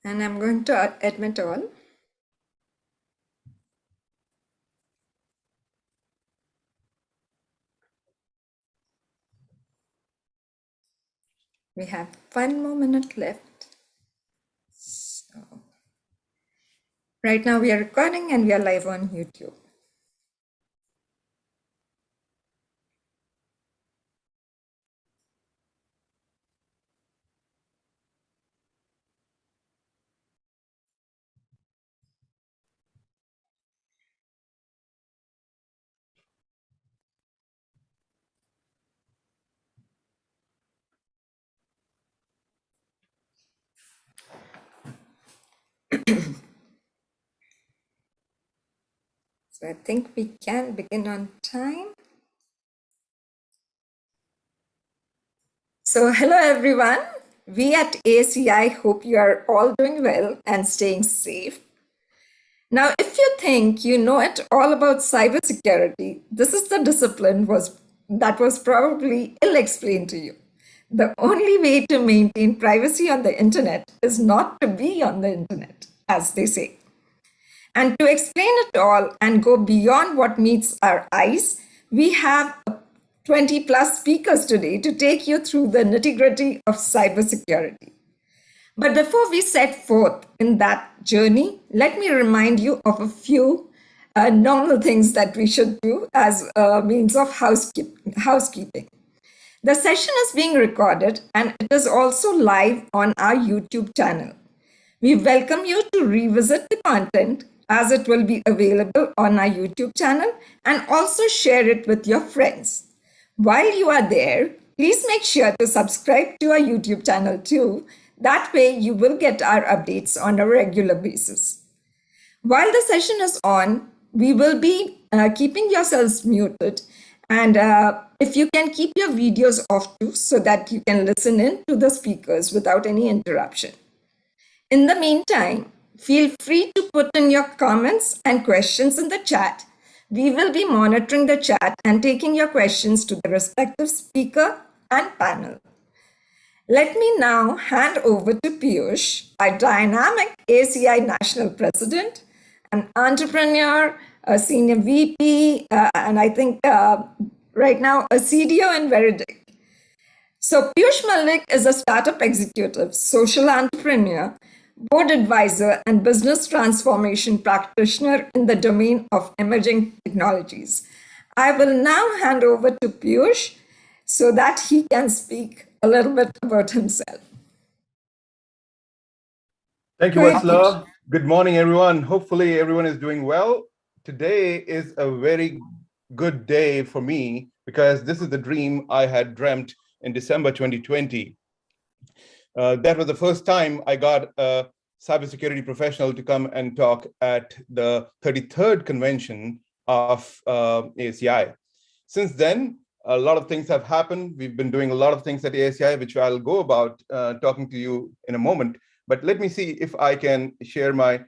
And I'm going to admit all. We have 1 more minute left. So, right now we are recording and we are live on YouTube. So I think we can begin on time. So hello everyone. We at ACI hope you are all doing well and staying safe. Now, if you think you know it all about cybersecurity, this is the discipline that was probably ill-explained to you. The only way to maintain privacy on the internet is not to be on the internet, as they say. And to explain it all and go beyond what meets our eyes, we have 20 plus speakers today to take you through the nitty-gritty of cybersecurity. But before we set forth in that journey, let me remind you of a few normal things that we should do as a means of housekeeping. The session is being recorded and it is also live on our YouTube channel. We welcome you to revisit the content as it will be available on our YouTube channel and also share it with your friends. While you are there, please make sure to subscribe to our YouTube channel too. That way you will get our updates on a regular basis. While the session is on, we will be keeping yourselves muted. And if you can keep your videos off too, so that you can listen in to the speakers without any interruption. In the meantime, feel free to put in your comments and questions in the chat. We will be monitoring the chat and taking your questions to the respective speaker and panel. Let me now hand over to Piyush, a dynamic ACI National President, an entrepreneur, a senior VP, and I think right now a CDO in Veridic. So Piyush Malik is a startup executive, social entrepreneur, board advisor, and business transformation practitioner in the domain of emerging technologies. I will now hand over to Piyush so that he can speak a little bit about himself. Thank you, Vatsala. Good morning, everyone. Hopefully everyone is doing well. Today is a very good day for me because this is the dream I had dreamt in December 2020. That was the first time I got a cybersecurity professional to come and talk at the 33rd convention of ACI. Since then, a lot of things have happened. We've been doing a lot of things at ACI, which I'll go about talking to you in a moment. But let me see if I can share my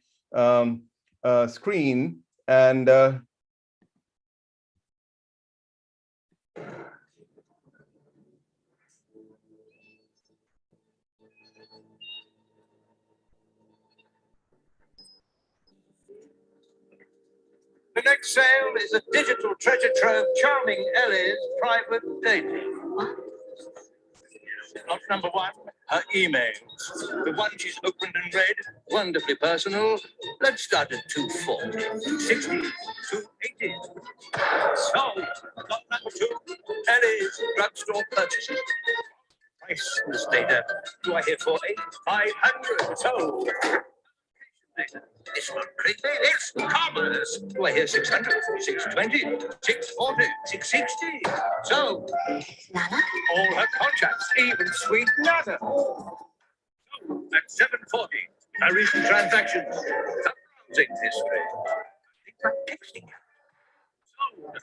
screen and the next sale is a digital treasure trove, Charming Ellie's private dating. Not number one, her emails. The one she's opened and read, wonderfully personal. Let's start at 240, 260, 280. So, lot number two, Ellie's drugstore purchases. Priceless data. Do I hear 40? 500. So, it's not creepy, it's commerce. Do I hear 600, 620, 640, 660? So, Nana? All her contracts, even sweet Nana. So, at 740, her recent transactions, browsing history. It's like texting. So,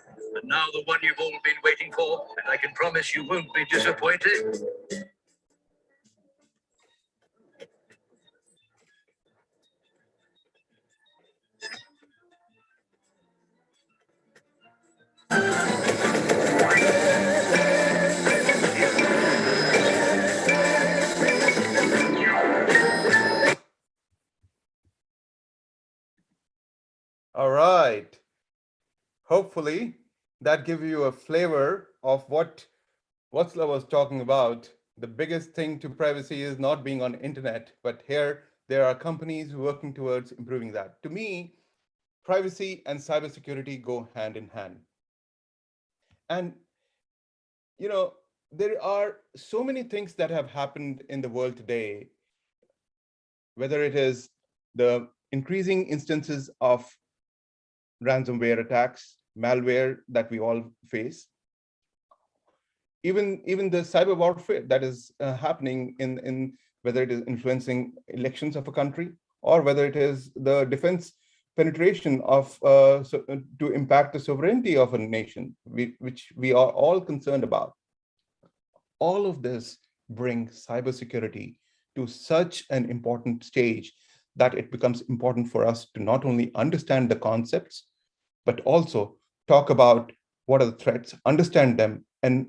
and now the one you've all been waiting for, and I can promise you won't be disappointed. hopefully that gives you a flavor of what Vatsala was talking about. The biggest thing to privacy is not being on internet, but here there are companies working towards improving that. To me, privacy and cybersecurity go hand in hand. And, you know, there are so many things that have happened in the world today, whether it is the increasing instances of ransomware attacks, malware that we all face, even the cyber warfare that is happening in whether it is influencing elections of a country or whether it is the defense penetration of to impact the sovereignty of a nation, which we are all concerned about. All of this brings cybersecurity to such an important stage that it becomes important for us to not only understand the concepts, but also talk about what are the threats, understand them, and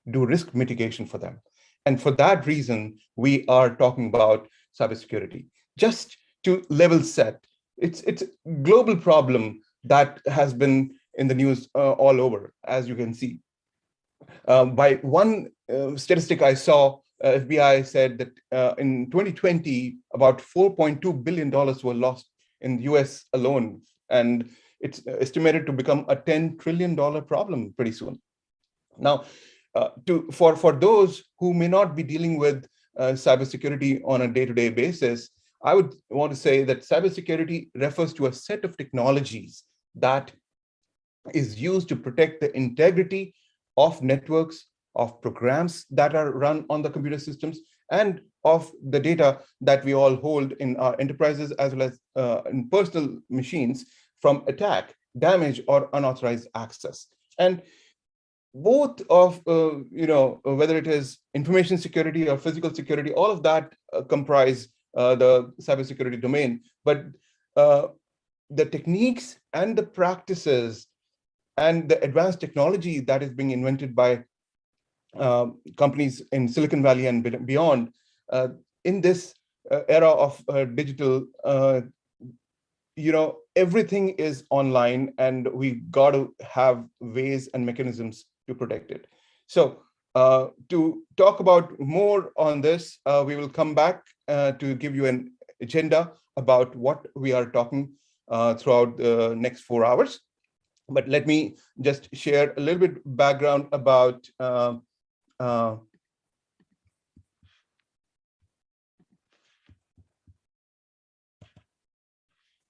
do risk mitigation for them. And for that reason, we are talking about cybersecurity. Just to level set, it's a global problem that has been in the news all over, as you can see. By one statistic I saw, FBI said that in 2020, about $4.2 billion were lost in the US alone. And it's estimated to become a $10 trillion problem pretty soon. Now, for those who may not be dealing with cybersecurity on a day-to-day basis, I would want to say that cybersecurity refers to a set of technologies that is used to protect the integrity of networks, of programs that are run on the computer systems, and of the data that we all hold in our enterprises as well as in personal machines from attack, damage, or unauthorized access. And both of, whether it is information security or physical security, all of that comprise the cybersecurity domain. But the techniques and the practices and the advanced technology that is being invented by companies in Silicon Valley and beyond in this era of digital, everything is online, and we got to have ways and mechanisms to protect it. So to talk about more on this, we will come back to give you an agenda about what we are talking throughout the next 4 hours. But let me just share a little bit background about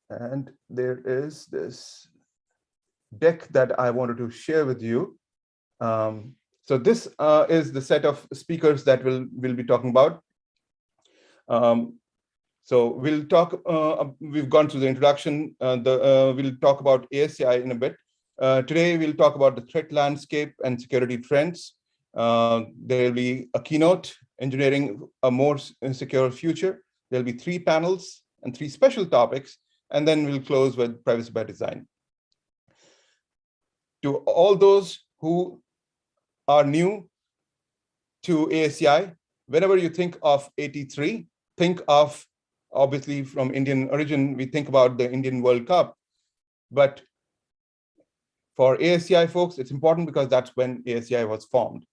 and there is this deck that I wanted to share with you. So this is the set of speakers that we'll be talking about. So we'll talk, we've gone through the introduction, we'll talk about ASCI in a bit. Today, we'll talk about the threat landscape and security trends. There'll be a keynote, Engineering a More Secure Future. There'll be 3 panels and 3 special topics, and then we'll close with privacy by design. To all those who are new to ASCI, whenever you think of 83, think of, obviously from Indian origin, we think about the Indian World Cup. But for ASCI folks, it's important because that's when ASCI was formed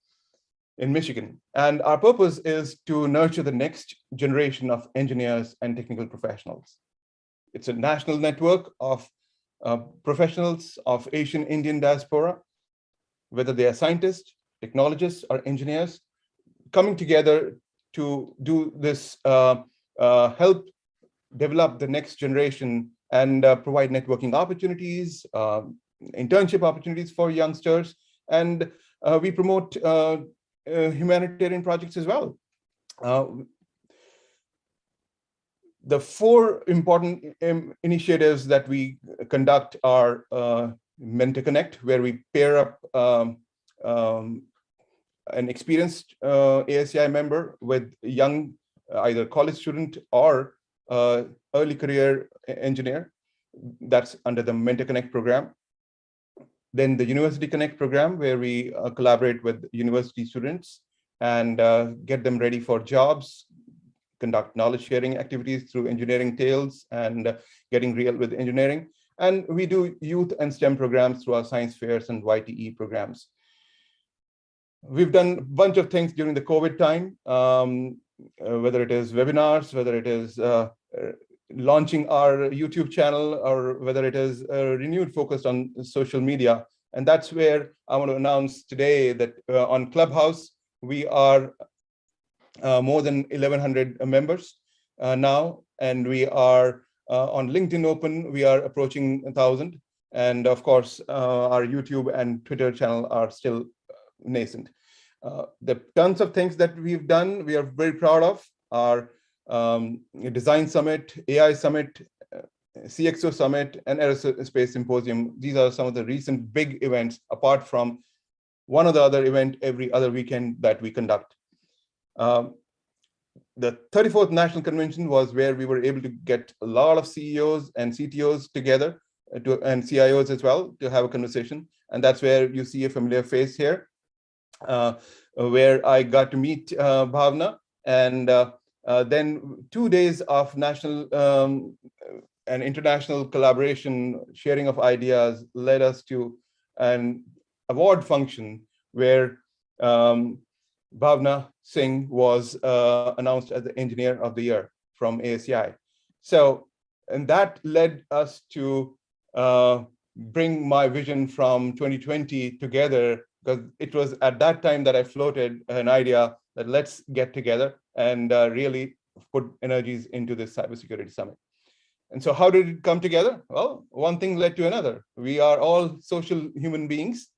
in Michigan. And our purpose is to nurture the next generation of engineers and technical professionals. It's a national network of professionals of Asian Indian diaspora, whether they are scientists, technologists, or engineers, coming together to do this, help develop the next generation and provide networking opportunities, internship opportunities for youngsters, and we promote humanitarian projects as well. The 4 important initiatives that we conduct are Mentor Connect, where we pair up an experienced ASCI member with young, either college student or early career engineer. That's under the Mentor Connect program. Then the University Connect program, where we collaborate with university students and get them ready for jobs, conduct knowledge sharing activities through engineering tales and getting real with engineering. And we do youth and STEM programs through our science fairs and YTE programs. We've done a bunch of things during the COVID time, whether it is webinars, whether it is launching our YouTube channel, or whether it is a renewed focus on social media. And that's where I want to announce today that on Clubhouse, we are more than 1,100 members now, and we are on LinkedIn Open, we are approaching 1,000. And of course, our YouTube and Twitter channel are still nascent. The tons of things that we've done, we are very proud of. Our Design Summit, AI Summit, CXO Summit, and Aerospace Symposium. These are some of the recent big events, apart from one or the other event every other weekend that we conduct. The 34th National Convention was where we were able to get a lot of CEOs and CTOs together, and CIOs as well, to have a conversation. And that's where you see a familiar face here, where I got to meet Bhavna. And then 2 days of national and international collaboration, sharing of ideas, led us to an award function where Bhavna Singh was announced as the Engineer of the Year from ASCI. So, and that led us to bring my vision from 2020 together, because it was at that time that I floated an idea that let's get together and really put energies into this Cybersecurity Summit. And so how did it come together? Well, one thing led to another. We are all social human beings.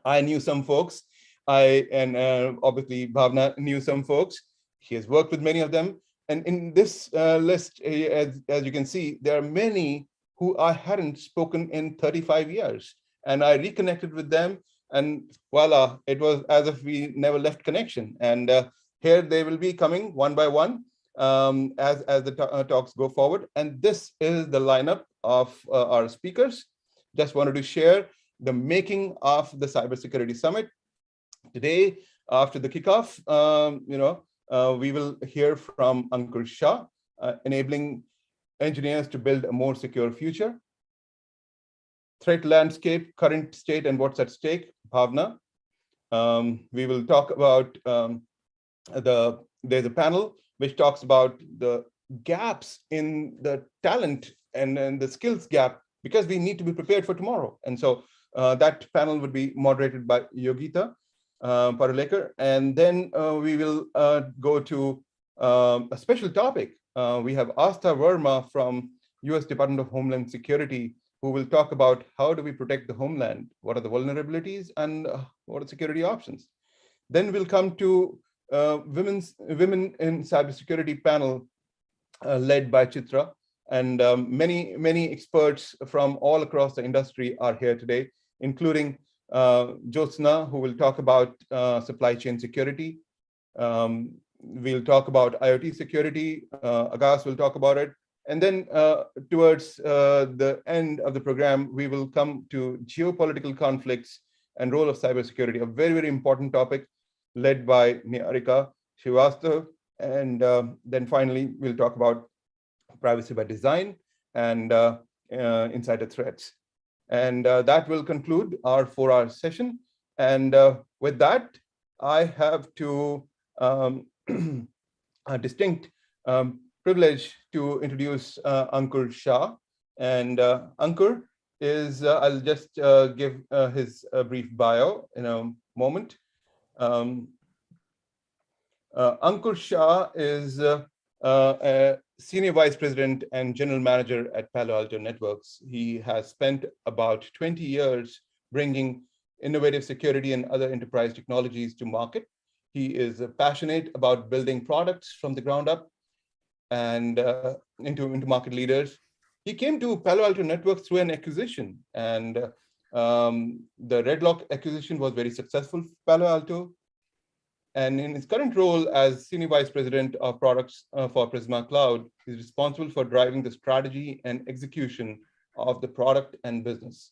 I knew some folks. Obviously Bhavna knew some folks. She has worked with many of them. And in this list, as you can see, there are many who I hadn't spoken in 35 years. And I reconnected with them, and voila, it was as if we never left connection. And here they will be coming one by one as the talks go forward. And this is the lineup of our speakers. Just wanted to share the making of the Cybersecurity Summit. Today, after the kickoff, we will hear from Ankur Shah, enabling engineers to build a more secure future. Threat landscape, current state, and what's at stake, Bhavna. We will talk about there's a panel which talks about the gaps in the talent and the skills gap, because we need to be prepared for tomorrow. And so that panel would be moderated by Yogita Parulekar. And then we will go to a special topic. We have Astha Verma from US Department of Homeland Security, who will talk about how do we protect the homeland, what are the vulnerabilities, and what are security options. Then we'll come to women in cybersecurity panel led by Chitra, and many experts from all across the industry are here today, including Jyotsna, who will talk about supply chain security. We'll talk about IoT security. Agas will talk about it. And then towards the end of the program, we will come to geopolitical conflicts and role of cybersecurity, a very, very important topic led by Niharika Srivastava. And then finally, we'll talk about privacy by design and insider threats. And that will conclude our 4-hour session. And with that, I have to a distinct privilege to introduce Ankur Shah. And Ankur is, I'll just give his brief bio in a moment. Ankur Shah is a Senior Vice President and General Manager at Palo Alto Networks. He has spent about 20 years bringing innovative security and other enterprise technologies to market. He is passionate about building products from the ground up and into market leaders. He came to Palo Alto Networks through an acquisition, and the Redlock acquisition was very successful for Palo Alto. And in his current role as Senior Vice President of Products for Prisma Cloud, he's responsible for driving the strategy and execution of the product and business.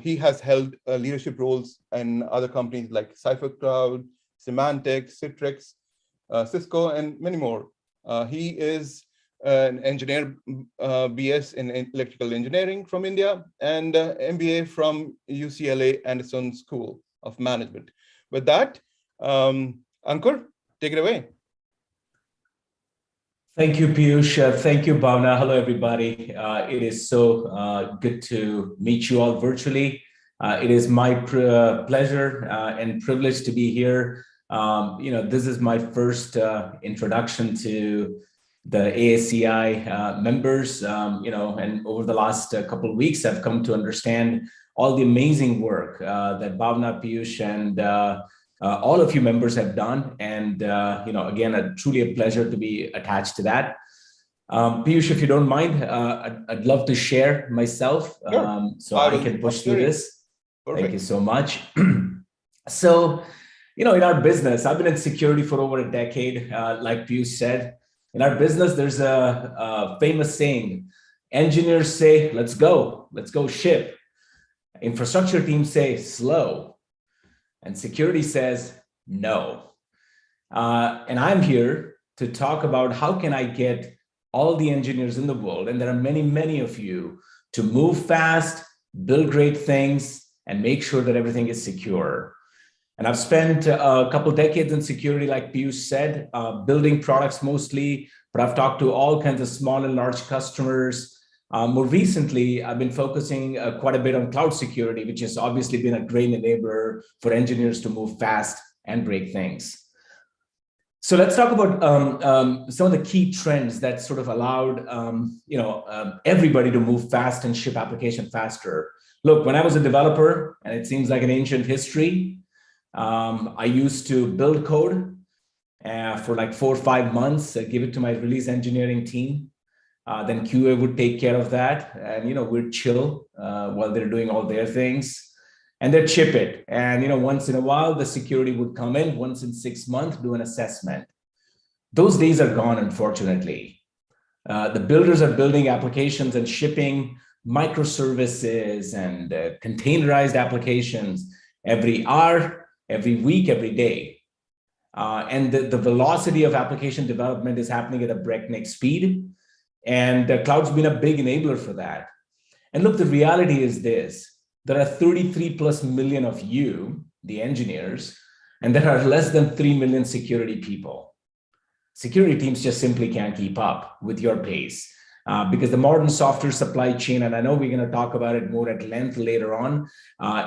He has held leadership roles in other companies like Cipher Cloud, Symantec, Citrix, Cisco, and many more. He is an engineer, BS in electrical engineering from India, and MBA from UCLA Anderson School of Management. With that, Ankur, take it away. Thank you, Piyush. Thank you, Bhavna. Hello, everybody. It is so good to meet you all virtually. It is my pleasure and privilege to be here. This is my first introduction to the ASCI members, and over the last couple of weeks, I've come to understand all the amazing work that Bhavna, Piyush, and all of you members have done. And, again, truly a pleasure to be attached to that. Piyush, if you don't mind, I'd love to share myself so I can push through this. Perfect. Thank you so much. So, in our business, I've been in security for over a decade, like Piyush said. In our business, there's a famous saying, engineers say, let's go ship. Infrastructure teams say, slow. And security says, no. And I'm here to talk about how can I get all the engineers in the world, and there are many, many of you, to move fast, build great things, and make sure that everything is secure. And I've spent a couple decades in security, like Piyush said, building products mostly, but I've talked to all kinds of small and large customers. More recently, I've been focusing quite a bit on cloud security, which has obviously been a great enabler for engineers to move fast and break things. So let's talk about some of the key trends that sort of allowed everybody to move fast and ship application faster. Look, when I was a developer, and it seems like an ancient history, I used to build code for like 4 or 5 months, give it to my release engineering team. Then QA would take care of that, and we'd chill while they're doing all their things, and they'd ship it. And once in a while, the security would come in once in 6 months, do an assessment. Those days are gone, unfortunately. The builders are building applications and shipping microservices and containerized applications every hour, every week, every day. And the velocity of application development is happening at a breakneck speed. And cloud's been a big enabler for that. And look, the reality is this. There are 33 plus million of you, the engineers, and there are less than 3 million security people. Security teams just simply can't keep up with your pace because the modern software supply chain, and I know we're going to talk about it more at length later on,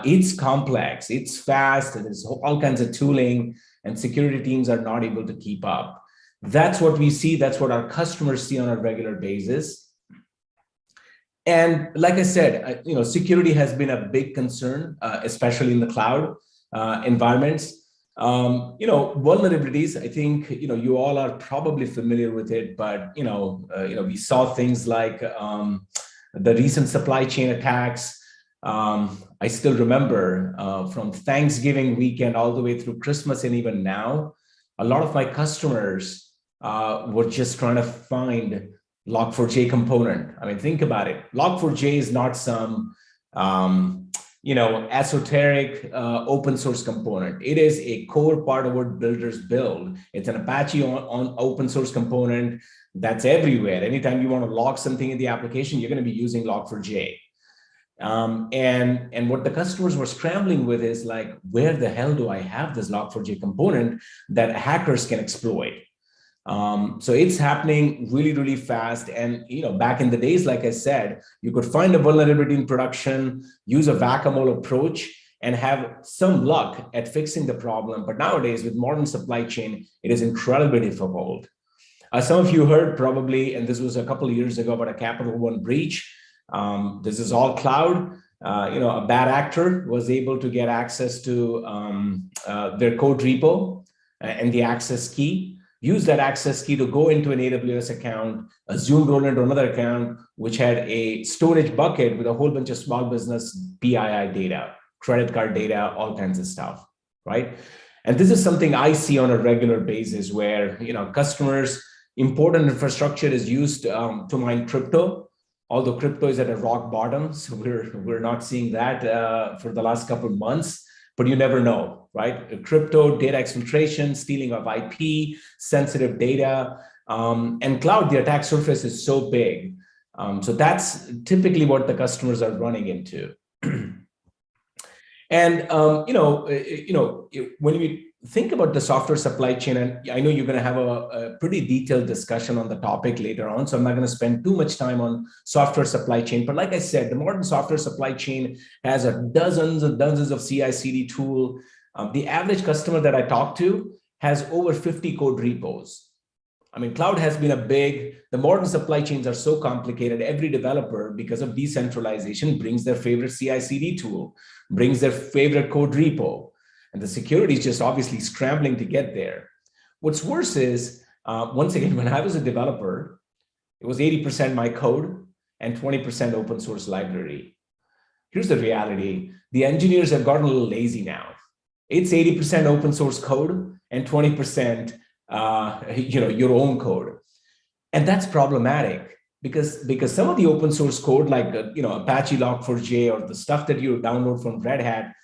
it's complex, it's fast, and there's all kinds of tooling, and security teams are not able to keep up. That's what we see. That's what our customers see on a regular basis. And like I said, security has been a big concern, especially in the cloud environments. Vulnerabilities, I think, you all are probably familiar with it, but, we saw things like the recent supply chain attacks. I still remember from Thanksgiving weekend all the way through Christmas and even now, a lot of my customers were just trying to find Log4j component. I mean, think about it. Log4j is not some, esoteric open source component. It is a core part of what builders build. It's an Apache on open source component that's everywhere. Anytime you want to log something in the application, you're going to be using Log4j. And what the customers were scrambling with is like, where the hell do I have this Log4j component that hackers can exploit? So it's happening really, really fast. And, back in the days, like I said, you could find a vulnerability in production, use a whack-a-mole approach, and have some luck at fixing the problem. But nowadays, with modern supply chain, it is incredibly difficult. Some of you heard probably, and this was a couple of years ago, about a Capital One breach. This is all cloud. A bad actor was able to get access to their code repo and the access key. Use that access key to go into an AWS account, assume role into another account, which had a storage bucket with a whole bunch of small business PII data, credit card data, all kinds of stuff, right? And this is something I see on a regular basis where, customers, important infrastructure is used to mine crypto, although crypto is at a rock bottom. So we're not seeing that for the last couple of months. But you never know, right? Crypto, data exfiltration, stealing of IP, sensitive data. And cloud, the attack surface is so big. So that's typically what the customers are running into. And when we think about the software supply chain, and I know you're going to have a pretty detailed discussion on the topic later on, so I'm not going to spend too much time on software supply chain. But like I said, the modern software supply chain has dozens and dozens of CI/CD tool. The average customer that I talk to has over 50 code repos. I mean, cloud has been the modern supply chains are so complicated. Every developer, because of decentralization, brings their favorite CI/CD tool, brings their favorite code repo. And the security is just obviously scrambling to get there. What's worse is, once again, when I was a developer, it was 80% my code and 20% open source library. Here's the reality. The engineers have gotten a little lazy now. It's 80% open source code and 20% your own code. And that's problematic because some of the open source code, like Apache Log4j or the stuff that you download from Red Hat,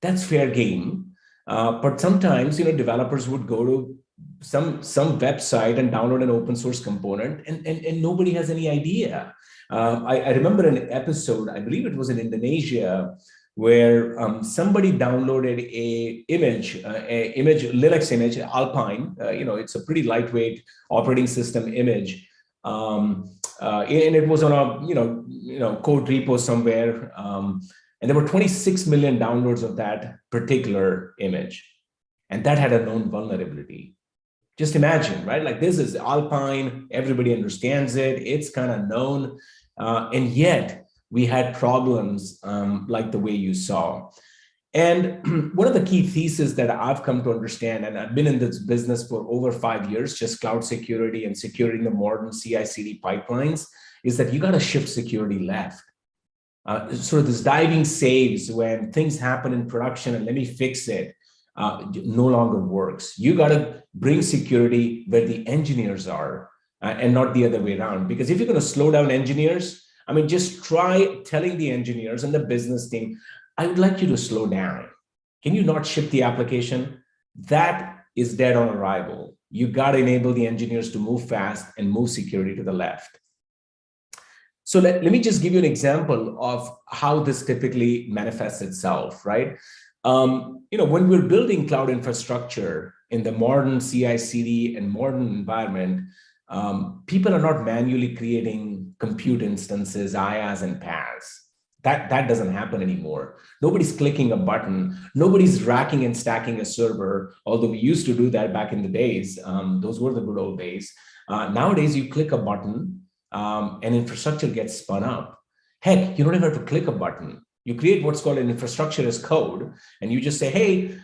that's fair game. But sometimes developers would go to some website and download an open source component, and nobody has any idea. I remember an episode, I believe it was in Indonesia, where somebody downloaded a Linux image, Alpine. It's a pretty lightweight operating system image, and it was on a code repo somewhere, and there were 26 million downloads of that particular image, and that had a known vulnerability. Just imagine, right? Like, this is Alpine, everybody understands it, it's kind of known, and yet we had problems like the way you saw. And one of the key theses that I've come to understand, and I've been in this business for over 5 years, just cloud security and securing the modern CI/CD pipelines, is that you got to shift security left. Sort of this diving saves when things happen in production and let me fix it, no longer works. You got to bring security where the engineers are, and not the other way around. Because if you're going to slow down engineers, I mean, just try telling the engineers and the business team, I would like you to slow down. Can you not ship the application? That is dead on arrival. You got to enable the engineers to move fast and move security to the left. So let me just give you an example of how this typically manifests itself, right? When we're building cloud infrastructure in the modern CI/CD and modern environment, people are not manually creating compute instances, IaaS and PaaS. That doesn't happen anymore. Nobody's clicking a button. Nobody's racking and stacking a server, although we used to do that back in the days. Those were the good old days. Nowadays, you click a button and infrastructure gets spun up. Heck, you don't even have to click a button. You create what's called an infrastructure as code, and you just say, hey,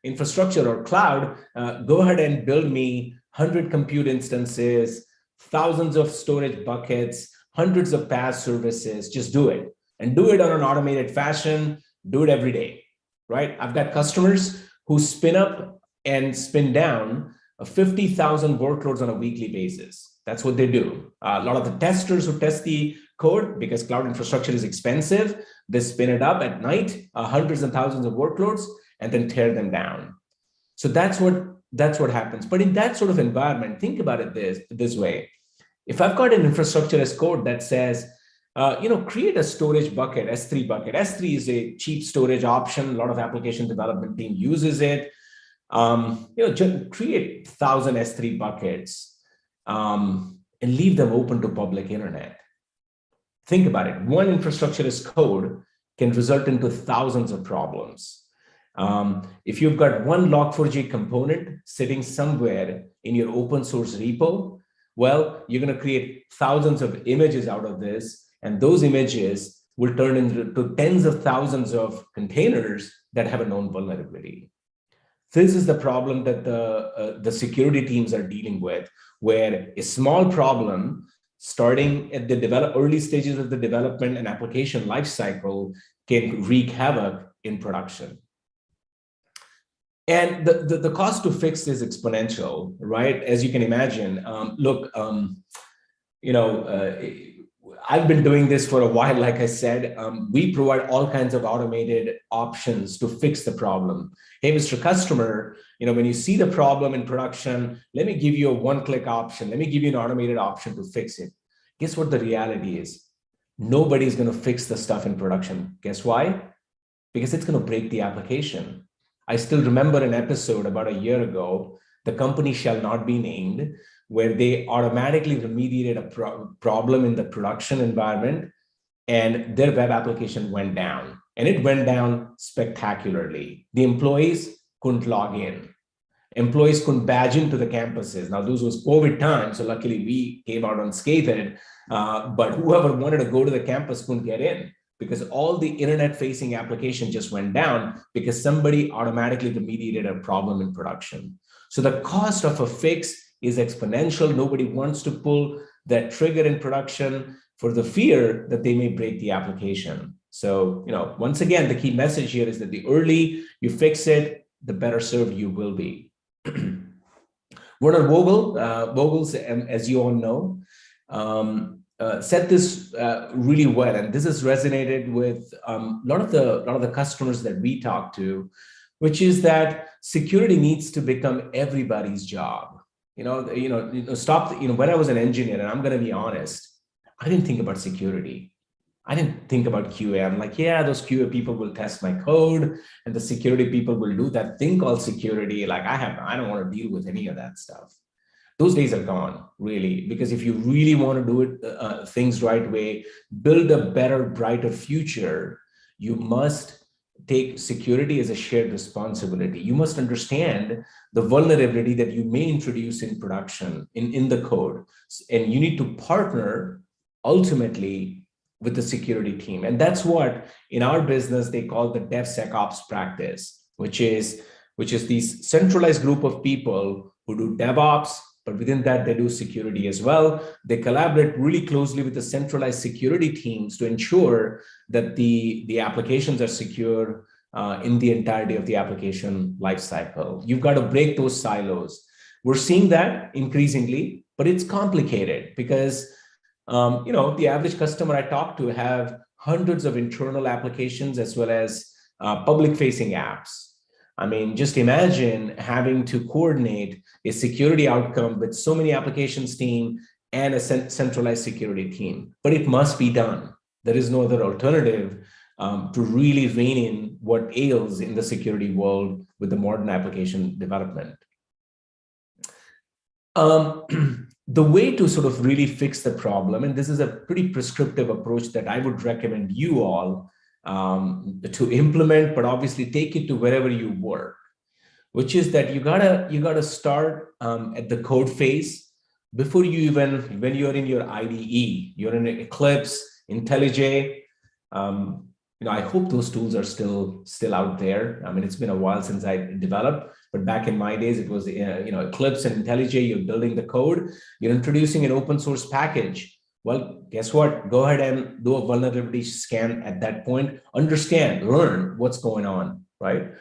infrastructure or cloud, go ahead and build me 100 compute instances, thousands of storage buckets, hundreds of PaaS services. Just do it, and do it on an automated fashion. Do it every day, right? I've got customers who spin up and spin down 50,000 workloads on a weekly basis. That's what they do. A lot of the testers who test the code, because cloud infrastructure is expensive, they spin it up at night, hundreds and thousands of workloads, and then tear them down. So that's what happens. But in that sort of environment, think about it this way. If I've got an infrastructure as code that says, create a storage bucket, S3 bucket. S3 is a cheap storage option. A lot of application development team uses it. Create 1,000 S3 buckets and leave them open to public internet. Think about it. One infrastructure as code can result into thousands of problems. If you've got one Log4j component sitting somewhere in your open source repo, well, you're going to create thousands of images out of this, and those images will turn into tens of thousands of containers that have a known vulnerability. This is the problem that the security teams are dealing with, where a small problem starting at the early stages of the development and application lifecycle can wreak havoc in production. And the cost to fix is exponential, right? As you can imagine. I've been doing this for a while. Like I said, we provide all kinds of automated options to fix the problem. Hey, Mr. Customer, when you see the problem in production, let me give you a one-click option. Let me give you an automated option to fix it. Guess what the reality is? Nobody's going to fix the stuff in production. Guess why? Because it's going to break the application. I still remember an episode about a year ago, the company shall not be named, where they automatically remediated a problem in the production environment, and their web application went down. And it went down spectacularly. The employees couldn't log in. Employees couldn't badge into the campuses. Now, this was COVID time, so luckily we came out unscathed, but whoever wanted to go to the campus couldn't get in because all the internet-facing application just went down because somebody automatically remediated a problem in production. So the cost of a fix is exponential. Nobody wants to pull that trigger in production for the fear that they may break the application. So, once again, the key message here is that the early you fix it, the better served you will be. Werner Vogels, as you all know, said this really well, and this has resonated with a lot of the customers that we talk to, which is that security needs to become everybody's job. Stop. When I was an engineer, and I'm going to be honest, I didn't think about security. I didn't think about QA. I'm like, yeah, those QA people will test my code, and the security people will do that thing called security. Like I don't want to deal with any of that stuff. Those days are gone, really, because if you really want to do it things right way, build a better, brighter future, you must take security as a shared responsibility. You must understand the vulnerability that you may introduce in production, in the code, and you need to partner ultimately with the security team. And that's what in our business they call the DevSecOps practice, which is these centralized group of people who do DevOps, but within that they do security as well. They collaborate really closely with the centralized security teams to ensure that the applications are secure in the entirety of the application lifecycle. You've got to break those silos. We're seeing that increasingly, but it's complicated because the average customer I talk to have hundreds of internal applications as well as public-facing apps. I mean, just imagine having to coordinate a security outcome with so many applications team and a centralized security team, but it must be done. There is no other alternative to really rein in what ails in the security world with the modern application development. The way to sort of really fix the problem, and this is a pretty prescriptive approach that I would recommend you all to implement, but obviously take it to wherever you work, which is that you gotta start at the code phase before you even, when you're in your IDE, you're in Eclipse, IntelliJ. I hope those tools are still out there. I mean, it's been a while since I developed, but back in my days, it was Eclipse and IntelliJ. You're building the code, you're introducing an open source package. Well, guess what? Go ahead and do a vulnerability scan at that point. Understand, learn what's going on, right?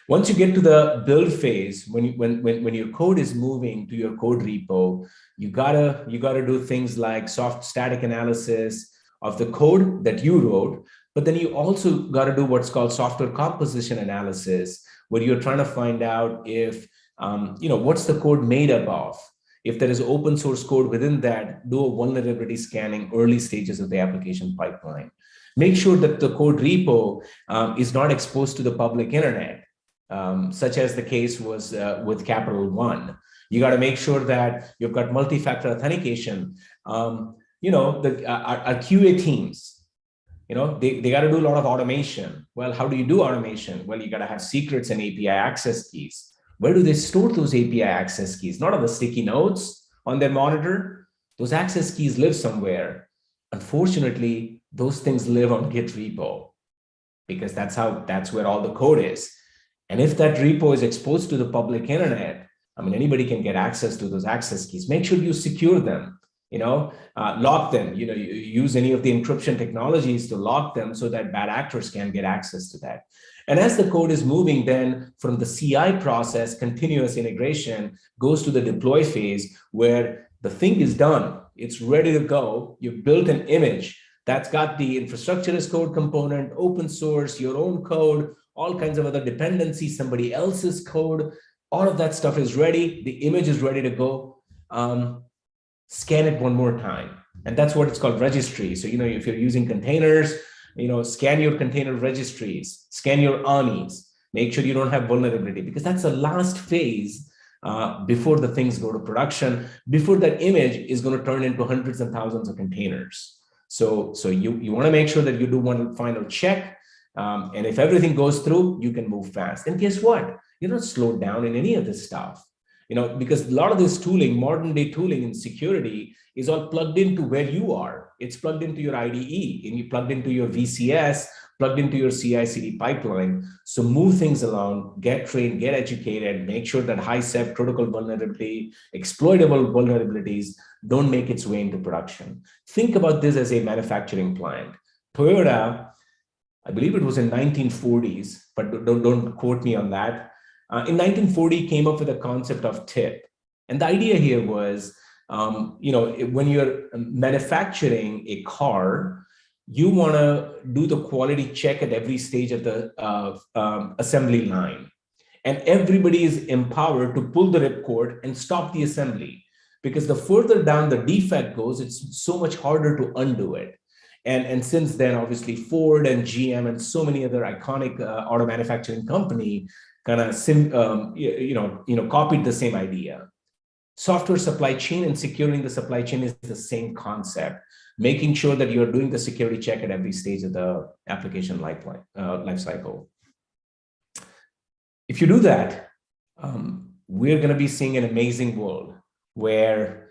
Once you get to the build phase, when your code is moving to your code repo, you gotta do things like soft static analysis of the code that you wrote, but then you also gotta do what's called software composition analysis, where you're trying to find out if what's the code made up of. If there is open source code within that, do a vulnerability scanning early stages of the application pipeline. Make sure that the code repo is not exposed to the public internet, such as the case was with Capital One. You got to make sure that you've got multi-factor authentication. Our QA teams, they got to do a lot of automation. Well, how do you do automation? Well, you got to have secrets and API access keys. Where do they store those API access keys? Not on the sticky notes on their monitor. Those access keys live somewhere. Unfortunately, those things live on Git repo because that's where all the code is. And if that repo is exposed to the public internet, I mean, anybody can get access to those access keys. Make sure you secure them, lock them, you use any of the encryption technologies to lock them so that bad actors can get access to that. And as the code is moving, then from the CI process, continuous integration goes to the deploy phase where the thing is done. It's ready to go. You built an image that's got the infrastructure as code component, open source, your own code, all kinds of other dependencies, somebody else's code. All of that stuff is ready. The image is ready to go. Scan it one more time. And that's what it's called, registry. So, if you're using containers, scan your container registries, scan your ANIs, make sure you don't have vulnerability, because that's the last phase before the things go to production, before that image is going to turn into hundreds and thousands of containers. So you want to make sure that you do one final check. And if everything goes through, you can move fast. And guess what? You're not slowed down in any of this stuff. Because a lot of this tooling, modern day tooling in security, is all plugged into where you are. It's plugged into your IDE, and you plugged into your VCS, plugged into your CI/CD pipeline. So move things along, get trained, get educated, make sure that high-sec critical vulnerability, exploitable vulnerabilities don't make its way into production. Think about this as a manufacturing plant. Toyota, I believe it was in 1940s, but don't quote me on that. In 1940, came up with a concept of TIP. And the idea here was, when you're manufacturing a car, you want to do the quality check at every stage of the assembly line. And everybody is empowered to pull the ripcord and stop the assembly. Because the further down the defect goes, it's so much harder to undo it. And since then, obviously, Ford and GM and so many other iconic auto manufacturing company kind of copied the same idea. Software supply chain and securing the supply chain is the same concept, making sure that you're doing the security check at every stage of the application life cycle. If you do that, we're going to be seeing an amazing world where,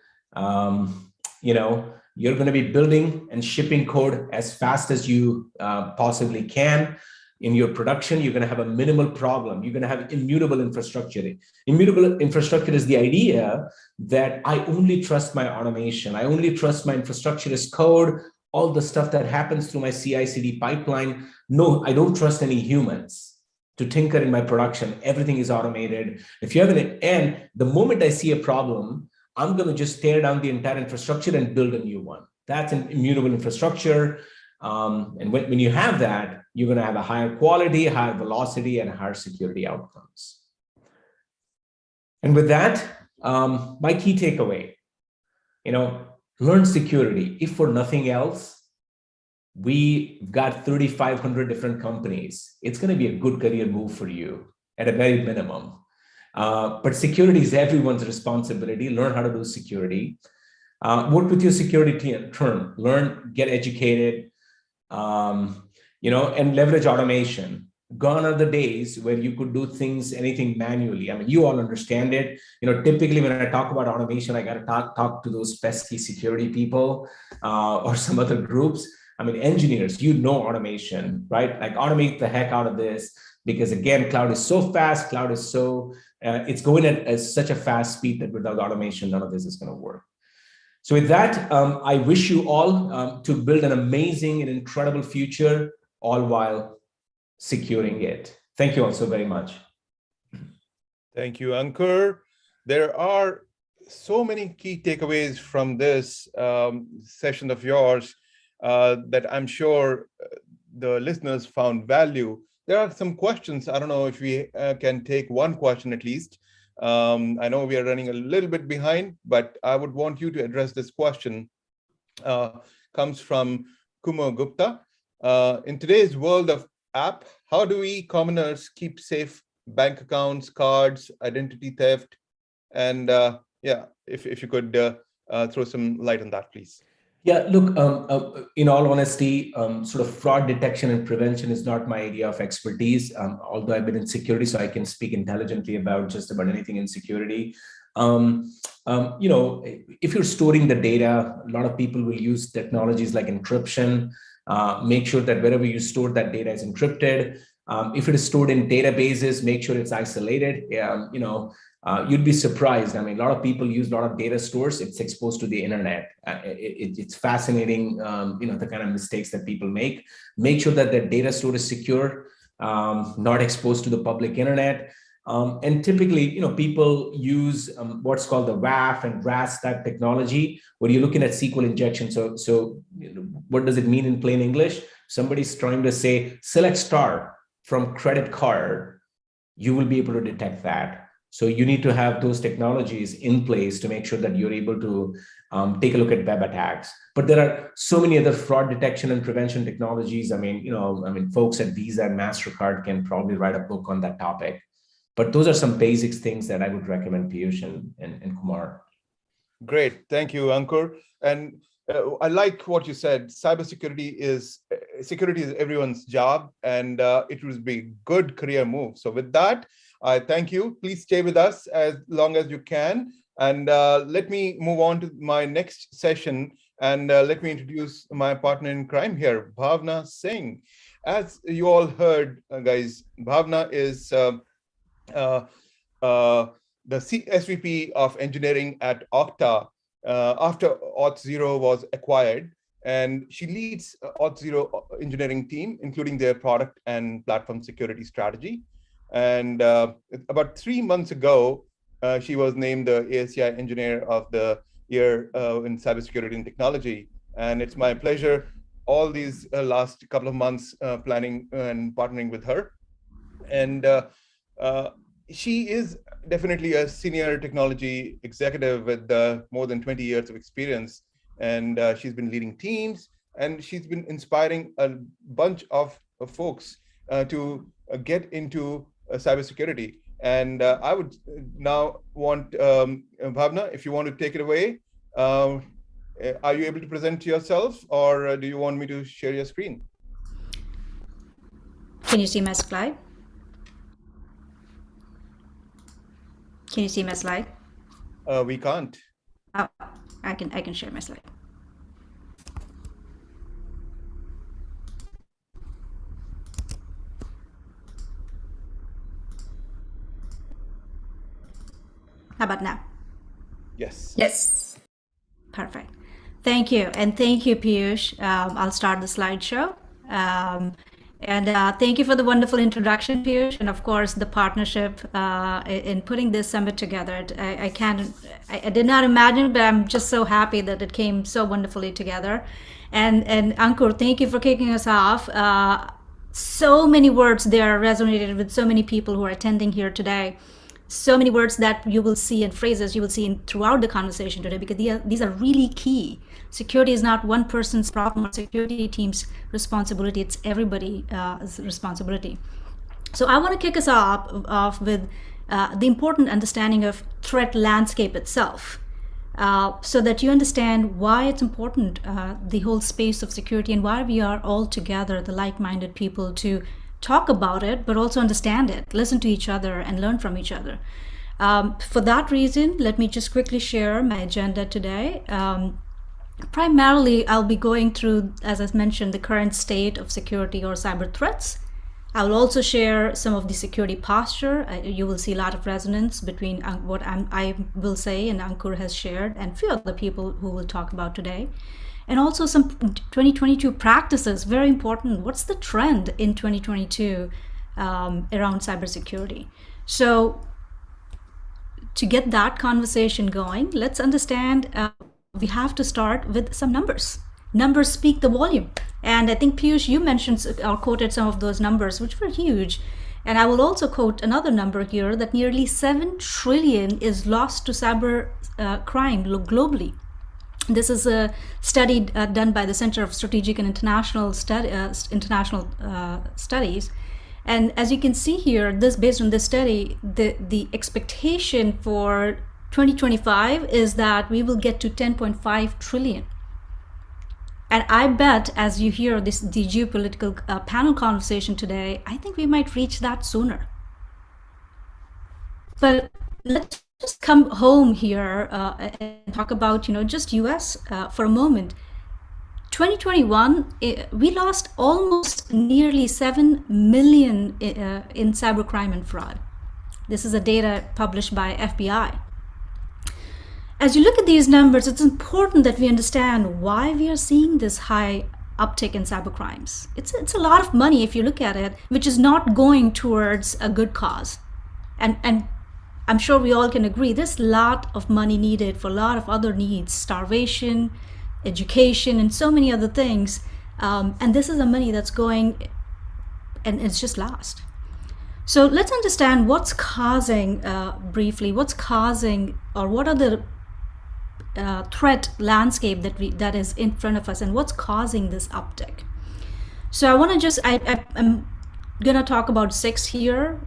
you're going to be building and shipping code as fast as you possibly can. In your production, you're going to have a minimal problem. You're going to have immutable infrastructure. Immutable infrastructure is the idea that I only trust my automation. I only trust my infrastructure as code, all the stuff that happens through my CI/CD pipeline. No, I don't trust any humans to tinker in my production. Everything is automated. If you have and the moment I see a problem, I'm going to just tear down the entire infrastructure and build a new one. That's an immutable infrastructure. And when you have that, you're going to have a higher quality, higher velocity, and higher security outcomes. And with that, my key takeaway, learn security. If for nothing else, we've got 3,500 different companies. It's going to be a good career move for you at a very minimum. But security is everyone's responsibility. Learn how to do security. Work with your security team. Learn, get educated. And leverage automation. Gone are the days where you could do anything manually. I mean, you all understand it. Typically when I talk about automation, I got to talk to those pesky security people or some other groups. I mean, engineers, automation, right? Like automate the heck out of this, because again, cloud is so fast. Cloud is so, it's going at such a fast speed that without automation, none of this is going to work. So with that, I wish you all to build an amazing and incredible future, all while securing it. Thank you all so very much. Thank you, Ankur. There are so many key takeaways from this session of yours that I'm sure the listeners found value. There are some questions. I don't know if we can take one question at least. I know we are running a little bit behind, but I would want you to address this question. Comes from Kumar Gupta. In today's world of app, how do we commoners keep safe bank accounts, cards, identity theft? And if you could throw some light on that, please. Yeah, look, in all honesty, sort of fraud detection and prevention is not my area of expertise, although I've been in security, so I can speak intelligently about just about anything in security. If you're storing the data, a lot of people will use technologies like encryption. Make sure that wherever you store that data is encrypted. If it is stored in databases, make sure it's isolated. You'd be surprised. I mean, a lot of people use a lot of data stores. It's exposed to the internet. It's fascinating, the kind of mistakes that people make. Make sure that the data store is secure, not exposed to the public internet. And typically, people use what's called the WAF and RAS type technology, where you're looking at SQL injection. So what does it mean in plain English? Somebody's trying to say, select star from credit card, you will be able to detect that. So you need to have those technologies in place to make sure that you're able to take a look at web attacks. But there are so many other fraud detection and prevention technologies. Folks at Visa and MasterCard can probably write a book on that topic. But those are some basics things that I would recommend, Piyush and Kumar. Great. Thank you, Ankur. And I like what you said. Cybersecurity is everyone's job, and it will be a good career move. So with that, I thank you. Please stay with us as long as you can. And let me move on to my next session. And let me introduce my partner in crime here, Bhavna Singh. As you all heard, guys, Bhavna is the SVP of engineering at Okta after Auth0 was acquired. And she leads Auth0 engineering team, including their product and platform security strategy. And about 3 months ago, she was named the ASCI Engineer of the Year in Cybersecurity and Technology. And it's my pleasure all these last couple of months planning and partnering with her. And she is definitely a senior technology executive with more than 20 years of experience. And she's been leading teams, and she's been inspiring a bunch of folks to get into cybersecurity. And I would now want Bhavna, if you want to take it away. Are you able to present yourself, or do you want me to share your screen? Can you see my slide? Can you see my slide? We can't. Oh, I can share my slide. How about now? Yes. Yes. Perfect. Thank you. And thank you, Piyush. I'll start the slideshow. And thank you for the wonderful introduction, Piyush, and of course the partnership in putting this summit together. I did not imagine, but I'm just so happy that it came so wonderfully together. And Ankur, thank you for kicking us off. So many words there resonated with so many people who are attending here today. So many words that you will see and phrases you will see throughout the conversation today, because these are really key. Security is not one person's problem or security team's responsibility. It's everybody's responsibility. So I want to kick us off with the important understanding of threat landscape itself, so that you understand why it's important, the whole space of security, and why we are all together, the like-minded people, to talk about it, but also understand it, listen to each other, and learn from each other. For that reason, let me just quickly share my agenda today. Primarily, I'll be going through, as I mentioned, the current state of security or cyber threats. I will also share some of the security posture. You will see a lot of resonance between what I will say and Ankur has shared, and a few other people who will talk about today. And also some 2022 practices, very important. What's the trend in 2022 around cybersecurity? So to get that conversation going, let's understand we have to start with some numbers. Numbers speak the volume. And I think, Piyush, you mentioned or quoted some of those numbers, which were huge. And I will also quote another number here, that nearly 7 trillion is lost to cyber crime globally. This is a study done by the Center of Strategic and International Studies. And as you can see here, based on this study, the expectation for 2025 is that we will get to 10.5 trillion. And I bet, as you hear the geopolitical panel conversation today, I think we might reach that sooner. But let's just come home here and talk about, just US for a moment. 2021, we lost almost nearly 7 million in cybercrime and fraud. This is a data published by FBI. As you look at these numbers, it's important that we understand why we are seeing this high uptick in cybercrimes. It's a lot of money if you look at it, which is not going towards a good cause. And I'm sure we all can agree there's a lot of money needed for a lot of other needs, starvation, education, and so many other things. And this is the money that's going, and it's just lost. So let's understand what's causing, briefly, what's causing, or what are the threat landscape that is in front of us, and what's causing this uptick. So I want to just, I'm going to talk about 6 here,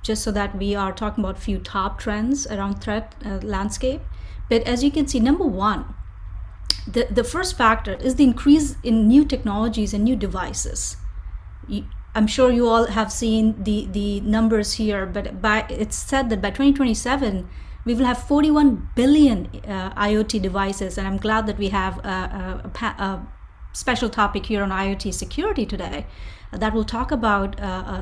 just so that we are talking about a few top trends around threat landscape. But as you can see, number one, the first factor is the increase in new technologies and new devices. I'm sure you all have seen the numbers here, but it's said that by 2027, we will have 41 billion IoT devices, and I'm glad that we have a special topic here on IoT security today that will talk about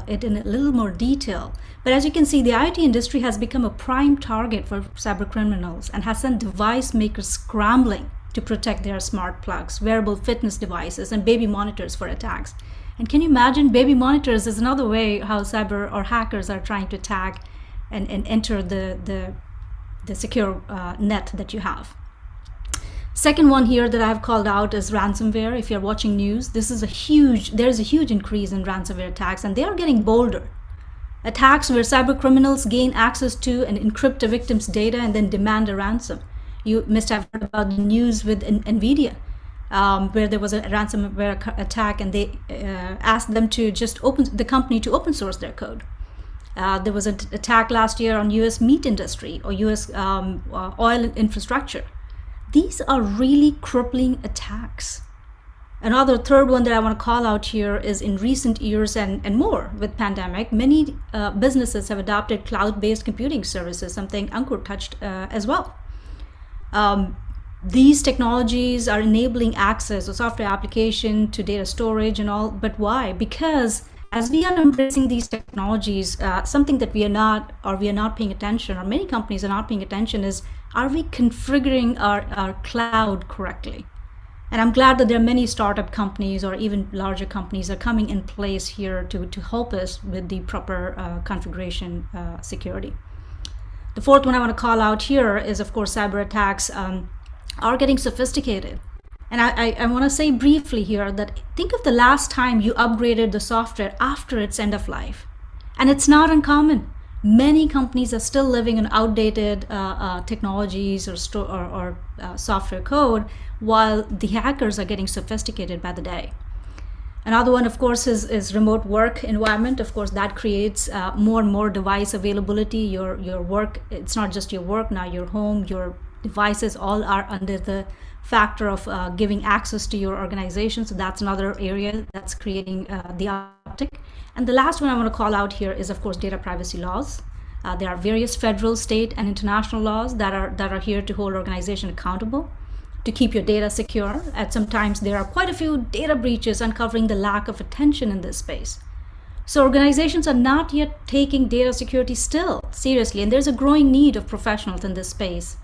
it in a little more detail. But as you can see, the IoT industry has become a prime target for cyber criminals and has sent device makers scrambling to protect their smart plugs, wearable fitness devices, and baby monitors for attacks. And can you imagine, baby monitors is another way how cyber or hackers are trying to attack and enter the secure net that you have. Second one here that I've called out is ransomware. If you're watching news, there's a huge increase in ransomware attacks, and they are getting bolder. Attacks where cyber criminals gain access to and encrypt a victim's data and then demand a ransom. You must have heard about the news with NVIDIA, where there was a ransomware attack, and they asked them to just the company to open source their code. There was an attack last year on U.S. meat industry or U.S. Oil infrastructure. These are really crippling attacks. Another third one that I want to call out here is in recent years and more with pandemic, many businesses have adopted cloud-based computing services, something Ankur touched as well. These technologies are enabling access to software application, to data storage and all, but why? Because as we are embracing these technologies, something that we are not paying attention, or many companies are not paying attention, is are we configuring our cloud correctly? And I'm glad that there are many startup companies or even larger companies are coming in place here to help us with the proper configuration security. The fourth one I want to call out here is, of course, cyber attacks are getting sophisticated. And I want to say briefly here that think of the last time you upgraded the software after its end of life. And it's not uncommon. Many companies are still living in outdated technologies or software code, while the hackers are getting sophisticated by the day. Another one, of course, is remote work environment. Of course, that creates more and more device availability. Your work, it's not just your work now, your home, your devices all are under the factor of giving access to your organization. So that's another area that's creating the uptick. And the last one I want to call out here is, of course, data privacy laws. There are various federal, state, and international laws that are here to hold organizations accountable, to keep your data secure. And sometimes there are quite a few data breaches uncovering the lack of attention in this space. So organizations are not yet taking data security still seriously, and there's a growing need of professionals in this space.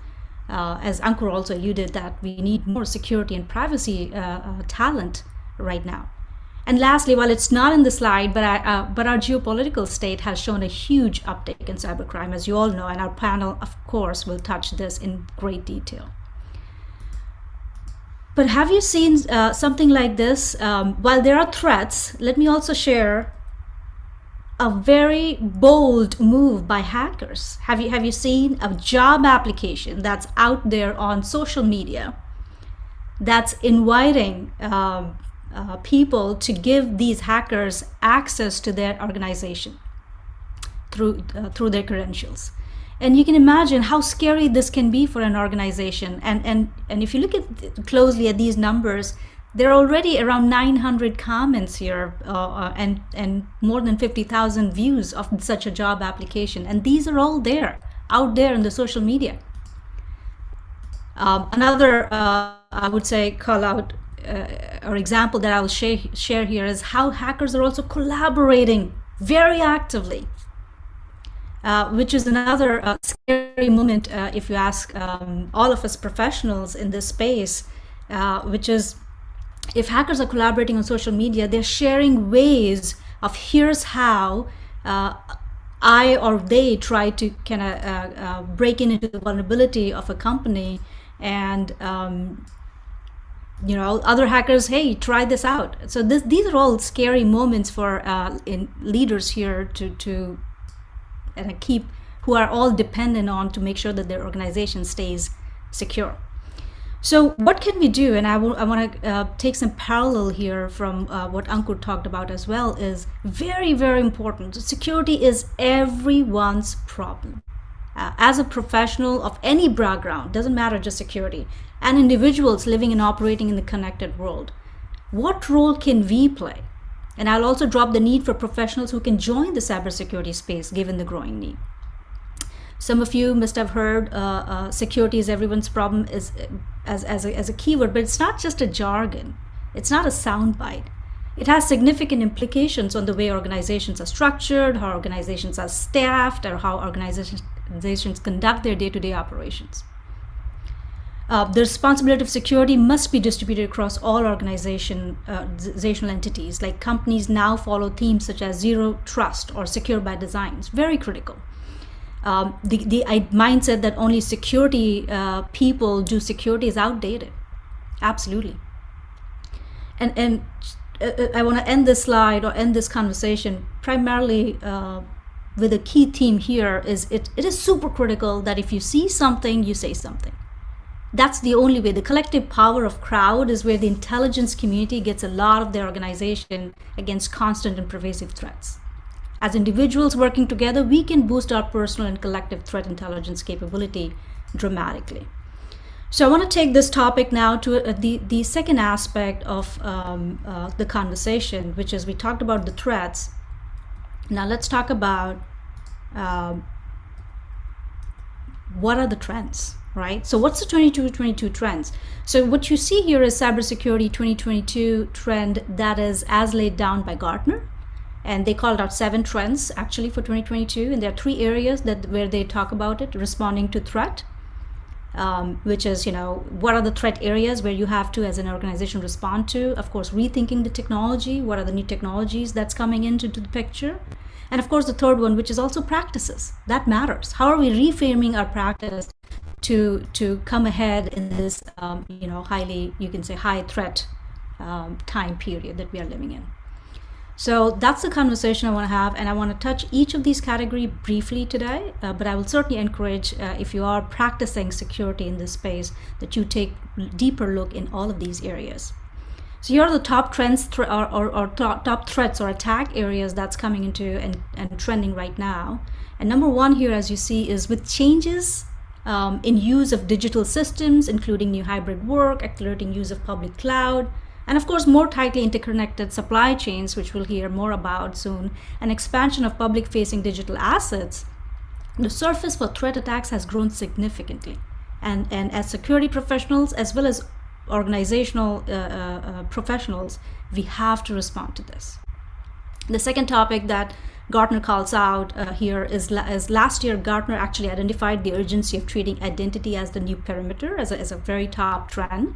As Ankur also alluded, that we need more security and privacy talent right now. And lastly, while it's not in the slide, but our geopolitical state has shown a huge uptick in cybercrime, as you all know, and our panel, of course, will touch this in great detail. But have you seen something like this? While there are threats, let me also share a very bold move by hackers. Have you seen a job application that's out there on social media that's inviting people to give these hackers access to their organization through their credentials? And you can imagine how scary this can be for an organization. And if you look closely at these numbers, there are already around 900 comments here and more than 50,000 views of such a job application. And these are all out there in the social media. Another, I would say, call out or example that I will share here is how hackers are also collaborating very actively, which is another scary moment if you ask all of us professionals in this space, which is, if hackers are collaborating on social media, they're sharing ways of here's how I or they try to kind of break into the vulnerability of a company, and other hackers, hey, try this out. So these are all scary moments for leaders here to keep, who are all dependent on to make sure that their organization stays secure. So what can we do? And I want to take some parallel here from what Ankur talked about as well, is very, very important. Security is everyone's problem. As a professional of any background, doesn't matter just security, and individuals living and operating in the connected world, what role can we play? And I'll also drop the need for professionals who can join the cybersecurity space, given the growing need. Some of you must have heard security is everyone's problem as a keyword, but it's not just a jargon. It's not a soundbite. It has significant implications on the way organizations are structured, how organizations are staffed, or how organizations conduct their day-to-day operations. The responsibility of security must be distributed across all organizational entities. Like companies now follow themes such as zero trust or secure by design. It's very critical. The mindset that only security people do security is outdated. Absolutely. And I want to end this slide or end this conversation primarily with a key theme here is it is super critical that if you see something, you say something. That's the only way. The collective power of crowd is where the intelligence community gets a lot of their organization against constant and pervasive threats. As individuals working together, we can boost our personal and collective threat intelligence capability dramatically. So I want to take this topic now to the second aspect of the conversation, which is we talked about the threats. Now let's talk about what are the trends, right? So what's the 2022 trends? So what you see here is Cybersecurity 2022 trend that is as laid down by Gartner. And they called out 7 trends actually for 2022. And there are 3 areas where they talk about it: responding to threat, which is, what are the threat areas where you have to, as an organization, respond to? Of course, rethinking the technology. What are the new technologies that's coming into the picture? And of course, the third one, which is also practices. That matters. How are we reframing our practice to come ahead in this, highly, you can say, high threat time period that we are living in? So that's the conversation I want to have, and I want to touch each of these categories briefly today, but I will certainly encourage, if you are practicing security in this space, that you take a deeper look in all of these areas. So here are the top trends or top threats or attack areas that's coming into and trending right now. And number 1 here, as you see, is with changes in use of digital systems, including new hybrid work, accelerating use of public cloud, and of course, more tightly interconnected supply chains, which we'll hear more about soon, and expansion of public-facing digital assets, the surface for threat attacks has grown significantly. And as security professionals, as well as organizational professionals, we have to respond to this. The second topic that Gartner calls out here is last year, Gartner actually identified the urgency of treating identity as the new perimeter, as a very top trend.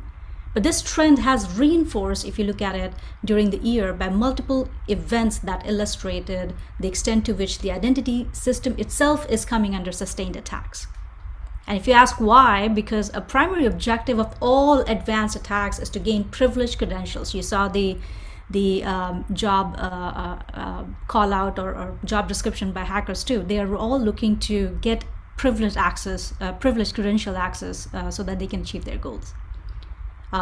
But this trend has reinforced, if you look at it during the year, by multiple events that illustrated the extent to which the identity system itself is coming under sustained attacks. And if you ask why, because a primary objective of all advanced attacks is to gain privileged credentials. You saw the job call out or job description by hackers too. They are all looking to get privileged access, privileged credential access so that they can achieve their goals.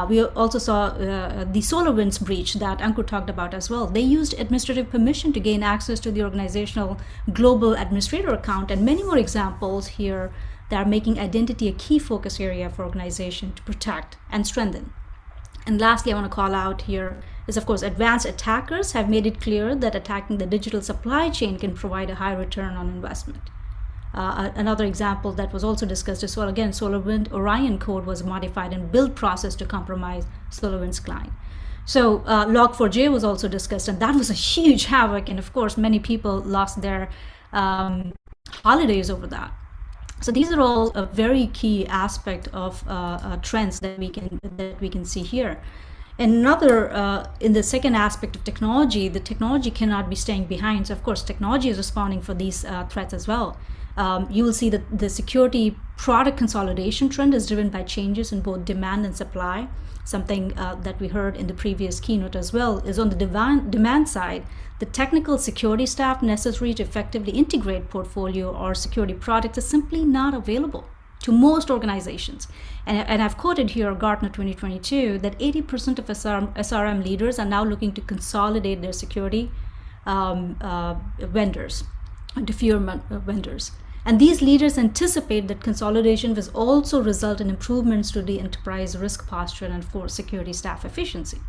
We also saw the SolarWinds breach that Ankur talked about as well. They used administrative permission to gain access to the organizational global administrator account, and many more examples here that are making identity a key focus area for organization to protect and strengthen. And lastly, I want to call out here is, of course, advanced attackers have made it clear that attacking the digital supply chain can provide a high return on investment. Another example that was also discussed as well, again, SolarWinds Orion code was modified and build process to compromise SolarWinds client. So Log4j was also discussed, and that was a huge havoc. And of course, many people lost their holidays over that. So these are all a very key aspect of trends that we can see here. And another, in the second aspect of technology, the technology cannot be staying behind. So of course, technology is responding for these threats as well. You will see that the security product consolidation trend is driven by changes in both demand and supply. Something that we heard in the previous keynote as well is on the demand side, the technical security staff necessary to effectively integrate portfolio or security products is simply not available to most organizations. And I've quoted here Gartner 2022 that 80% of SRM leaders are now looking to consolidate their security vendors to fewer vendors. And these leaders anticipate that consolidation will also result in improvements to the enterprise risk posture and for security staff efficiency.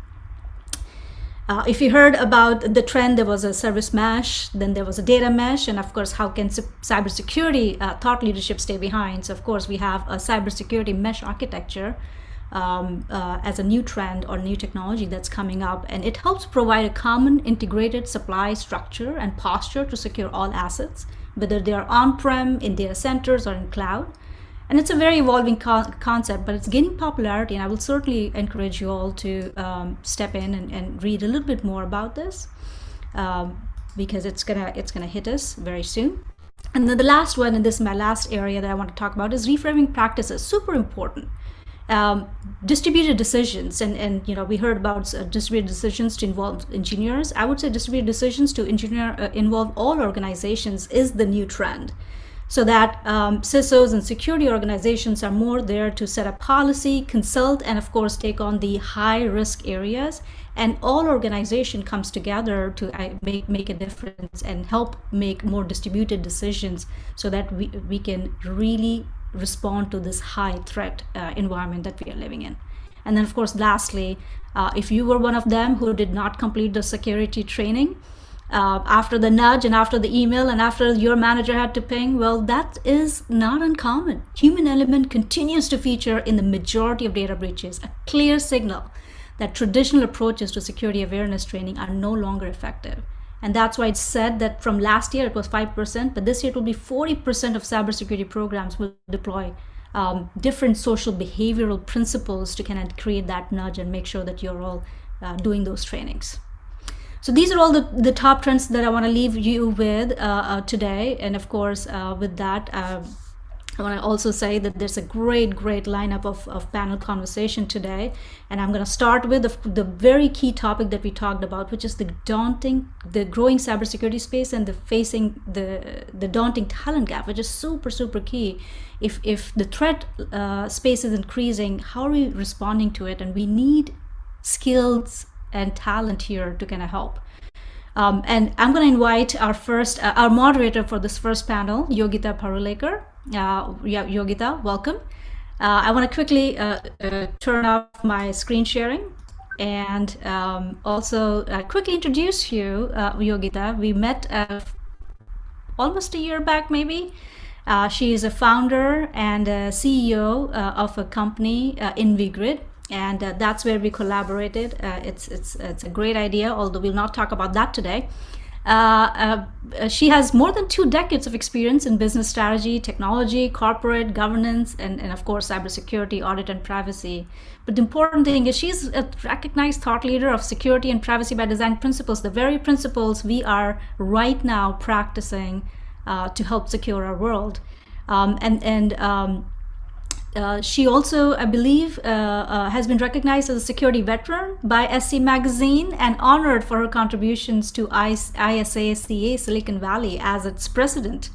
If you heard about the trend, there was a service mesh, then there was a data mesh, and of course, how can cybersecurity thought leadership stay behind? So of course, we have a cybersecurity mesh architecture as a new trend or new technology that's coming up, and it helps provide a common integrated supply structure and posture to secure all assets, whether they are on-prem, in data centers, or in cloud. And it's a very evolving concept, but it's gaining popularity, and I will certainly encourage you all to step in and read a little bit more about this because it's gonna hit us very soon. And then the last one, and this is my last area that I want to talk about, is reframing practices. Super important. Distributed decisions, and we heard about distributed decisions to involve engineers. I would say distributed decisions to involve all organizations is the new trend. So that CISOs and security organizations are more there to set up policy, consult, and of course take on the high risk areas. And all organization comes together to make a difference and help make more distributed decisions so that we can really respond to this high threat environment that we are living in. And then of course, lastly, if you were one of them who did not complete the security training, after the nudge and after the email and after your manager had to ping, well, that is not uncommon. Human element continues to feature in the majority of data breaches, a clear signal that traditional approaches to security awareness training are no longer effective. And that's why it's said that from last year it was 5%, but this year it will be 40% of cybersecurity programs will deploy different social behavioral principles to kind of create that nudge and make sure that you're all doing those trainings. So these are all the top trends that I want to leave you with today. And of course, with that, I want to also say that there's a great lineup of panel conversation today. And I'm going to start with the very key topic that we talked about, which is the growing cybersecurity space and facing the daunting talent gap, which is super key. If the threat space is increasing, how are we responding to it? And we need skills and talent here to kind of help. And I'm going to invite our moderator for this first panel, Yogita Parulekar. Yogita, welcome. I want to quickly turn off my screen sharing and also quickly introduce you, Yogita. We met almost a year back, maybe. She is a founder and a CEO of a company, InviGrid. And that's where we collaborated. It's a great idea, although we'll not talk about that today. She has more than 2 decades of experience in business strategy, technology, corporate governance, and of course, cybersecurity, audit, and privacy. But the important thing is she's a recognized thought leader of security and privacy by design principles, the very principles we are right now practicing to help secure our world. She also, I believe, has been recognized as a security veteran by SC Magazine and honored for her contributions to ISACA Silicon Valley as its president,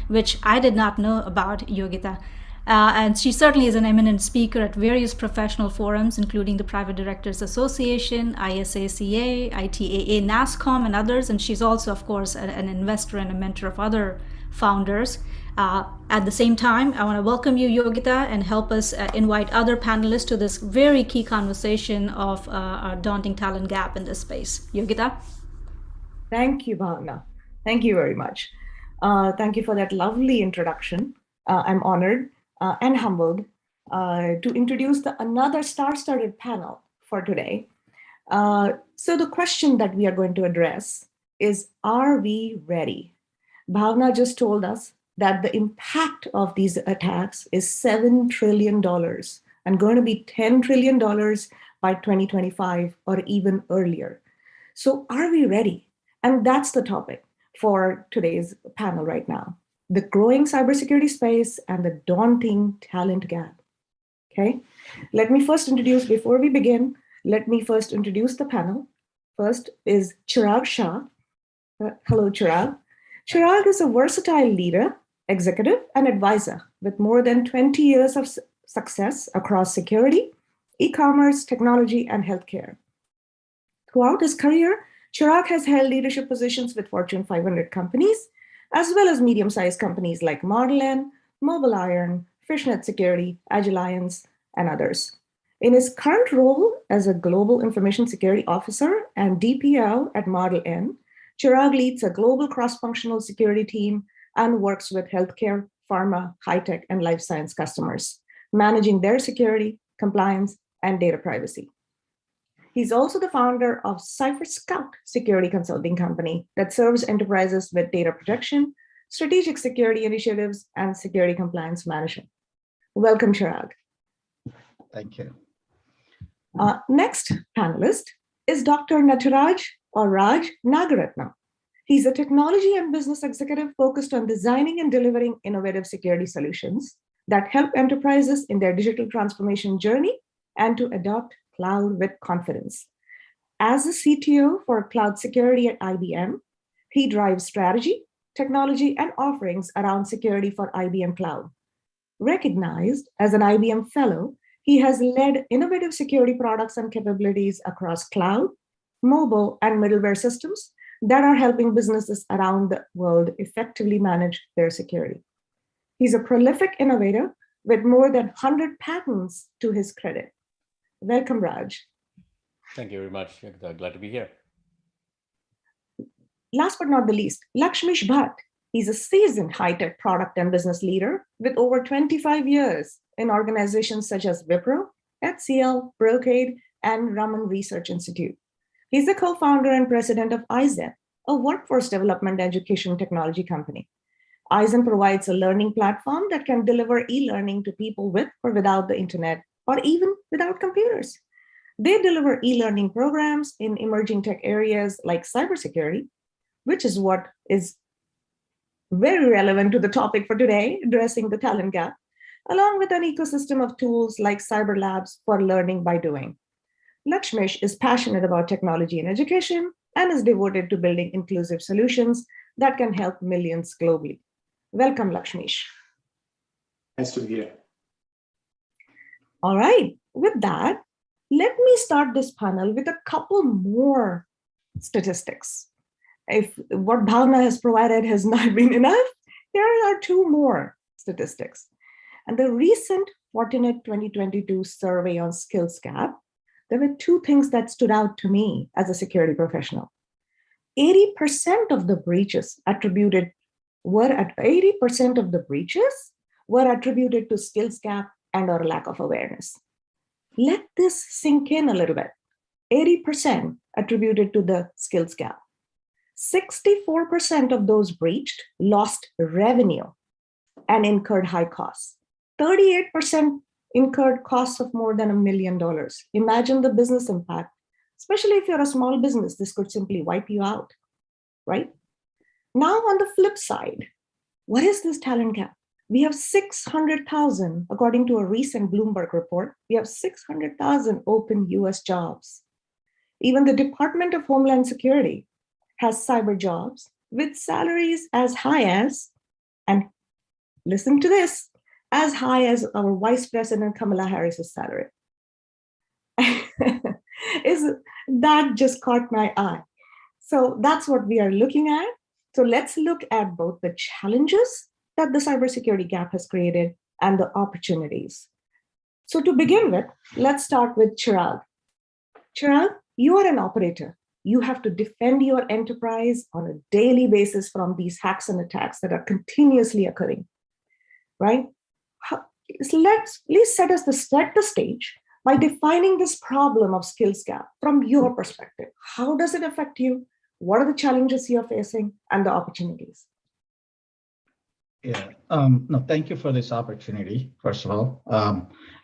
which I did not know about, Yogita. And she certainly is an eminent speaker at various professional forums, including the Private Directors Association, ISACA, ITAA, NASCOM, and others. And she's also, of course, an investor and a mentor of other founders. At the same time, I want to welcome you, Yogita, and help us invite other panelists to this very key conversation of our daunting talent gap in this space. Yogita? Thank you, Bhavna. Thank you very much. Thank you for that lovely introduction. I'm honored and humbled to introduce another star-studded panel for today. So the question that we are going to address is, are we ready? Bhavna just told us that the impact of these attacks is $7 trillion and going to be $10 trillion by 2025 or even earlier. So are we ready? And that's the topic for today's panel right now, the growing cybersecurity space and the daunting talent gap. Okay, before we begin, let me first introduce the panel. First is Chirag Shah. Hello, Chirag. Chirag is a versatile leader, executive, and advisor with more than 20 years of success across security, e-commerce, technology, and healthcare. Throughout his career, Chirag has held leadership positions with Fortune 500 companies, as well as medium-sized companies like Model N, Mobile Iron, Fishnet Security, Agiliance, and others. In his current role as a Global Information Security Officer and DPO at Model N, Chirag leads a global cross-functional security team and works with healthcare, pharma, high-tech, and life science customers, managing their security, compliance, and data privacy. He's also the founder of CyberScout security consulting company that serves enterprises with data protection, strategic security initiatives, and security compliance management. Welcome, Chirag. Thank you. Next panelist is Dr. Nataraj or Raj Nagaretna. He's a technology and business executive focused on designing and delivering innovative security solutions that help enterprises in their digital transformation journey and to adopt cloud with confidence. As the CTO for cloud security at IBM, he drives strategy, technology, and offerings around security for IBM Cloud. Recognized as an IBM Fellow, he has led innovative security products and capabilities across cloud, mobile, and middleware systems that are helping businesses around the world effectively manage their security. He's a prolific innovator with more than 100 patents to his credit. Welcome, Raj. Thank you very much. Glad to be here. Last but not the least, Lakshmish Bhatt. He's a seasoned high-tech product and business leader with over 25 years in organizations such as Wipro, HCL, Brocade, and Raman Research Institute. He's the co-founder and president of Eisen, a workforce development education technology company. Eisen provides a learning platform that can deliver e-learning to people with or without the internet, or even without computers. They deliver e-learning programs in emerging tech areas like cybersecurity, which is what is very relevant to the topic for today, addressing the talent gap, along with an ecosystem of tools like cyber labs for learning by doing. Lakshmish is passionate about technology and education and is devoted to building inclusive solutions that can help millions globally. Welcome, Lakshmish. Nice to be here. All right, with that, let me start this panel with a couple more statistics. If what Bhavna has provided has not been enough, here are two more statistics. And the recent Fortinet 2022 survey on skills gap, there were two things that stood out to me as a security professional. 80% of the breaches were attributed to skills gap and or lack of awareness. Let this sink in a little bit. 80% attributed to the skills gap. 64% of those breached lost revenue and incurred high costs. 38% incurred costs of more than $1 million. Imagine the business impact, especially if you're a small business, this could simply wipe you out, right? Now on the flip side, what is this talent gap? We have 600,000, according to a recent Bloomberg report, we have 600,000 open US jobs. Even the Department of Homeland Security has cyber jobs with salaries as high as, and listen to this, as high as our Vice President Kamala Harris's salary. That just caught my eye. So that's what we are looking at. So let's look at both the challenges that the cybersecurity gap has created and the opportunities. So to begin with, let's start with Chirag. Chirag, you are an operator. You have to defend your enterprise on a daily basis from these hacks and attacks that are continuously occurring, right? Please set the stage by defining this problem of skills gap from your perspective. How does it affect you? What are the challenges you're facing and the opportunities? Yeah, no, thank you for this opportunity, first of all.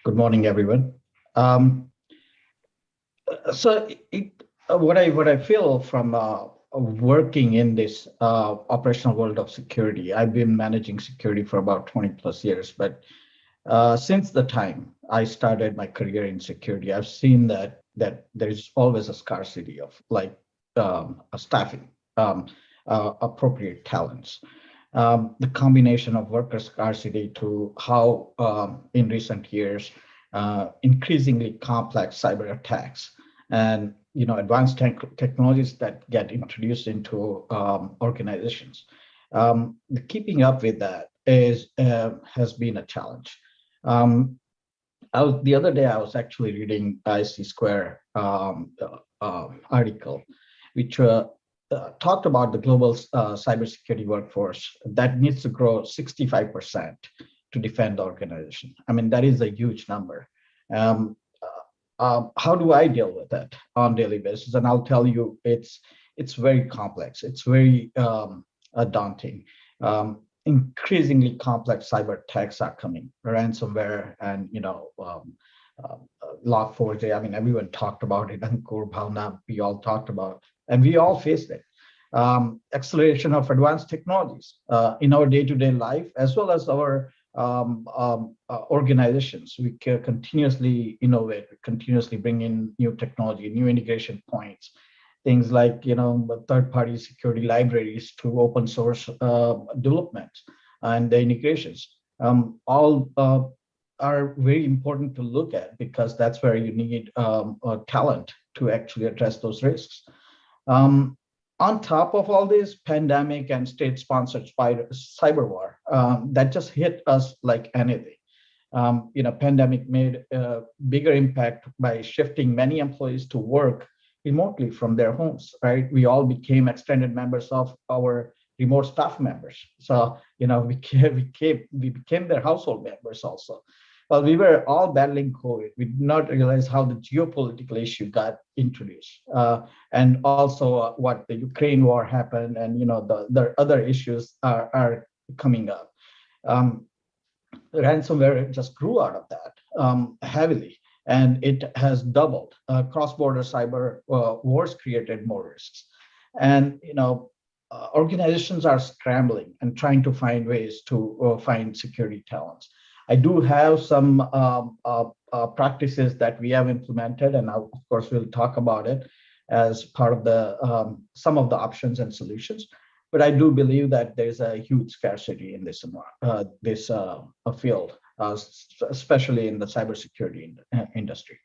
Good morning, everyone. So what I feel from working in this operational world of security, I've been managing security for about 20 plus years, but since the time I started my career in security, I've seen that there's always a scarcity of like a staffing, appropriate talents. The combination of worker scarcity to how in recent years increasingly complex cyber attacks and advanced technologies that get introduced into organizations. The keeping up with that has been a challenge. The other day I was actually reading IC Square article, which talked about the global cybersecurity workforce that needs to grow 65% to defend the organization. I mean, that is a huge number. How do I deal with that on a daily basis? And I'll tell you, it's very complex. It's very daunting. Increasingly complex cyber attacks are coming, ransomware and Log4j. I mean, everyone talked about it. Ankur, Bhavna, we all talked about, and we all faced it. Acceleration of advanced technologies in our day-to-day life, as well as our organizations. We continuously innovate, we continuously bring in new technology, new integration points, things like third-party security libraries to open source development and the integrations. All are very important to look at because that's where you need talent to actually address those risks. On top of all this, pandemic and state-sponsored cyber war that just hit us like anything. Pandemic made a bigger impact by shifting many employees to work remotely from their homes, right? We all became extended members of our remote staff members. So, we became their household members also. While we were all battling COVID, we did not realize how the geopolitical issue got introduced. And also what the Ukraine war happened and, the other issues are coming up. Ransomware just grew out of that heavily. And it has doubled. Cross-border cyber wars created more risks. And, organizations are scrambling and trying to find ways to find security talents. I do have some practices that we have implemented, and of course, we'll talk about it as part of the some of the options and solutions. But I do believe that there's a huge scarcity in this field, especially in the cybersecurity industry.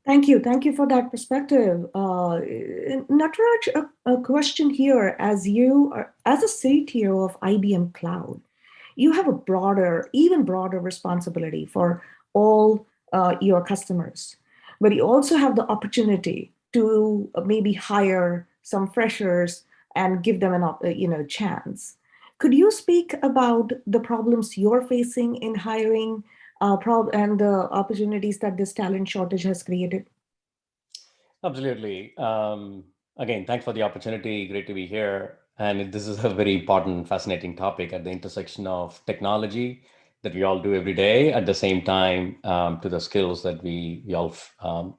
Thank you for that perspective. Nataraj, a question here: as a CTO of IBM Cloud, you have a even broader responsibility for all your customers, but you also have the opportunity to maybe hire some freshers and give them an chance. Could you speak about the problems you're facing in hiring and the opportunities that this talent shortage has created? Absolutely. Again, thanks for the opportunity. Great to be here. And this is a very important, fascinating topic at the intersection of technology that we all do every day, at the same time to the skills that we all,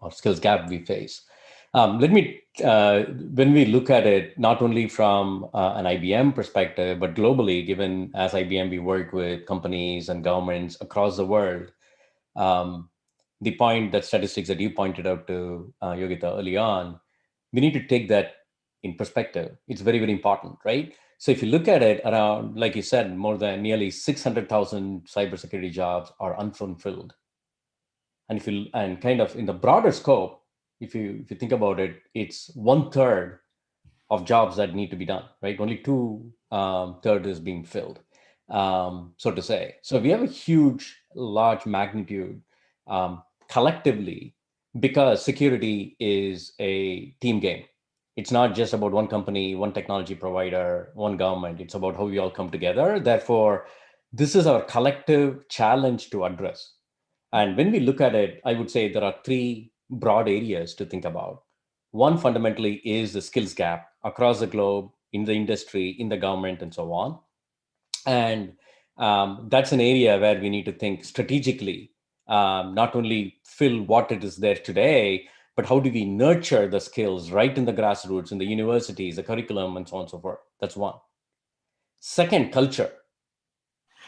or skills gap we face. When we look at it, not only from an IBM perspective, but globally, given as IBM, we work with companies and governments across the world, the point that statistics that you pointed out to Yogita early on, we need to take that in perspective. It's very, very important, right? So if you look at it around, like you said, more than nearly 600,000 cybersecurity jobs are unfulfilled. And kind of in the broader scope, if you think about it, it's 1/3 of jobs that need to be done, right? Only 2/3 is being filled, so to say. So we have a large magnitude collectively, because security is a team game. It's not just about one company, one technology provider, one government. It's about how we all come together. Therefore, this is our collective challenge to address. And when we look at it, I would say there are 3 broad areas to think about. One fundamentally is the skills gap across the globe, in the industry, in the government, and so on. And that's an area where we need to think strategically not only fill what it is there today, but how do we nurture the skills right in the grassroots, in the universities, the curriculum, and so on and so forth. That's one. Second, culture.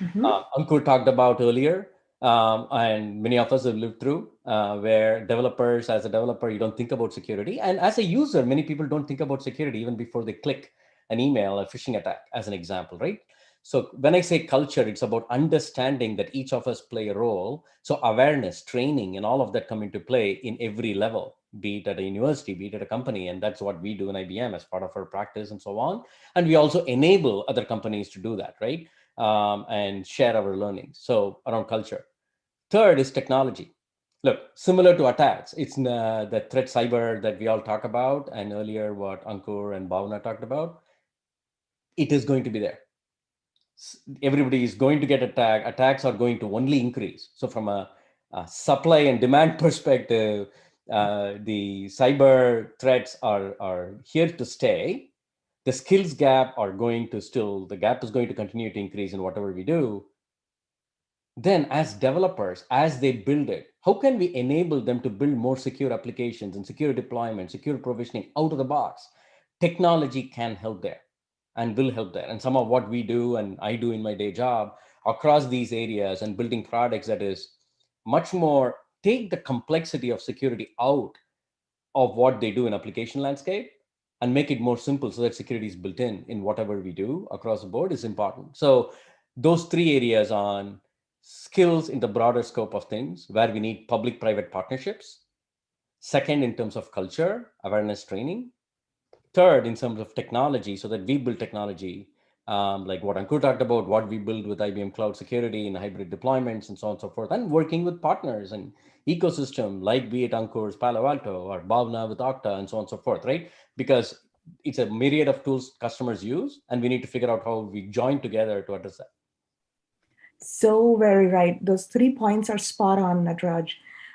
Ankur talked about earlier, and many of us have lived through, where developers, as a developer, you don't think about security. And as a user, many people don't think about security even before they click an email, a phishing attack, as an example, right? So when I say culture, it's about understanding that each of us play a role. So awareness, training, and all of that come into play in every level, be it at a university, be it at a company. And that's what we do in IBM as part of our practice and so on. And we also enable other companies to do that, right? And share our learnings. So around culture. Third is technology. Look, similar to attacks, it's the threat cyber that we all talk about, and earlier what Ankur and Bhavna talked about. It is going to be there. Everybody is going to get attacked. Attacks are going to only increase. So from a supply and demand perspective, the cyber threats are here to stay. The skills gap are going to the gap is going to continue to increase in whatever we do. Then as developers, as they build it, how can we enable them to build more secure applications and secure deployment, secure provisioning out of the box? Technology can help there and will help there. And some of what we do and I do in my day job across these areas and building products that is much more, take the complexity of security out of what they do in application landscape and make it more simple so that security is built in whatever we do across the board is important. So those three areas on skills in the broader scope of things where we need public-private partnerships. Second, in terms of culture, awareness training. Third, in terms of technology, so that we build technology, like what Ankur talked about, what we build with IBM Cloud Security and hybrid deployments and so on and so forth, and working with partners and ecosystem, like be it Ankur's Palo Alto or Bhavna with Okta and so on and so forth, right? Because it's a myriad of tools customers use, and we need to figure out how we join together to address that. So very right. Those 3 points are spot on, Nataraj.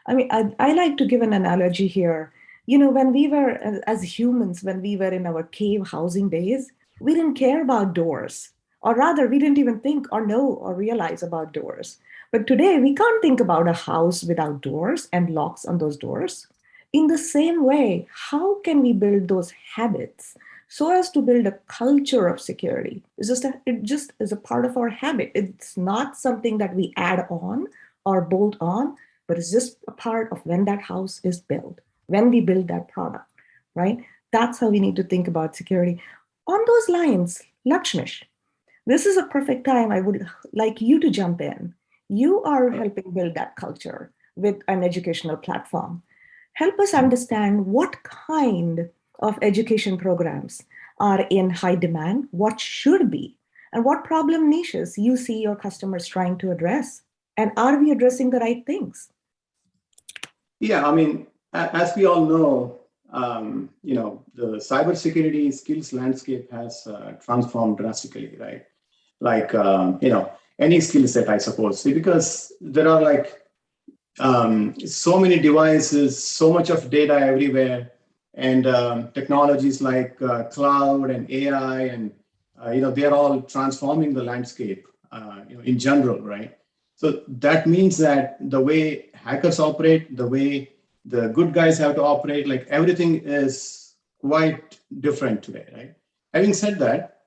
I mean, I like to give an analogy here. You know, when we were, as humans, when we were in our cave housing days, we didn't care about doors, or rather, we didn't even think or know or realize about doors. But today, we can't think about a house without doors and locks on those doors. In the same way, how can we build those habits so as to build a culture of security? It just is a part of our habit. It's not something that we add on or bolt on, but it's just a part of when that house is built, when we build that product, right? That's how we need to think about security. On those lines, Lakshmish, this is a perfect time. I would like you to jump in. You are helping build that culture with an educational platform. Help us understand what kind of education programs are in high demand, what should be, and what problem niches you see your customers trying to address. And are we addressing the right things? Yeah, I mean, as we all know, the cybersecurity skills landscape has transformed drastically, right? Like, any skill set, I suppose, because there are like so many devices, so much of data everywhere, and technologies like cloud and AI, and they're all transforming the landscape in general, right? So that means that the way hackers operate, the way the good guys have to operate, like everything is quite different today, right? Having said that,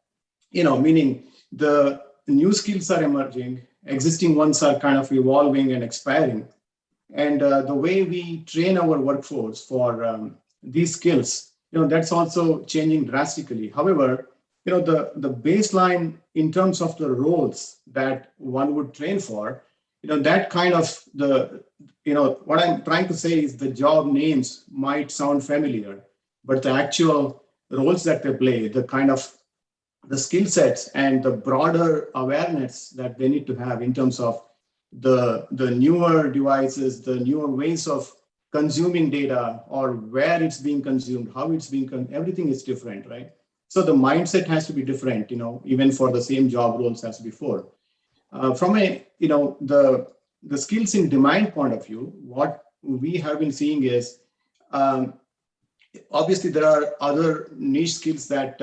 meaning the new skills are emerging, existing ones are kind of evolving and expiring. And the way we train our workforce for these skills, that's also changing drastically. However, the baseline in terms of the roles that one would train for, that kind of what I'm trying to say is the job names might sound familiar, but the actual roles that they play, the kind of the skill sets and the broader awareness that they need to have in terms of the newer devices, the newer ways of consuming data, or where it's being consumed, how it's being everything is different, right? So the mindset has to be different, even for the same job roles as before. From a, the skills in demand point of view, what we have been seeing is, obviously there are other niche skills that,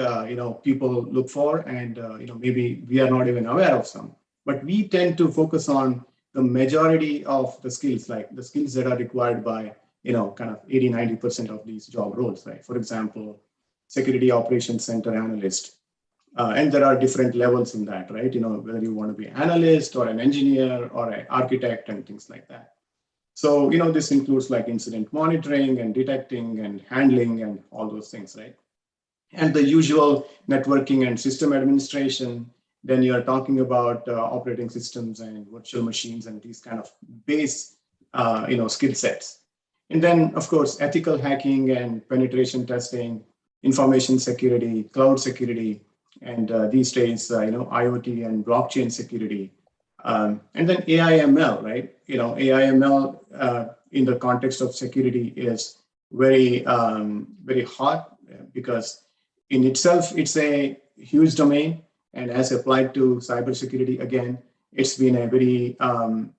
people look for, and, maybe we are not even aware of some, but we tend to focus on the majority of the skills, like the skills that are required by, kind of 80-90% of these job roles, right? For example, security operations center analyst. And there are different levels in that, right? Whether you want to be an analyst or an engineer or an architect and things like that. So, this includes like incident monitoring and detecting and handling and all those things, right? And the usual networking and system administration. Then you're talking about operating systems and virtual machines and these kind of base, skill sets. And then, of course, ethical hacking and penetration testing, information security, cloud security, and these days, IoT and blockchain security. And then AI/ML, right? AI/ML in the context of security is very, very hot because in itself, it's a huge domain. And as applied to cybersecurity, again, it's been a very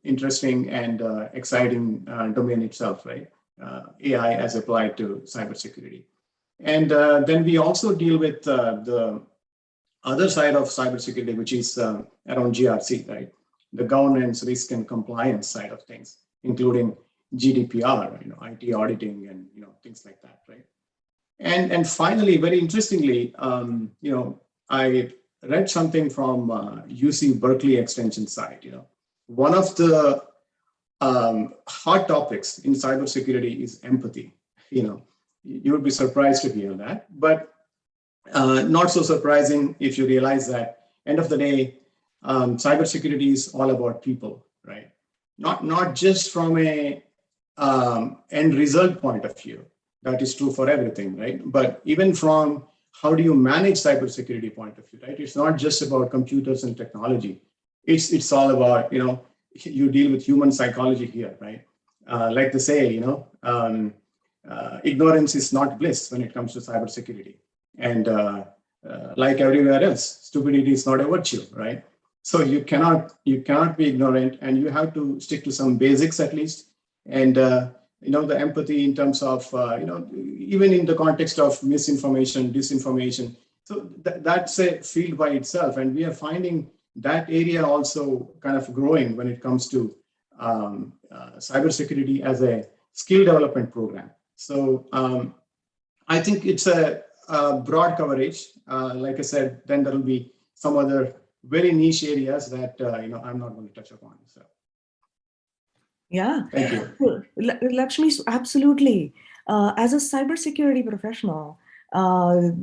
interesting and exciting domain itself, right? AI as applied to cybersecurity. And then we also deal with the other side of cybersecurity, which is around GRC, right? The governance, risk, and compliance side of things, including GDPR, IT auditing, and things like that, right? And finally, very interestingly, I read something from UC Berkeley Extension side. One of the hot topics in cybersecurity is empathy. You would be surprised to hear that, but not so surprising if you realize that end of the day, cybersecurity is all about people, right? Not just from a end result point of view. That is true for everything, right? But even from how do you manage cybersecurity point of view, right? It's not just about computers and technology. It's all about, you deal with human psychology here, right? Like they say, ignorance is not bliss when it comes to cybersecurity. And like everywhere else, stupidity is not a virtue, right? So you cannot be ignorant, and you have to stick to some basics at least. And the empathy in terms of even in the context of misinformation, disinformation. So that's a field by itself, and we are finding that area also kind of growing when it comes to cybersecurity as a skill development program. So I think it's a broad coverage. Like I said, then there will be some other very niche areas that I'm not going to touch upon. So. Yeah. Thank you. Lakshmi, absolutely. As a cybersecurity professional,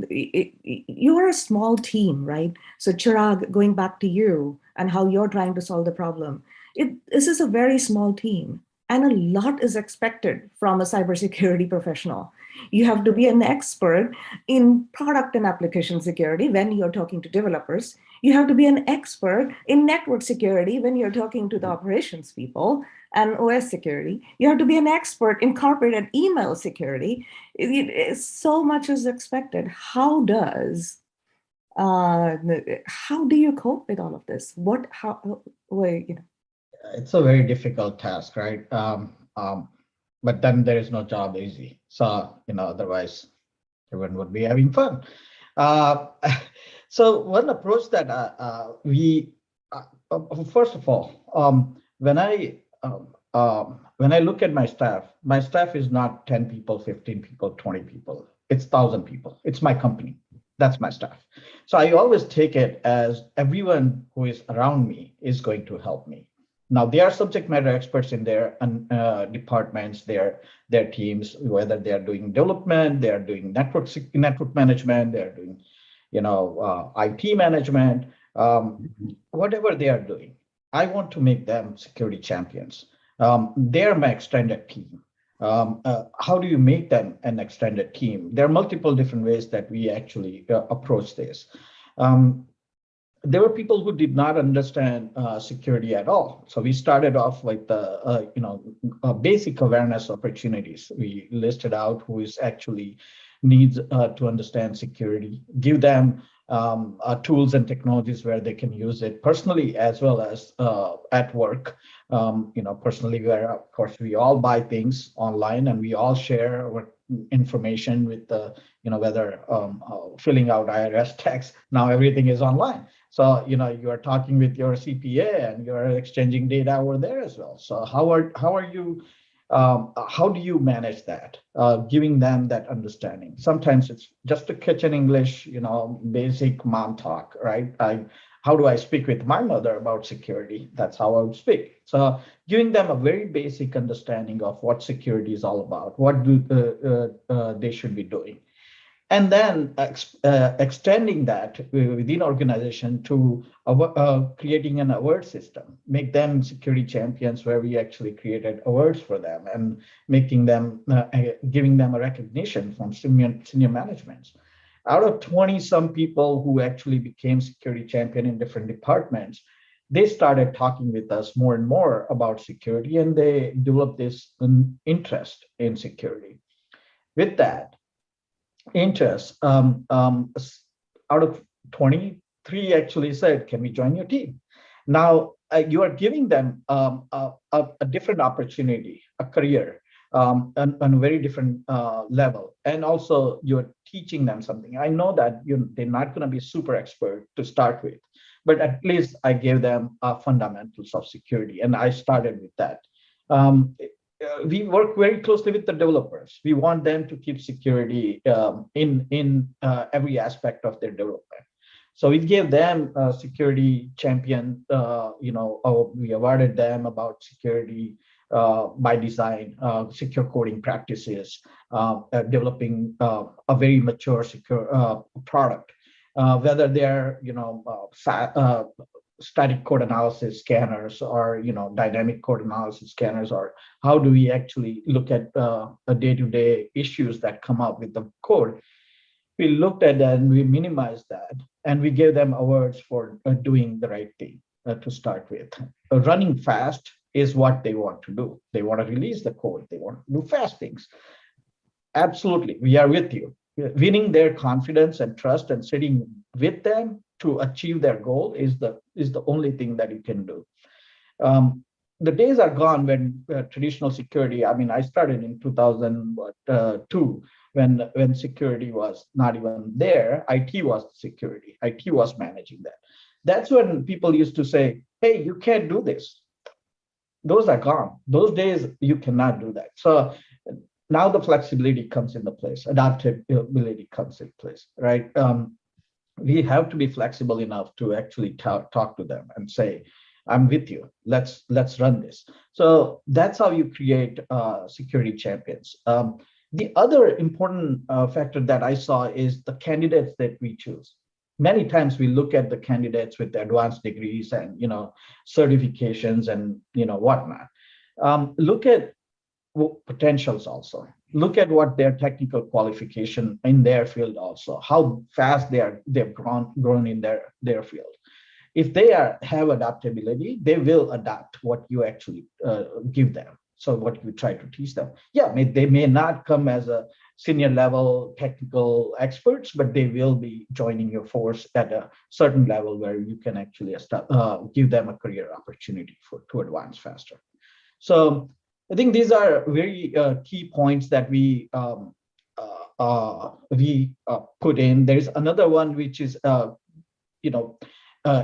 you're a small team, right? So Chirag, going back to you and how you're trying to solve the problem, this is a very small team, and a lot is expected from a cybersecurity professional. You have to be an expert in product and application security when you're talking to developers. You have to be an expert in network security when you're talking to the operations people and OS security. You have to be an expert in corporate and email security. So much is expected. How do you cope with all of this? It's a very difficult task, right? But then there is no job easy. So, otherwise everyone would be having fun. So one approach that first of all, when I look at my staff is not 10 people, 15 people, 20 people. It's 1,000 people. It's my company. That's my staff. So I always take it as everyone who is around me is going to help me. Now, they are subject matter experts in their departments, their teams, whether they are doing development, they are doing network management, they are doing, IT management, whatever they are doing. I want to make them security champions. They're my extended team. How do you make them an extended team? There are multiple different ways that we actually approach this. There were people who did not understand security at all. So we started off with the basic awareness opportunities. We listed out who is actually needs to understand security, give them tools and technologies where they can use it personally as well as at work. Personally, where of course we all buy things online and we all share our information with the, whether filling out IRS tax, now everything is online. So, you are talking with your CPA and you're exchanging data over there as well. So how do you manage that? Giving them that understanding. Sometimes it's just a kitchen English, basic mom talk, right? How do I speak with my mother about security? That's how I would speak. So giving them a very basic understanding of what security is all about, what they should be doing. And then extending that within organization to creating an award system, make them security champions, where we actually created awards for them and making them, giving them a recognition from senior management. Out of 20 some people who actually became security champion in different departments, they started talking with us more and more about security, and they developed this interest in security. With that interest, out of 23 actually said, can we join your team? Now you are giving them a different opportunity, a career, on a very different level. And also you're teaching them something. I know that they're not going to be super expert to start with, but at least I gave them fundamentals of security, and I started with that. We work very closely with the developers. We want them to keep security in every aspect of their development. So we gave them a security champion. We awarded them about security by design, secure coding practices, developing a very mature secure product. Whether they're static code analysis scanners or dynamic code analysis scanners, or how do we actually look at day-to-day issues that come up with the code. We looked at that and we minimized that, and we gave them awards for doing the right thing to start with. Running fast is what they want to do. They want to release the code. They want to do fast things. Absolutely, we are with you. Winning their confidence and trust and sitting with them to achieve their goal is the only thing that you can do. The days are gone when traditional security, I started in 2002 when security was not even there. IT was security. IT was managing that. That's when people used to say, hey, you can't do this. Those are gone. Those days, you cannot do that. So now the flexibility comes into place, adaptability comes in place, right? We have to be flexible enough to actually talk to them and say, I'm with you, let's run this. So that's how you create security champions. The other important factor that I saw is the candidates that we choose. Many times we look at the candidates with advanced degrees and certifications and whatnot. Look at potentials also. Look at what their technical qualification in their field also, how fast they've grown in their field. If they have adaptability, they will adapt what you actually give them. So what you try to teach them. Yeah, they may not come as a senior level technical experts, but they will be joining your force at a certain level where you can actually give them a career opportunity to advance faster. So I think these are very key points that we put in. There's another one which is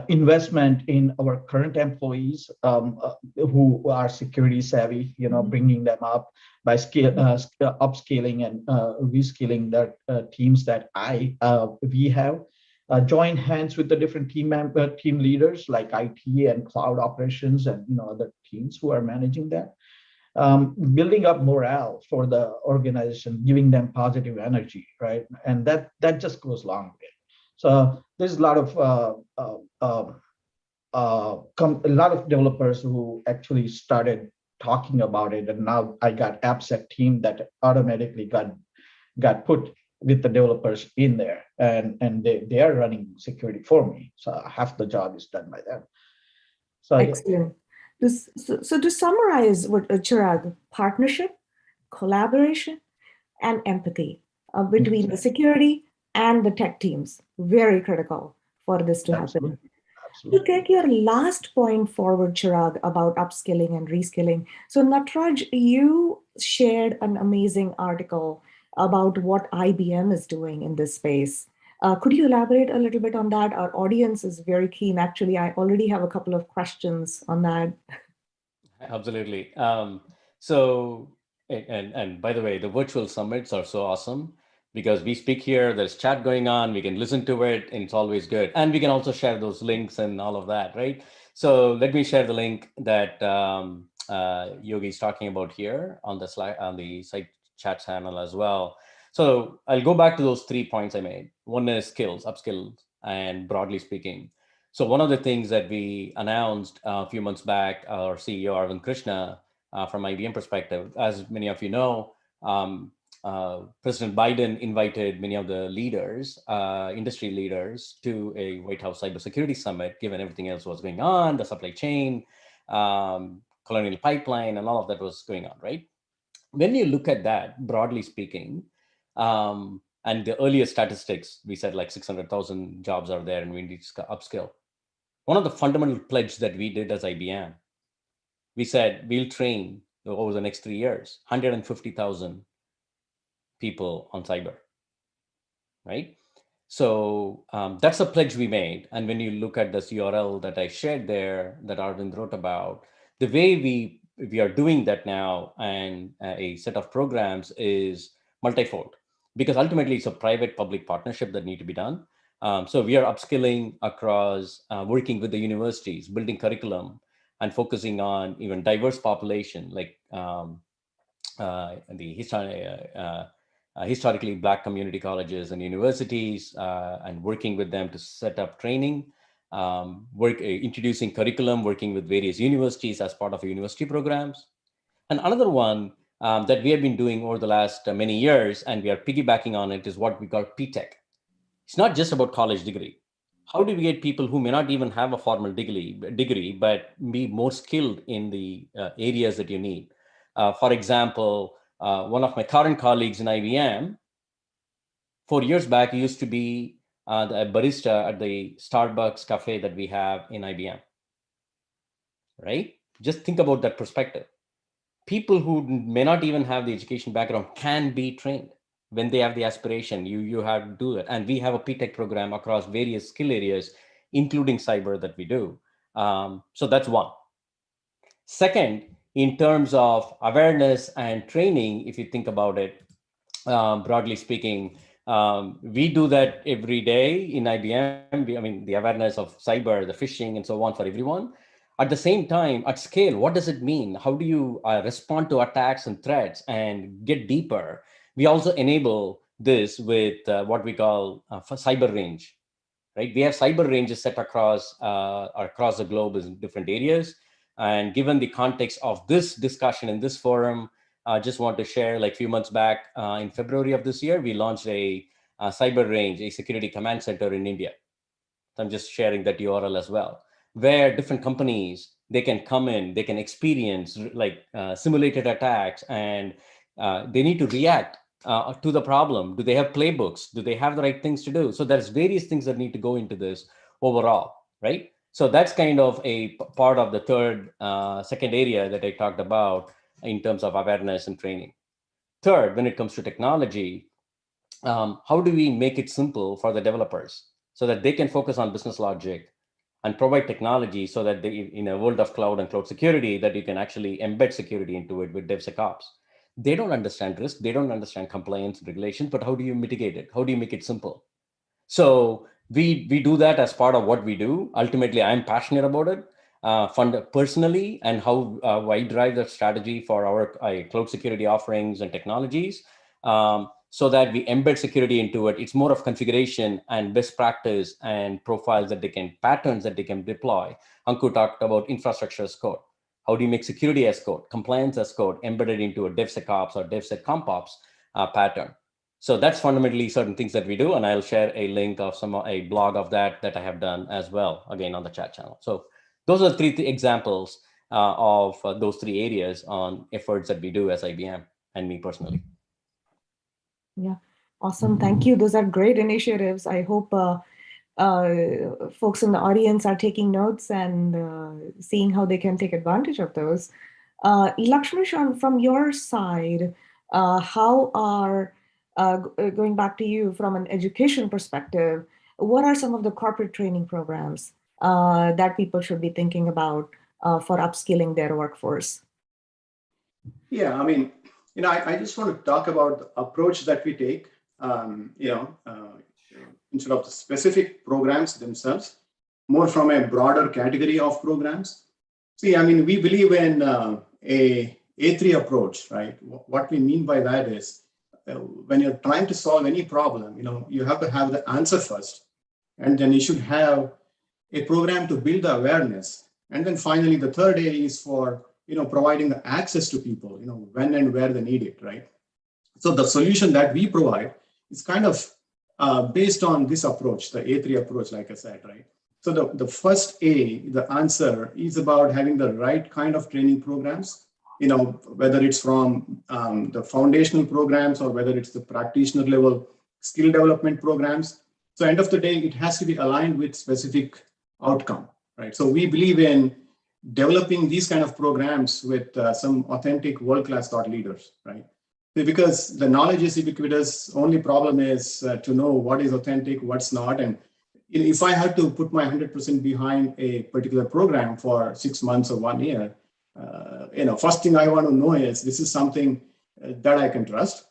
investment in our current employees who are security savvy, bringing them up by upscaling and reskilling the teams that we have. Join hands with the different team leaders like IT and cloud operations and other teams who are managing that. Building up morale for the organization, giving them positive energy, right? And that just goes a long way. So there's a lot of developers who actually started talking about it, and now I got AppSec team that automatically got put with the developers in there, and they are running security for me. So half the job is done by them. So excellent. So to summarize what Chirag, partnership, collaboration, and empathy between the security and the tech teams, very critical for this to happen. Absolutely. To take your last point forward, Chirag, about upskilling and reskilling. So Nataraj, you shared an amazing article about what IBM is doing in this space. Could you elaborate a little bit on that? Our audience is very keen. Actually, I already have a couple of questions on that. Absolutely. And by the way, the virtual summits are so awesome because we speak here, there's chat going on, we can listen to it, and it's always good. And we can also share those links and all of that, right? So let me share the link that Yogi is talking about here on the slide, on the site chat channel as well. So I'll go back to those 3 points I made. One is skills, upskills, and broadly speaking. So one of the things that we announced a few months back, our CEO, Arvind Krishna, from IBM perspective, as many of you know, President Biden invited many of the leaders, industry leaders, to a White House Cybersecurity Summit, given everything else was going on, the supply chain, colonial pipeline, and all of that was going on, right? When you look at that, broadly speaking, and the earlier statistics, we said like 600,000 jobs are there and we need to upskill. One of the fundamental pledges that we did as IBM, we said we'll train over the next 3 years, 150,000 people on cyber, right? So that's a pledge we made. And when you look at this URL that I shared there, that Arvind wrote about, the way we are doing that now and a set of programs is multifold, because ultimately it's a private-public partnership that need to be done. So we are upskilling across working with the universities, building curriculum, and focusing on even diverse population, like historically Black community colleges and universities, and working with them to set up training, introducing curriculum, working with various universities as part of university programs. And another one that we have been doing over the last many years, and we are piggybacking on it, is what we call PTech. It's not just about college degree. How do we get people who may not even have a formal degree but be more skilled in the areas that you need? For example, one of my current colleagues in IBM, 4 years back, used to be the barista at the Starbucks cafe that we have in IBM, right? Just think about that perspective. People who may not even have the education background can be trained when they have the aspiration. You have to do it. And we have a PTech program across various skill areas, including cyber, that we do. So that's one. Second, in terms of awareness and training, if you think about it, broadly speaking, we do that every day in IBM. The awareness of cyber, the phishing, and so on for everyone. At the same time, at scale, what does it mean? How do you respond to attacks and threats and get deeper? We also enable this with what we call cyber range, right? We have cyber ranges set across the globe in different areas. And given the context of this discussion in this forum, I just want to share, like a few months back, in February of this year, we launched a cyber range, a security command center in India. So I'm just sharing that URL as well, where different companies, they can come in, they can experience like simulated attacks, and they need to react to the problem. Do they have playbooks? Do they have the right things to do? So there's various things that need to go into this overall, right? So that's kind of a part of the second area that I talked about in terms of awareness and training. Third, when it comes to technology, how do we make it simple for the developers so that they can focus on business logic and provide technology so that in a world of cloud and cloud security, that you can actually embed security into it with DevSecOps. They don't understand risk, they don't understand compliance and regulations, but how do you mitigate it? How do you make it simple? So we do that as part of what we do. Ultimately, I'm passionate about it, personally, and how I drive the strategy for our cloud security offerings and technologies, so that we embed security into it. It's more of configuration and best practice and profiles patterns that they can deploy. Ankur talked about infrastructure as code. How do you make security as code, compliance as code, embedded into a DevSecOps or DevSecCompOps pattern? So that's fundamentally certain things that we do, and I'll share a link of a blog of that I have done as well, again on the chat channel. So those are three examples of those three areas on efforts that we do as IBM and me personally. Yeah, awesome. Thank you. Those are great initiatives. I hope folks in the audience are taking notes and seeing how they can take advantage of those. Lakshmi, from your side, how are Going back to you from an education perspective, what are some of the corporate training programs that people should be thinking about for upskilling their workforce? Yeah, I mean, I just want to talk about the approach that we take, instead of the specific programs themselves, more from a broader category of programs. See, I mean, we believe in a A3 approach, right? What we mean by that is when you're trying to solve any problem, you have to have the answer first, and then you should have a program to build the awareness. And then finally, the third A is for providing the access to people, when and where they need it, right? So the solution that we provide is kind of based on this approach, the A3 approach, like I said, right? So the first A, the answer, is about having the right kind of training programs, whether it's from the foundational programs or whether it's the practitioner level skill development programs. So end of the day, it has to be aligned with specific outcome, right? So we believe in developing these kind of programs with some authentic world-class thought leaders, right? Because the knowledge is ubiquitous. Only problem is to know what is authentic, what's not. And if I had to put my 100% behind a particular program for 6 months or 1 year, first thing I want to know is this is something that I can trust.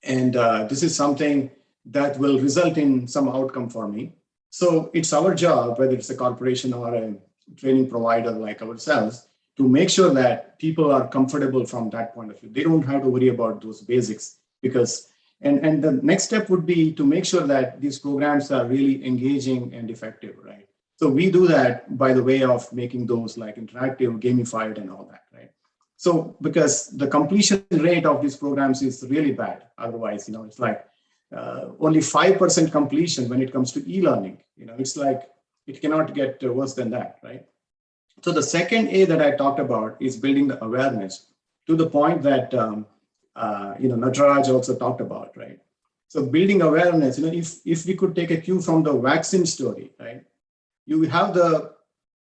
And this is something that will result in some outcome for me. So it's our job, whether it's a corporation or a training provider like ourselves, to make sure that people are comfortable from that point of view. They don't have to worry about those basics because, and the next step would be to make sure that these programs are really engaging and effective, right? So we do that by the way of making those like interactive, gamified and all that, right? So because the completion rate of these programs is really bad. Otherwise, it's like only 5% completion when it comes to e-learning. It's like, it cannot get worse than that, right? So the second A that I talked about is building the awareness to the point that Nataraj also talked about, right? So building awareness, if we could take a cue from the vaccine story, right? You have the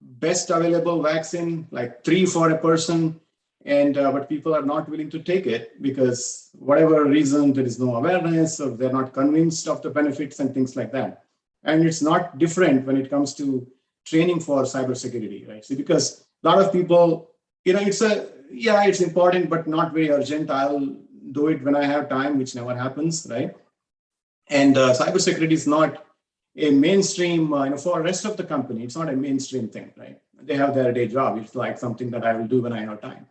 best available vaccine, like 3 for a person, and but people are not willing to take it because whatever reason, there is no awareness or they're not convinced of the benefits and things like that. And it's not different when it comes to training for cybersecurity, right? So because a lot of people, it's important, but not very urgent. I'll do it when I have time, which never happens, right? And cybersecurity is not a mainstream, for the rest of the company, it's not a mainstream thing, right? They have their day job. It's like something that I will do when I have time.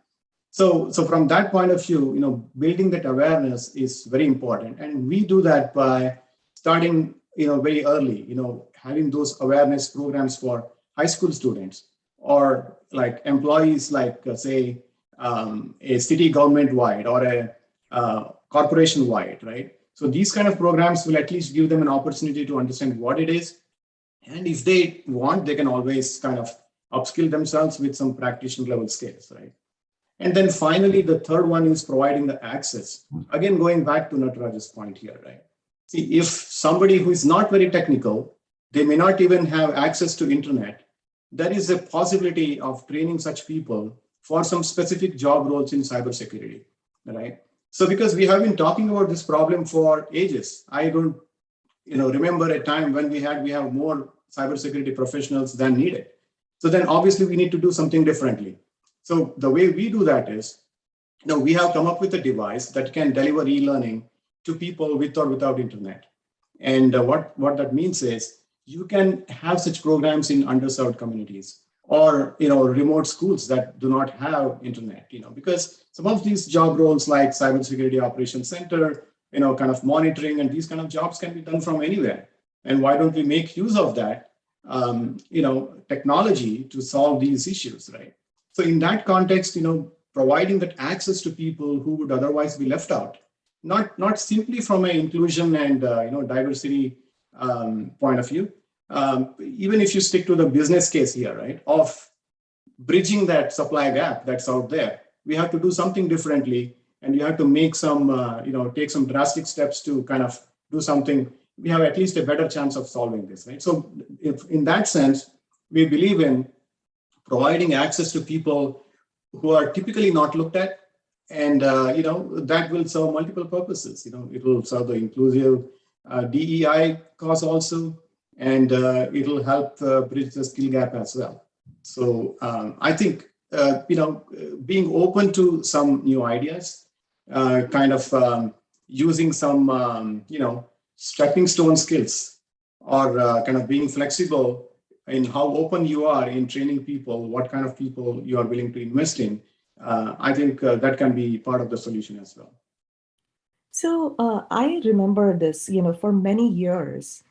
So from that point of view, building that awareness is very important. And we do that by starting very early, having those awareness programs for high school students or like employees, like say a city government wide or a corporation wide, right? So these kind of programs will at least give them an opportunity to understand what it is. And if they want, they can always kind of upskill themselves with some practitioner level skills, right? And then finally, the third one is providing the access. Again, going back to Nataraj's point here, right? See, if somebody who is not very technical, they may not even have access to internet, there is a possibility of training such people for some specific job roles in cybersecurity, right? So because we have been talking about this problem for ages, I don't remember a time when we have more cybersecurity professionals than needed. So then obviously we need to do something differently. So the way we do that is, we have come up with a device that can deliver e-learning to people with or without internet. And what that means is you can have such programs in underserved communities or remote schools that do not have internet, because some of these job roles like cybersecurity operations center, kind of monitoring and these kind of jobs can be done from anywhere. And why don't we make use of that, technology to solve these issues, right? So in that context, providing that access to people who would otherwise be left out, not simply from an inclusion and diversity point of view. Even if you stick to the business case here, right, of bridging that supply gap that's out there, we have to do something differently, and you have to make some, take some drastic steps to kind of do something. We have at least a better chance of solving this, right? So, if in that sense, we believe in providing access to people who are typically not looked at, And that will serve multiple purposes. It will serve the inclusive DEI cause also, and it will help bridge the skill gap as well. So I think being open to some new ideas, kind of using some stepping stone skills, or kind of being flexible in how open you are in training people, what kind of people you are willing to invest in. I think that can be part of the solution as well. So I remember this, for many years,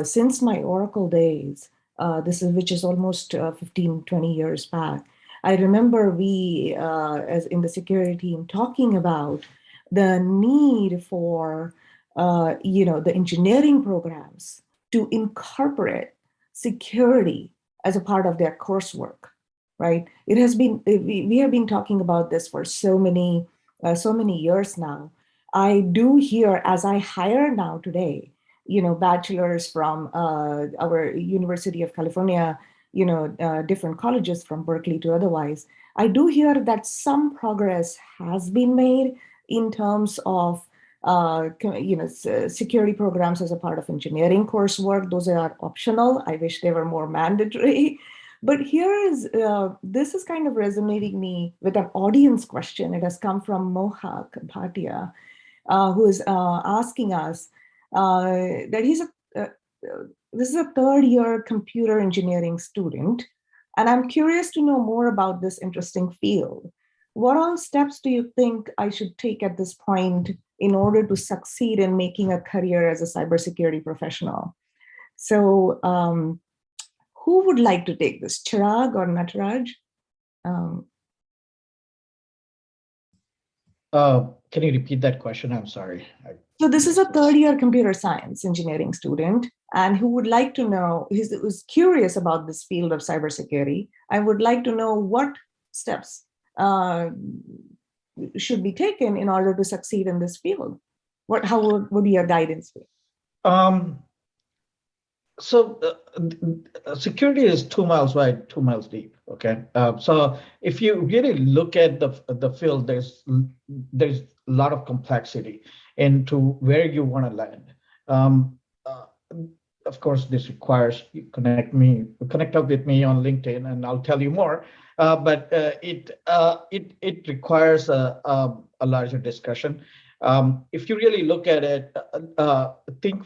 since my Oracle days, which is almost 15, 20 years back. I remember we, as in the security team, talking about the need for, the engineering programs to incorporate security as a part of their coursework, right? It has been, we have been talking about this for so many years now. I do hear, as I hire now today, bachelors from our University of California, different colleges from Berkeley to otherwise, I do hear that some progress has been made in terms of security programs as a part of engineering coursework. Those are optional. I wish they were more mandatory. But this is kind of resonating me with an audience question. It has come from Mohak Bhatia, who is asking us that this is a third-year computer engineering student, and I'm curious to know more about this interesting field. What all steps do you think I should take at this point in order to succeed in making a career as a cybersecurity professional? So who would like to take this, Chirag or Nataraj? Can you repeat that question? I'm sorry. So this is a third-year computer science engineering student, and who would like to know, who's curious about this field of cybersecurity. I would like to know what steps should be taken in order to succeed in this field. How would your guidance be? So security is 2 miles wide, 2 miles deep. Okay, so if you really look at the field, there's a lot of complexity into where you want to land. Of course, this requires you connect up with me on LinkedIn, and I'll tell you more. But it requires a larger discussion. If you really look at it, think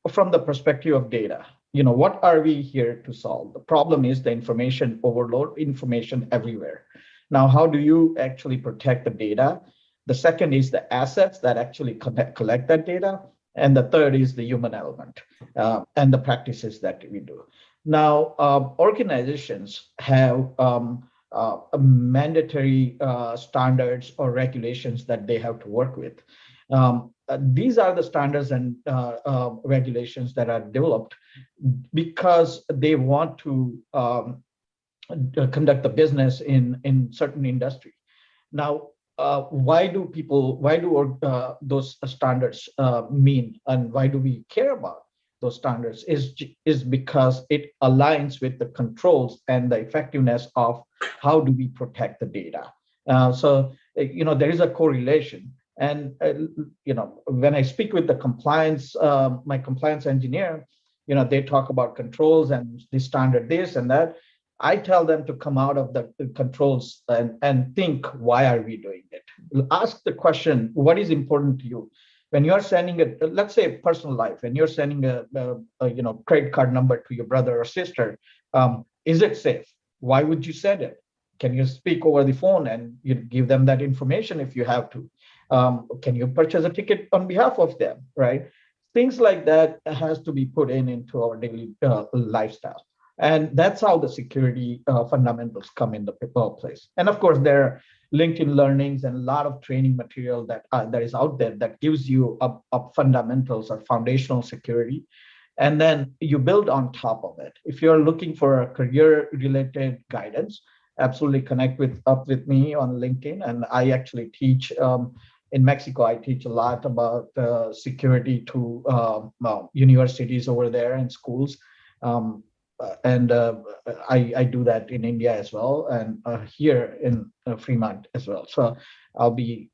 from the perspective of data. What are we here to solve? The problem is the information overload, information everywhere. Now, how do you actually protect the data? The second is the assets that actually collect that data. And the third is the human element and the practices that we do. Now, organizations have mandatory standards or regulations that they have to work with. These are the standards and regulations that are developed because they want to conduct the business in certain industry. Now, why do those standards mean, and why do we care about those standards is because it aligns with the controls and the effectiveness of how do we protect the data. So there is a correlation. And when I speak with the compliance, my compliance engineer, they talk about controls and the standard this and that. I tell them to come out of the controls and think, why are we doing it? Ask the question, what is important to you? When you're sending let's say personal life, when you're sending a credit card number to your brother or sister, is it safe? Why would you send it? Can you speak over the phone and you give them that information if you have to? Can you purchase a ticket on behalf of them, right? Things like that has to be put into our daily lifestyle. And that's how the security fundamentals come into place. And of course, there are LinkedIn learnings and a lot of training material that is out there that gives you up fundamentals or foundational security. And then you build on top of it. If you're looking for a career-related guidance, absolutely connect up with me on LinkedIn. And I actually teach in Mexico. I teach a lot about security to universities over there and schools. I do that in India as well, and here in Fremont as well. So I'll be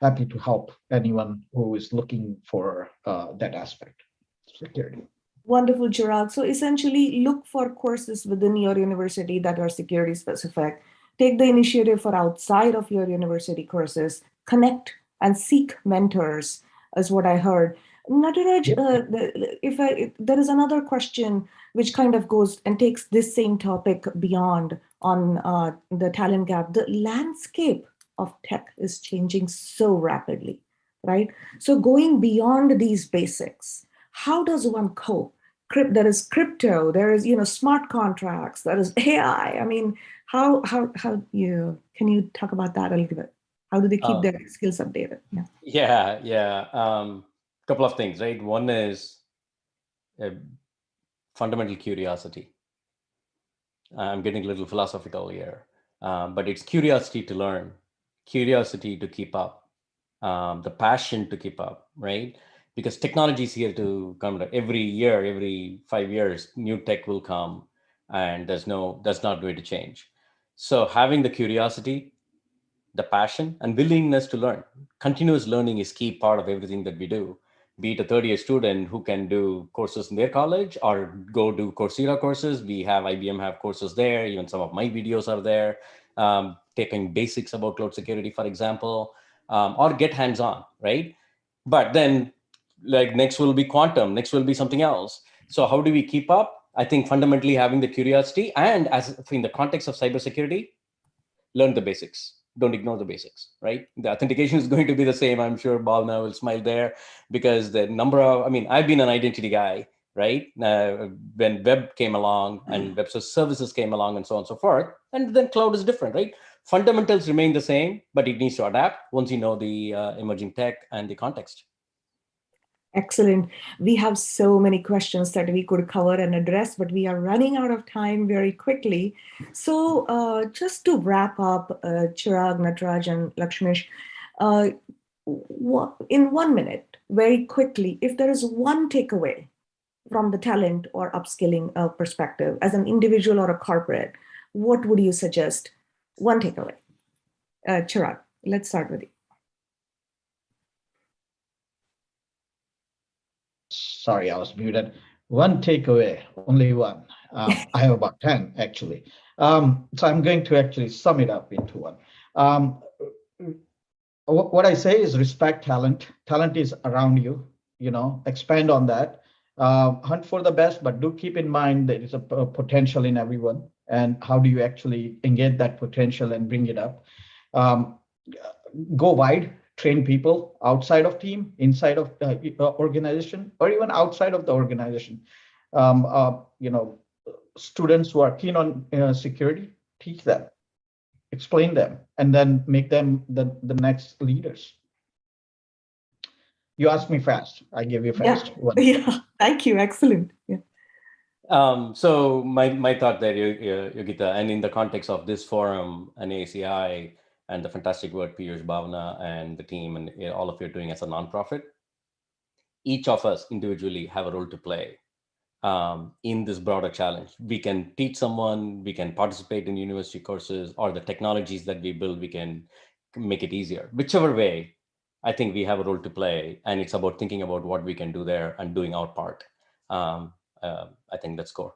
happy to help anyone who is looking for that aspect of security. Wonderful, Chirag. So essentially, look for courses within your university that are security specific. Take the initiative for outside of your university courses. Connect and seek mentors, is what I heard. Nataraj, there is another question which kind of goes and takes this same topic beyond on the talent gap. The landscape of tech is changing so rapidly, right? So going beyond these basics, how does one cope? There is crypto, there is smart contracts, there is AI. I mean, how can you talk about that a little bit? How do they keep their skills updated? Couple of things, right? One is fundamental curiosity. I'm getting a little philosophical here, but it's curiosity to learn, curiosity to keep up, the passion to keep up, right? Because technology is here to come. Every year, every 5 years, new tech will come, and that's not going to change. So having the curiosity, the passion, and willingness to learn, continuous learning is key part of everything that we do. Be it a third-year student who can do courses in their college or go do Coursera courses. We have IBM have courses there. Even some of my videos are there, taking basics about cloud security, for example, or get hands-on, right? But then like next will be quantum, next will be something else. So how do we keep up? I think fundamentally having the curiosity, and as in the context of cybersecurity, learn the basics. Don't ignore the basics, right? The authentication is going to be the same. I'm sure Bhavna will smile there, because the number of, I've been an identity guy, right? When web came along and web services came along and so on and so forth, and then cloud is different, right? Fundamentals remain the same, but it needs to adapt once you know the emerging tech and the context. Excellent. We have so many questions that we could cover and address, but we are running out of time very quickly. So just to wrap up, Chirag, Nataraj, and Lakshmish, in 1 minute, very quickly, if there is one takeaway from the talent or upskilling perspective as an individual or a corporate, what would you suggest? One takeaway. Chirag, let's start with you. Sorry, I was muted. One takeaway, only one. I have about 10 actually. So I'm going to actually sum it up into one. What I say is respect talent. Talent is around you, expand on that. Hunt for the best, but do keep in mind there is a potential in everyone. And how do you actually engage that potential and bring it up? Go wide. Train people outside of team, inside of organization, or even outside of the organization. Students who are keen on security, teach them, explain them, and then make them the next leaders. You asked me fast. I gave you fast. Yeah. Thank you. Excellent. Yeah. So my thought there, Yogita, and in the context of this forum and ACI, and the fantastic work Piyush, Bhavna, and the team, and all of you are doing as a nonprofit, each of us individually have a role to play in this broader challenge. We can teach someone, we can participate in university courses, or the technologies that we build, we can make it easier. Whichever way, I think we have a role to play, and it's about thinking about what we can do there and doing our part. I think that's core.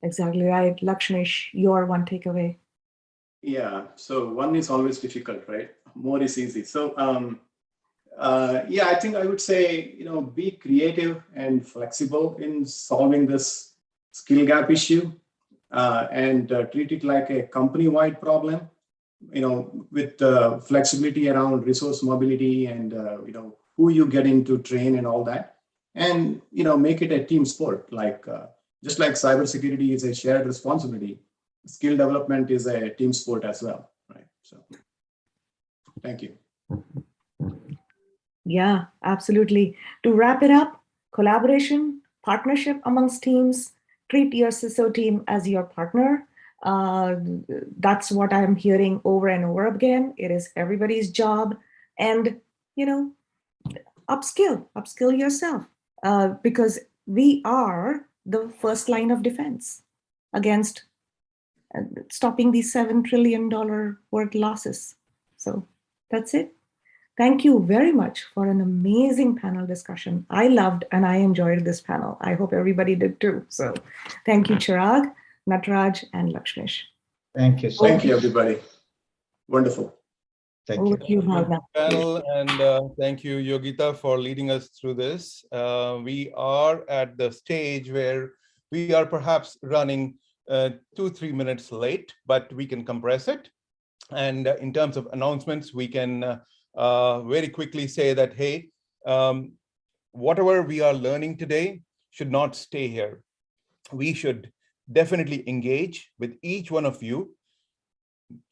Exactly right. Lakshmish, your one takeaway. Yeah, so one is always difficult, right? More is easy. So I think I would say, be creative and flexible in solving this skill gap issue, and treat it like a company-wide problem, with flexibility around resource mobility and, who you get into train and all that. And, make it a team sport, just like cybersecurity is a shared responsibility, skill development is a team sport as well, right? So, thank you. Yeah, absolutely. To wrap it up, collaboration, partnership amongst teams, treat your CISO team as your partner. That's what I'm hearing over and over again. It is everybody's job, and, upskill yourself. because we are the first line of defense against stopping these $7 trillion worth losses. So that's it. Thank you very much for an amazing panel discussion. I loved and I enjoyed this panel. I hope everybody did too. So thank you, Chirag, Nataraj, and Lakshmish. Thank you. Thank you, everybody. Wonderful. Thank Over to you, Bhavna. Panel, and thank you, Yogita, for leading us through this. We are at the stage where we are perhaps running 2-3 minutes late, but we can compress it. And in terms of announcements, we can very quickly say that, hey, whatever we are learning today should not stay here. We should definitely engage with each one of you.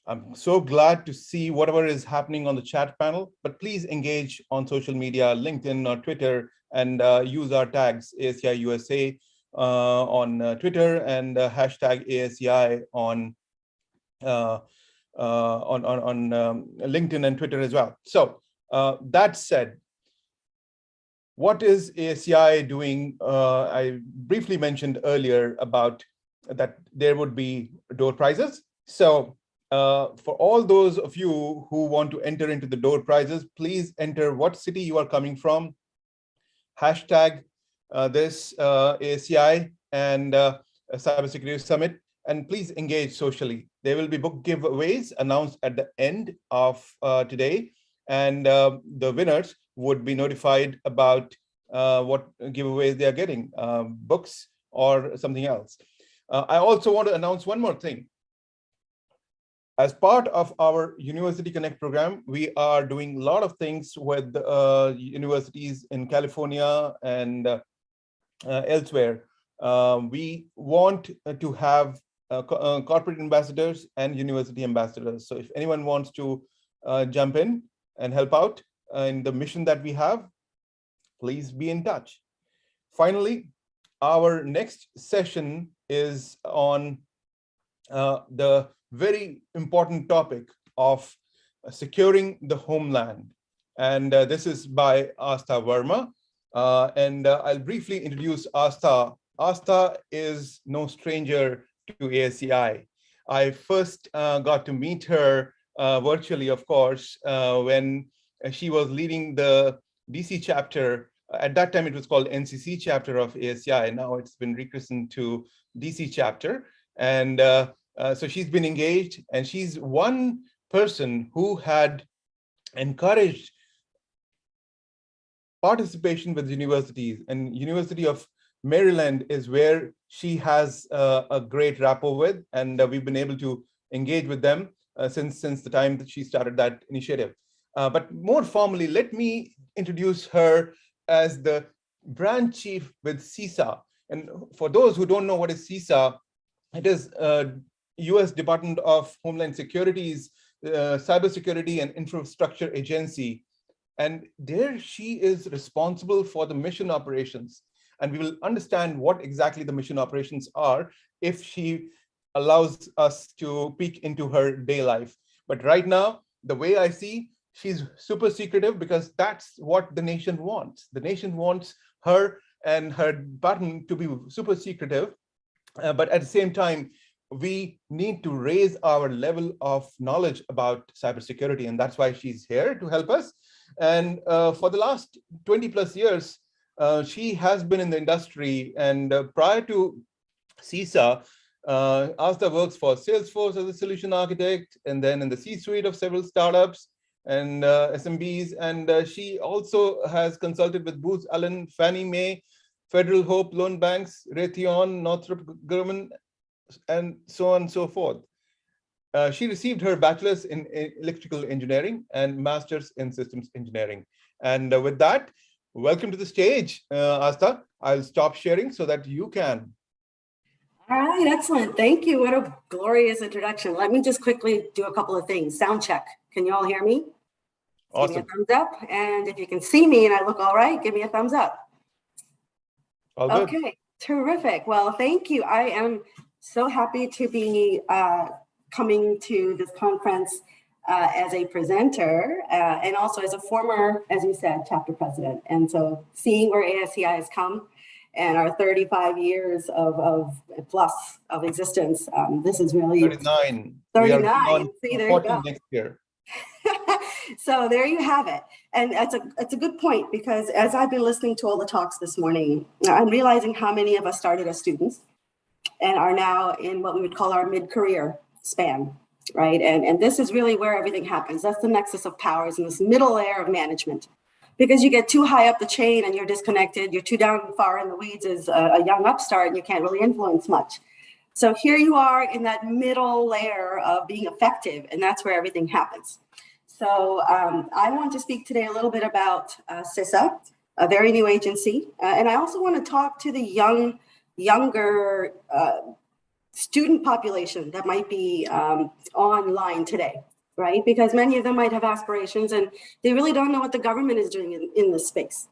I'm so glad to see whatever is happening on the chat panel, but please engage on social media, LinkedIn or Twitter, and use our tags ASCI USA on Twitter and hashtag ASCI on LinkedIn and Twitter as well. So that said, what is ASCI doing? I briefly mentioned earlier about that there would be door prizes. So for all those of you who want to enter into the door prizes, please enter what city you are coming from, hashtag this ASCI and Cybersecurity Summit, and please engage socially. There will be book giveaways announced at the end of today, and the winners would be notified about what giveaways they are getting, books or something else. I also want to announce one more thing. As part of our University Connect program, we are doing a lot of things with universities in California and elsewhere. We want to have corporate ambassadors and university ambassadors. So if anyone wants to jump in and help out in the mission that we have, please be in touch. Finally, our next session is on the very important topic of securing the homeland. And this is by Astha Verma. And I'll briefly introduce Astha. Astha is no stranger to ASCI. I first got to meet her virtually, of course, when she was leading the DC chapter. At that time, it was called NCC chapter of ASCI. Now it's been rechristened to DC chapter. And so she's been engaged, and she's one person who had encouraged participation with universities, and University of Maryland is where she has a great rapport with, and we've been able to engage with them since the time that she started that initiative. But more formally, let me introduce her as the branch chief with CISA. And for those who don't know what is CISA, it is US Department of Homeland Security's Cybersecurity and Infrastructure Agency. And there she is responsible for the mission operations. And we will understand what exactly the mission operations are if she allows us to peek into her day life. But right now, the way I see, she's super secretive because that's what the nation wants. The nation wants her and her button to be super secretive. But at the same time, we need to raise our level of knowledge about cybersecurity. And that's why she's here to help us. And for the last 20 plus years, she has been in the industry. And prior to CISA, Astha works for Salesforce as a solution architect, and then in the C-suite of several startups and SMBs. And she also has consulted with Booz Allen, Fannie Mae, Federal Hope Loan Banks, Raytheon, Northrop Grumman, and so on and so forth. She received her bachelor's in electrical engineering and master's in systems engineering. And with that, welcome to the stage, Astha. I'll stop sharing so that you can. All right, excellent. Thank you. What a glorious introduction. Let me just quickly do a couple of things. Sound check. Can you all hear me? Awesome. Give me a thumbs up. And if you can see me and I look all right, give me a thumbs up. All good. Okay, terrific. Well, thank you. I am so happy to be coming to this conference. as a presenter and also as a former, as you said, chapter president. And so seeing where ASCI has come and our 35 years of plus of existence, this is really 39. 39. We are on See, there 40 you go. next year. So there you have it. And it's a good point, because as I've been listening to all the talks this morning, I'm realizing how many of us started as students and are now in what we would call our mid-career span, right? And this is really where everything happens. That's the nexus of powers in this middle layer of management. Because you get too high up the chain and you're disconnected, you're too down far in the weeds as a young upstart and you can't really influence much. So here you are in that middle layer of being effective, and that's where everything happens. So I want to speak today a little bit about CISA, a very new agency. And I also want to talk to the younger student population that might be online today, right? Because many of them might have aspirations and they really don't know what the government is doing in this space.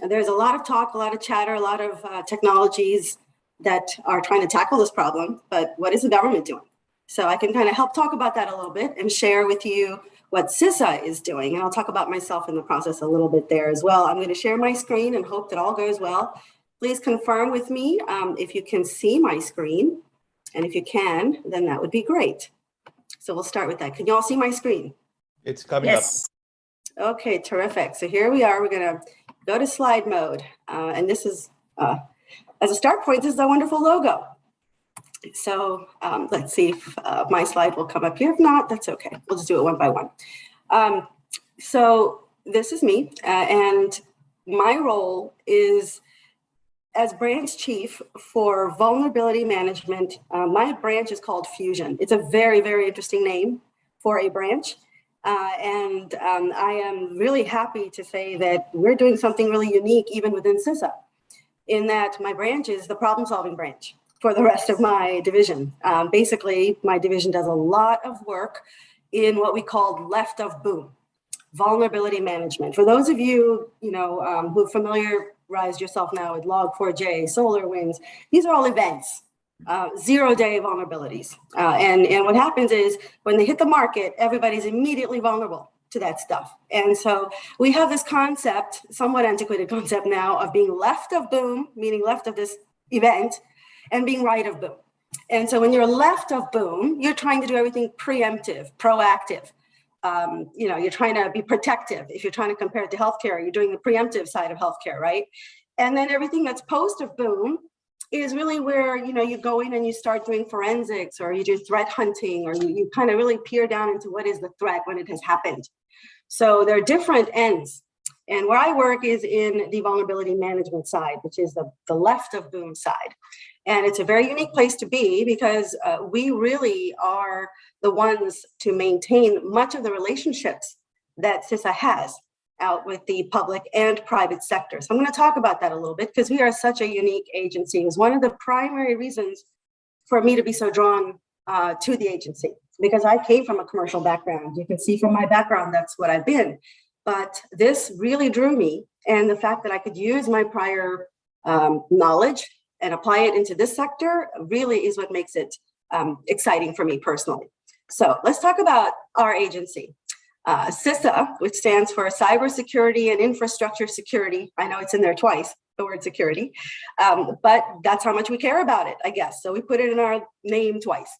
And there's a lot of talk, a lot of chatter, a lot of technologies that are trying to tackle this problem, but what is the government doing? So I can kind of help talk about that a little bit and share with you what CISA is doing. And I'll talk about myself in the process a little bit there as well. I'm going to share my screen and hope that all goes well. Please confirm with me if you can see my screen. And if you can, then that would be great. So we'll start with that. Can you all see my screen? It's coming Yes. up. Okay, terrific. So here we are. We're going to go to slide mode. And this is, as a start point, this is a wonderful logo. So let's see if my slide will come up here. If not, that's okay. We'll just do it one by one. So this is me. And my role is as branch chief for vulnerability management. My branch is called Fusion. It's a very, very interesting name for a branch. And I am really happy to say that we're doing something really unique even within CISA, in that my branch is the problem-solving branch for the rest of my division. Basically, my division does a lot of work in what we call left of boom, vulnerability management. For those of you, who familiarized yourself now with Log4j, SolarWinds, these are all events, 0-day vulnerabilities. And what happens is when they hit the market, everybody's immediately vulnerable to that stuff. And so we have this concept, somewhat antiquated concept now, of being left of boom, meaning left of this event, and being right of boom. And so when you're left of boom, you're trying to do everything preemptive, proactive. You're trying to be protective. If you're trying to compare it to healthcare, you're doing the preemptive side of healthcare, right? And then everything that's post of boom is really where, you go in and you start doing forensics, or you do threat hunting, or you kind of really peer down into what is the threat when it has happened. So there are different ends. And where I work is in the vulnerability management side, which is the left of boom side. And it's a very unique place to be, because we really are the ones to maintain much of the relationships that CISA has out with the public and private sector. So I'm going to talk about that a little bit, because we are such a unique agency. It was one of the primary reasons for me to be so drawn to the agency, because I came from a commercial background. You can see from my background, that's what I've been. But this really drew me, and the fact that I could use my prior knowledge and apply it into this sector really is what makes it exciting for me personally. So let's talk about our agency. CISA, which stands for Cybersecurity and Infrastructure Security. I know it's in there twice, the word security, but that's how much we care about it, I guess. So we put it in our name twice,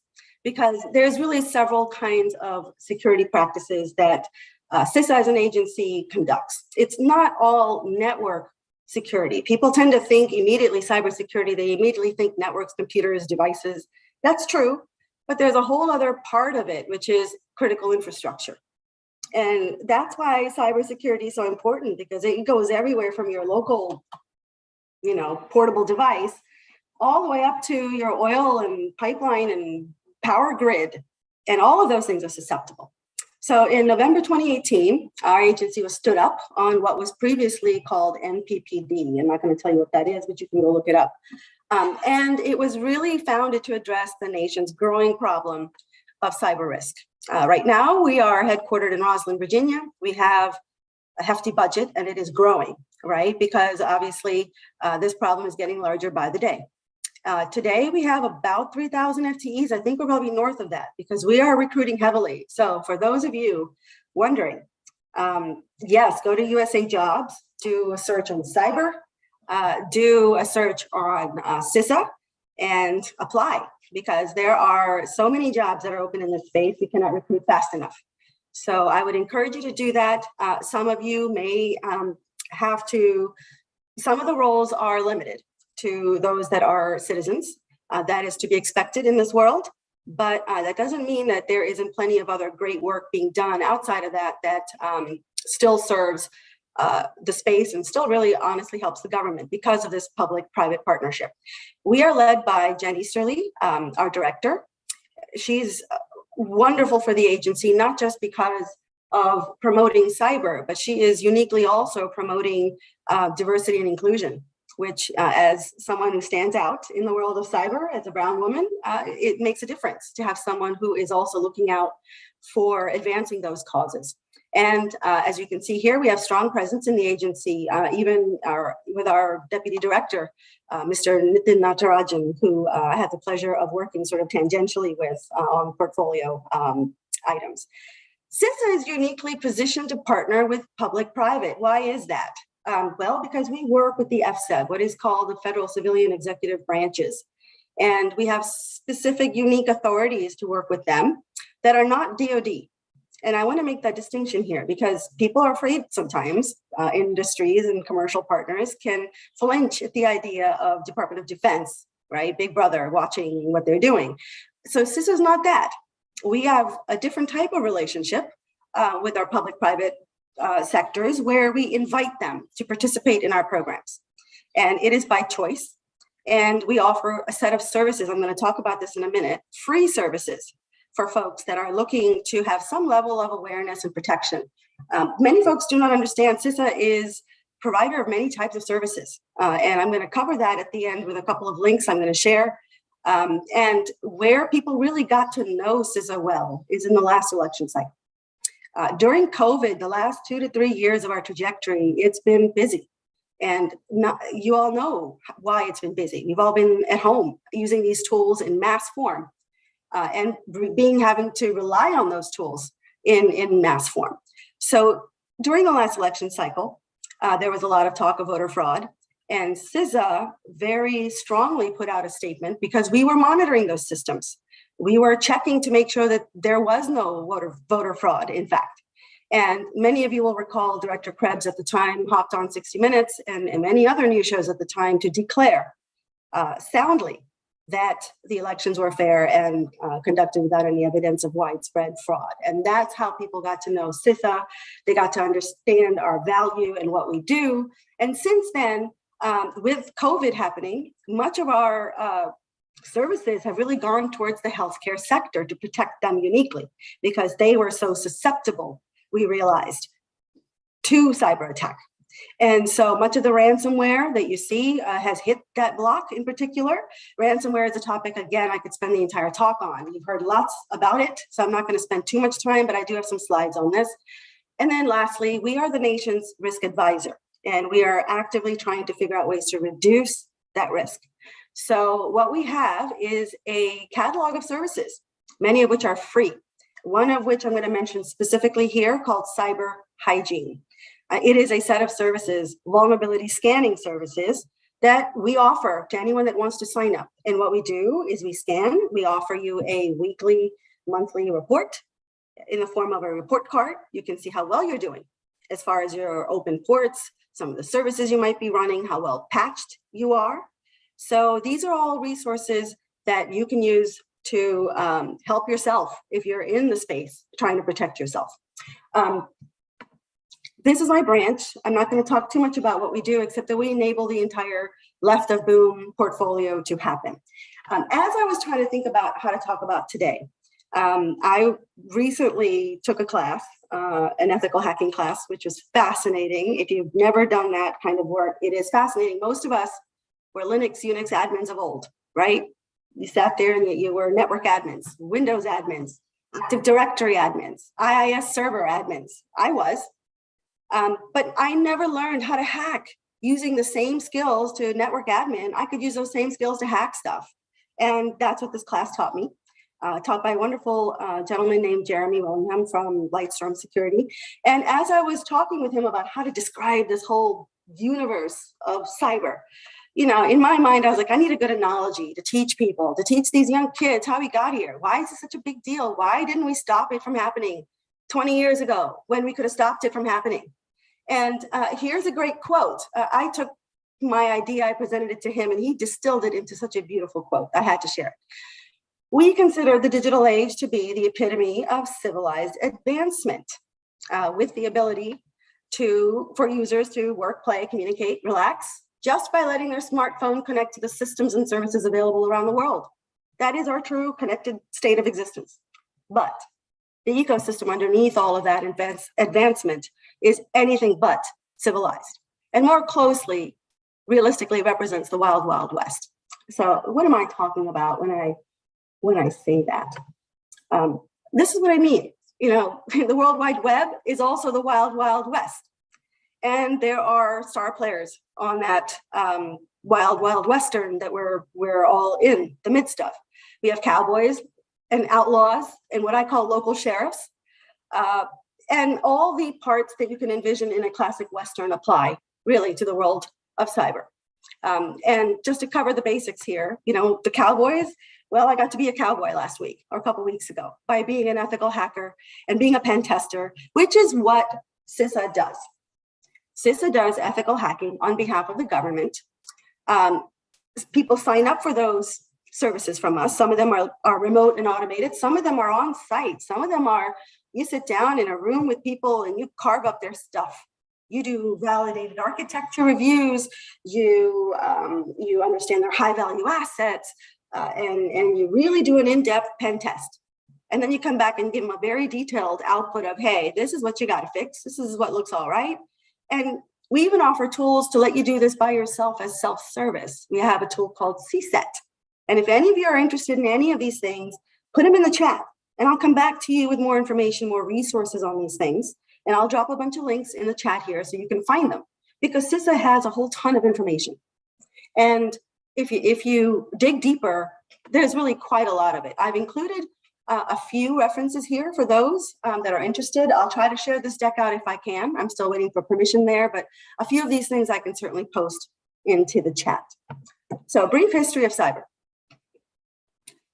because there's really several kinds of security practices that CISA as an agency conducts. It's not all network security. People tend to think immediately cybersecurity, they immediately think networks, computers, devices. That's true, but there's a whole other part of it, which is critical infrastructure. And that's why cybersecurity is so important, because it goes everywhere from your local, portable device, all the way up to your oil and pipeline and power grid. And all of those things are susceptible. So in November 2018, our agency was stood up on what was previously called NPPD. I'm not going to tell you what that is, but you can go look it up. And it was really founded to address the nation's growing problem of cyber risk. Right now, we are headquartered in Roslyn, Virginia. We have a hefty budget, and it is growing, right? Because obviously, this problem is getting larger by the day. Today, we have about 3,000 FTEs. I think we're probably north of that because we are recruiting heavily. So for those of you wondering, yes, go to USA Jobs, do a search on cyber, do a search on CISA, and apply, because there are so many jobs that are open in this space, we cannot recruit fast enough. So I would encourage you to do that. Some of you may have to, some of the roles are limited to those that are citizens. That is to be expected in this world, but that doesn't mean that there isn't plenty of other great work being done outside of that that still serves the space and still really honestly helps the government because of this public-private partnership. We are led by Jen Easterly, our director. She's wonderful for the agency, not just because of promoting cyber, but she is uniquely also promoting diversity and inclusion, which as someone who stands out in the world of cyber as a brown woman, it makes a difference to have someone who is also looking out for advancing those causes. And as you can see here, we have strong presence in the agency, even with our deputy director, Mr. Natarajan, who I had the pleasure of working sort of tangentially with on portfolio items. CISA is uniquely positioned to partner with public-private. Why is that? Well, because we work with the FSEB, what is called the Federal Civilian Executive Branches. And we have specific unique authorities to work with them that are not DoD. And I want to make that distinction here because people are afraid sometimes, industries and commercial partners can flinch at the idea of Department of Defense, right? Big brother watching what they're doing. So CISA is not that. We have a different type of relationship with our public-private sectors where we invite them to participate in our programs. And it is by choice. And we offer a set of services, I'm going to talk about this in a minute, free services for folks that are looking to have some level of awareness and protection. Many folks do not understand CISA is provider of many types of services. And I'm going to cover that at the end with a couple of links I'm going to share. And where people really got to know CISA well is in the last election cycle. During COVID, the last 2 to 3 years of our trajectory, it's been busy. And you all know why it's been busy. We've all been at home using these tools in mass form and having to rely on those tools in mass form. So during the last election cycle, there was a lot of talk of voter fraud. And CISA very strongly put out a statement because we were monitoring those systems. We were checking to make sure that there was no voter fraud, in fact. And many of you will recall Director Krebs at the time hopped on 60 Minutes and many other news shows at the time to declare soundly that the elections were fair and conducted without any evidence of widespread fraud. And that's how people got to know CISA. They got to understand our value and what we do. And since then, with COVID happening, much of our services have really gone towards the healthcare sector to protect them uniquely because they were so susceptible, we realized, to cyber attack. And so much of the ransomware that you see has hit that block in particular. Ransomware is a topic, again, I could spend the entire talk on. You've heard lots about it, so I'm not going to spend too much time, but I do have some slides on this. And then lastly, we are the nation's risk advisor, and we are actively trying to figure out ways to reduce that risk. So what we have is a catalog of services, many of which are free, one of which I'm going to mention specifically here called Cyber Hygiene. It is a set of services, vulnerability scanning services, that we offer to anyone that wants to sign up. And what we do is we scan, we offer you a weekly, monthly report in the form of a report card. You can see how well you're doing as far as your open ports, some of the services you might be running, how well patched you are. So these are all resources that you can use to help yourself if you're in the space trying to protect yourself. This is my branch. I'm not going to talk too much about what we do, except that we enable the entire left of boom portfolio to happen. As I was trying to think about how to talk about today, I recently took a class, an ethical hacking class, which was fascinating. If you've never done that kind of work, it is fascinating. Most of us were Linux, Unix admins of old, right? You sat there and you were network admins, Windows admins, Active Directory admins, IIS server admins. I was. But I never learned how to hack. using the same skills to network admin, I could use those same skills to hack stuff. And that's what this class taught me. Taught by a wonderful gentleman named Jeremy Willingham from Lightstorm Security. And as I was talking with him about how to describe this whole universe of cyber, you know, in my mind, I was like, I need a good analogy to teach people, to teach these young kids how we got here. Why is this such a big deal? Why didn't we stop it from happening 20 years ago when we could have stopped it from happening? And here's a great quote. I took my idea, I presented it to him, and he distilled it into such a beautiful quote. I had to share it. We consider the digital age to be the epitome of civilized advancement, with the ability for users to work, play, communicate, relax, just by letting their smartphone connect to the systems and services available around the world. That is our true connected state of existence. But the ecosystem underneath all of that advancement is anything but civilized, and more closely, realistically represents the wild, wild west. So what am I talking about when I say that? This is what I mean. You know, the World Wide Web is also the wild, wild west. And there are star players on that wild, wild western that we're all in the midst of. We have cowboys and outlaws and what I call local sheriffs. And all the parts that you can envision in a classic western apply really to the world of cyber. And just to cover the basics here, you know, the cowboys, well, I got to be a cowboy last week or a couple of weeks ago by being an ethical hacker and being a pen tester, which is what CISA does. CISA does ethical hacking on behalf of the government. People sign up for those services from us. Some of them are remote and automated. Some of them are on site. Some of them are, you sit down in a room with people and you carve up their stuff. You do validated architecture reviews. You understand their high value assets, and you really do an in-depth pen test. And then you come back and give them a very detailed output of, hey, this is what you got to fix. This is what looks all right. And we even offer tools to let you do this by yourself as self-service. We have a tool called CSET. And if any of you are interested in any of these things, put them in the chat and I'll come back to you with more information, more resources on these things. And I'll drop a bunch of links in the chat here so you can find them, because CISA has a whole ton of information. And if you dig deeper, there's really quite a lot of it. I've included a few references here for those that are interested. I'll try to share this deck out if I can. I'm still waiting for permission there, but a few of these things I can certainly post into the chat. So a brief history of cyber.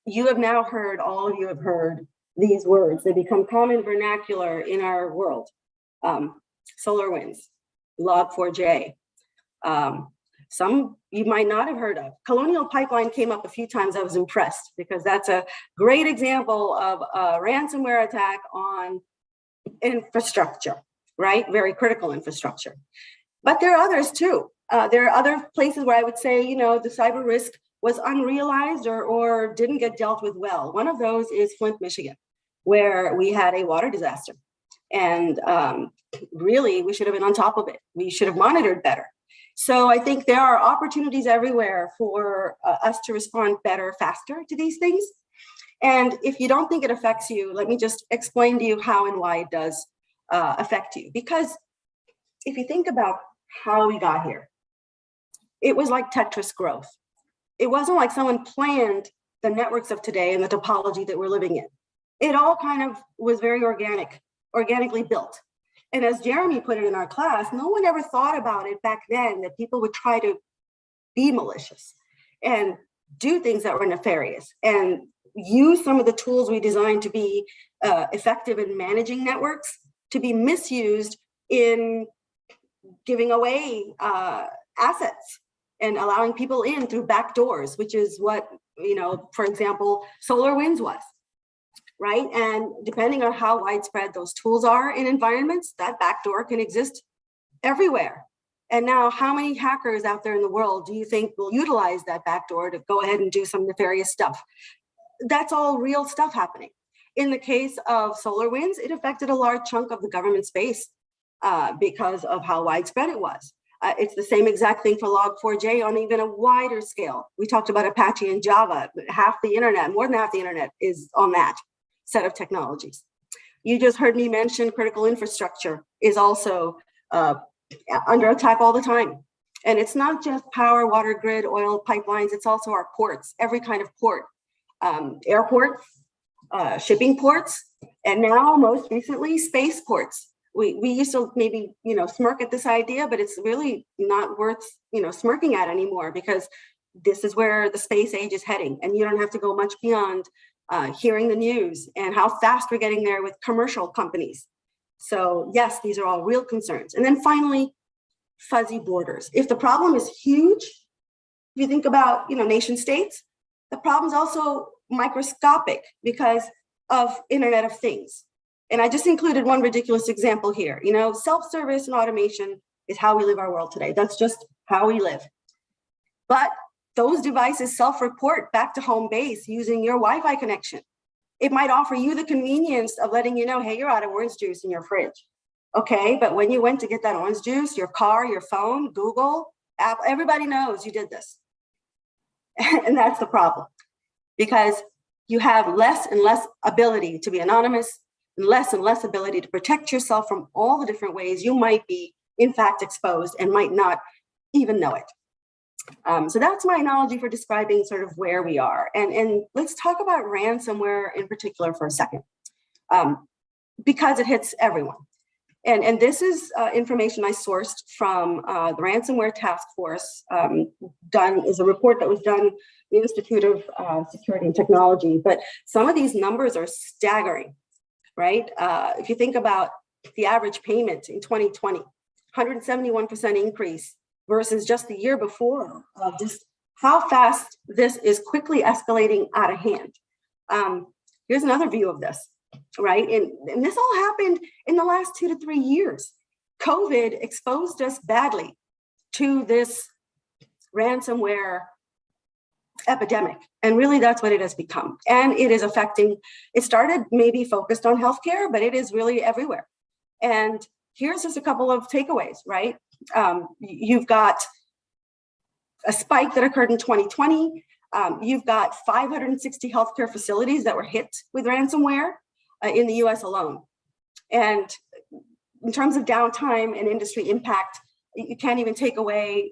You have now heard, all of you have heard these words. They become common vernacular in our world. SolarWinds, Log4j. Some you might not have heard of. Colonial Pipeline came up a few times. I was impressed because that's a great example of a ransomware attack on infrastructure, right? Very critical infrastructure. But there are others too. There are other places where I would say, you know, the cyber risk was unrealized or didn't get dealt with well. One of those is Flint, Michigan, where we had a water disaster. And really, we should have been on top of it. We should have monitored better. So I think there are opportunities everywhere for us to respond better, faster to these things. And if you don't think it affects you, let me just explain to you how and why it does affect you. Because if you think about how we got here, it was like Tetris growth. It wasn't like someone planned the networks of today and the topology that we're living in. It all kind of was very organically built. And as Jeremy put it in our class, no one ever thought about it back then that people would try to be malicious and do things that were nefarious and use some of the tools we designed to be effective in managing networks to be misused in giving away assets and allowing people in through back doors, which is what, you know, for example, SolarWinds was. Right? And depending on how widespread those tools are in environments, that backdoor can exist everywhere. And now, how many hackers out there in the world do you think will utilize that backdoor to go ahead and do some nefarious stuff? That's all real stuff happening. In the case of SolarWinds, it affected a large chunk of the government space because of how widespread it was. It's the same exact thing for Log4j on even a wider scale. We talked about Apache and Java. Half the internet, more than half the internet is on that set of technologies. You just heard me mention critical infrastructure is also under attack all the time. And it's not just power, water grid, oil pipelines, it's also our ports, every kind of port, airports, shipping ports, and now most recently, spaceports. We used to maybe, smirk at this idea, but it's really not worth, smirking at anymore, because this is where the space age is heading. And you don't have to go much beyond hearing the news and how fast we're getting there with commercial companies. So yes, these are all real concerns. And then finally, fuzzy borders. If the problem is huge, if you think about, nation states, the problem is also microscopic because of Internet of Things. And I just included one ridiculous example here. Self-service and automation is how we live our world today. That's just how we live. But those devices self-report back to home base using your Wi-Fi connection. It might offer you the convenience of letting you know, hey, you're out of orange juice in your fridge. Okay, but when you went to get that orange juice, your car, your phone, Google, Apple, everybody knows you did this. And that's the problem, because you have less and less ability to be anonymous, and less ability to protect yourself from all the different ways you might be, in fact, exposed and might not even know it. So that's my analogy for describing sort of where we are. And let's talk about ransomware in particular for a second, because it hits everyone. And this is information I sourced from the Ransomware Task Force, is a report that was done at the Institute of Security and Technology. But some of these numbers are staggering, right? If you think about the average payment in 2020, 171% increase versus just the year before, just how fast this is quickly escalating out of hand. Here's another view of this. Right. And this all happened in the last 2 to 3 years. COVID exposed us badly to this ransomware epidemic. And really, that's what it has become. And it is affecting, it started maybe focused on healthcare, but it is really everywhere. And here's just a couple of takeaways, right? You've got a spike that occurred in 2020. You've got 560 healthcare facilities that were hit with ransomware in the US alone. And in terms of downtime and industry impact, you can't even take away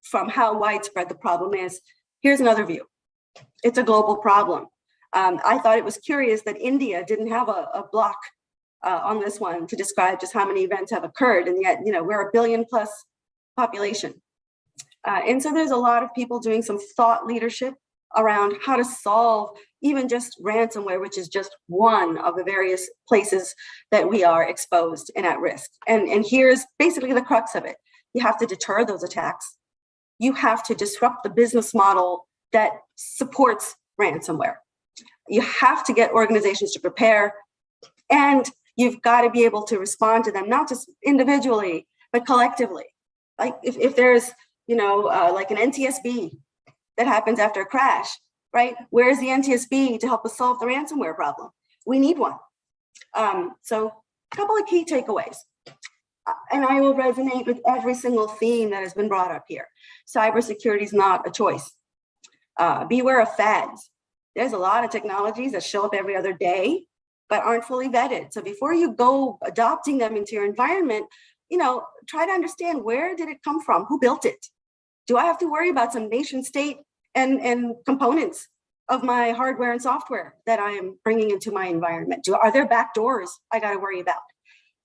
from how widespread the problem is. Here's another view. It's a global problem. I thought it was curious that India didn't have a block on this one to describe just how many events have occurred. And yet, we're a billion plus population. And so there's a lot of people doing some thought leadership around how to solve even just ransomware, which is just one of the various places that we are exposed and at risk. And here's basically the crux of it. You have to deter those attacks. You have to disrupt the business model that supports ransomware. You have to get organizations to prepare, and you've got to be able to respond to them, not just individually, but collectively. Like if there's, like an NTSB that happens after a crash, right? Where's the NTSB to help us solve the ransomware problem? We need one. So a couple of key takeaways. And I will resonate with every single theme that has been brought up here. Cybersecurity is not a choice. Beware of fads. There's a lot of technologies that show up every other day, but aren't fully vetted. So before you go adopting them into your environment, try to understand, where did it come from? Who built it? Do I have to worry about some nation state and components of my hardware and software that I am bringing into my environment? Are there backdoors I got to worry about?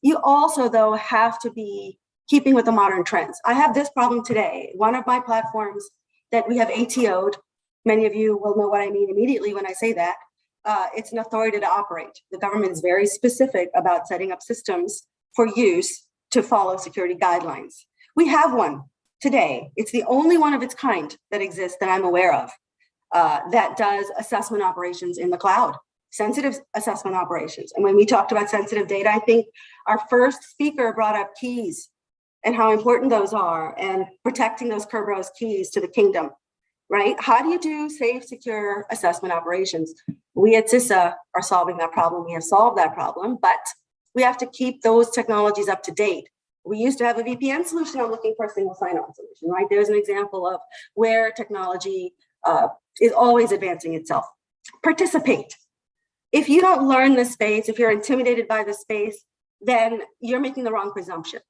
You also, though, have to be keeping with the modern trends. I have this problem today. One of my platforms that we have ATO'd, many of you will know what I mean immediately when I say that, it's an authority to operate. The government is very specific about setting up systems for use to follow security guidelines. We have one today. It's the only one of its kind that exists that I'm aware of that does assessment operations in the cloud, sensitive assessment operations. And when we talked about sensitive data, I think our first speaker brought up keys and how important those are, and protecting those Kerberos keys to the kingdom, right? How do you do safe, secure assessment operations? We at CISA are solving that problem. We have solved that problem, but we have to keep those technologies up to date. We used to have a VPN solution. I'm looking for a single sign-on solution, right? There's an example of where technology is always advancing itself. Participate. If you don't learn this space, if you're intimidated by the space, then you're making the wrong presumption.